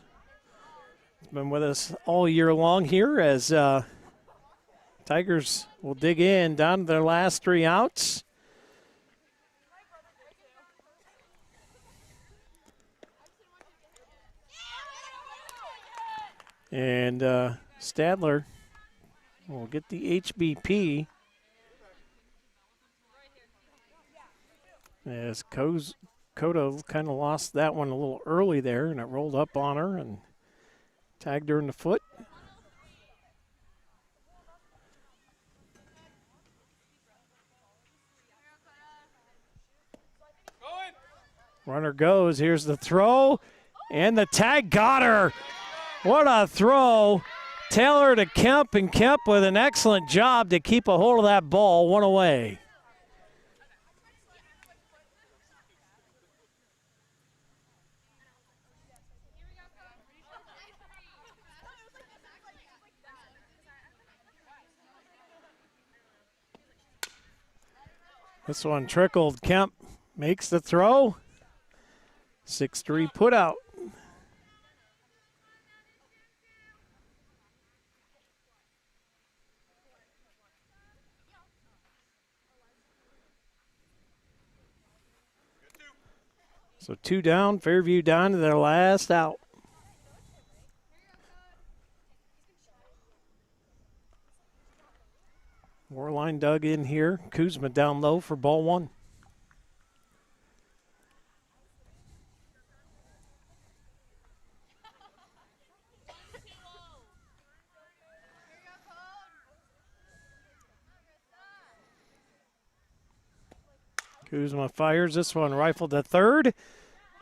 Speaker 1: It's been with us all year long here as Tigers will dig in down to their last 3 outs. And Stadler will get the HBP. As Cota kind of lost that one a little early there, and it rolled up on her and tagged her in the foot. Runner goes. Here's the throw, and the tag got her. What a throw. Taylor to Kemp, and Kemp with an excellent job to keep a hold of that ball. 1 away. This one trickled. Kemp makes the throw. 6-3 put out. So 2 down, Fairview down to their last out. Warline dug in here. Kuzma down low for ball 1. Kuzma fires this one, rifled to third.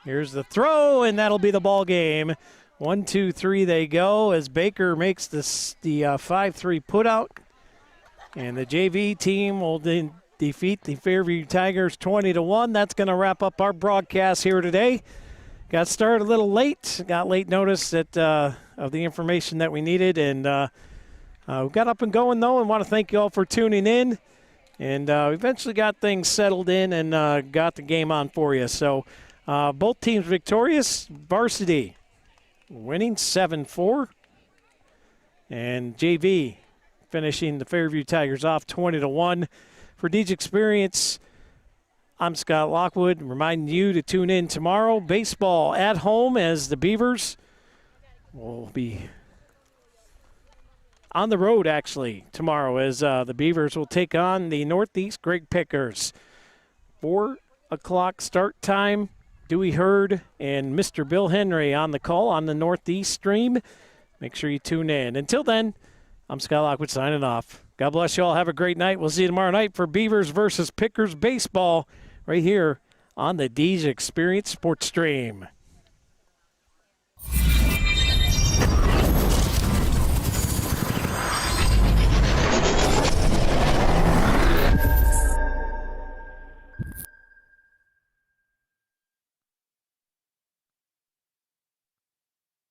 Speaker 1: Here's the throw, and that'll be the ball game. 1, 2, 3 they go as Baker makes the 5-3 put out. And the JV team will defeat the Fairview Tigers 20-1. That's going to wrap up our broadcast here today. Got started a little late. Got late notice of the information that we needed. And we got up and going, though, and want to thank you all for tuning in. And we eventually got things settled in and got the game on for you. So both teams victorious. Varsity winning 7-4. And JV finishing the Fairview Tigers off 20-1. For Deej Experience, I'm Scott Lockwood, reminding you to tune in tomorrow. Baseball at home as the Beavers will be on the road, actually, tomorrow as the Beavers will take on the Northeast Greg Pickers. 4 o'clock start time. Dewey Hurd and Mr. Bill Henry on the call on the Northeast stream. Make sure you tune in. Until then, I'm Scott Lockwood signing off. God bless you all. Have a great night. We'll see you tomorrow night for Beavers versus Pickers baseball right here on the Deej Experience Sports Stream.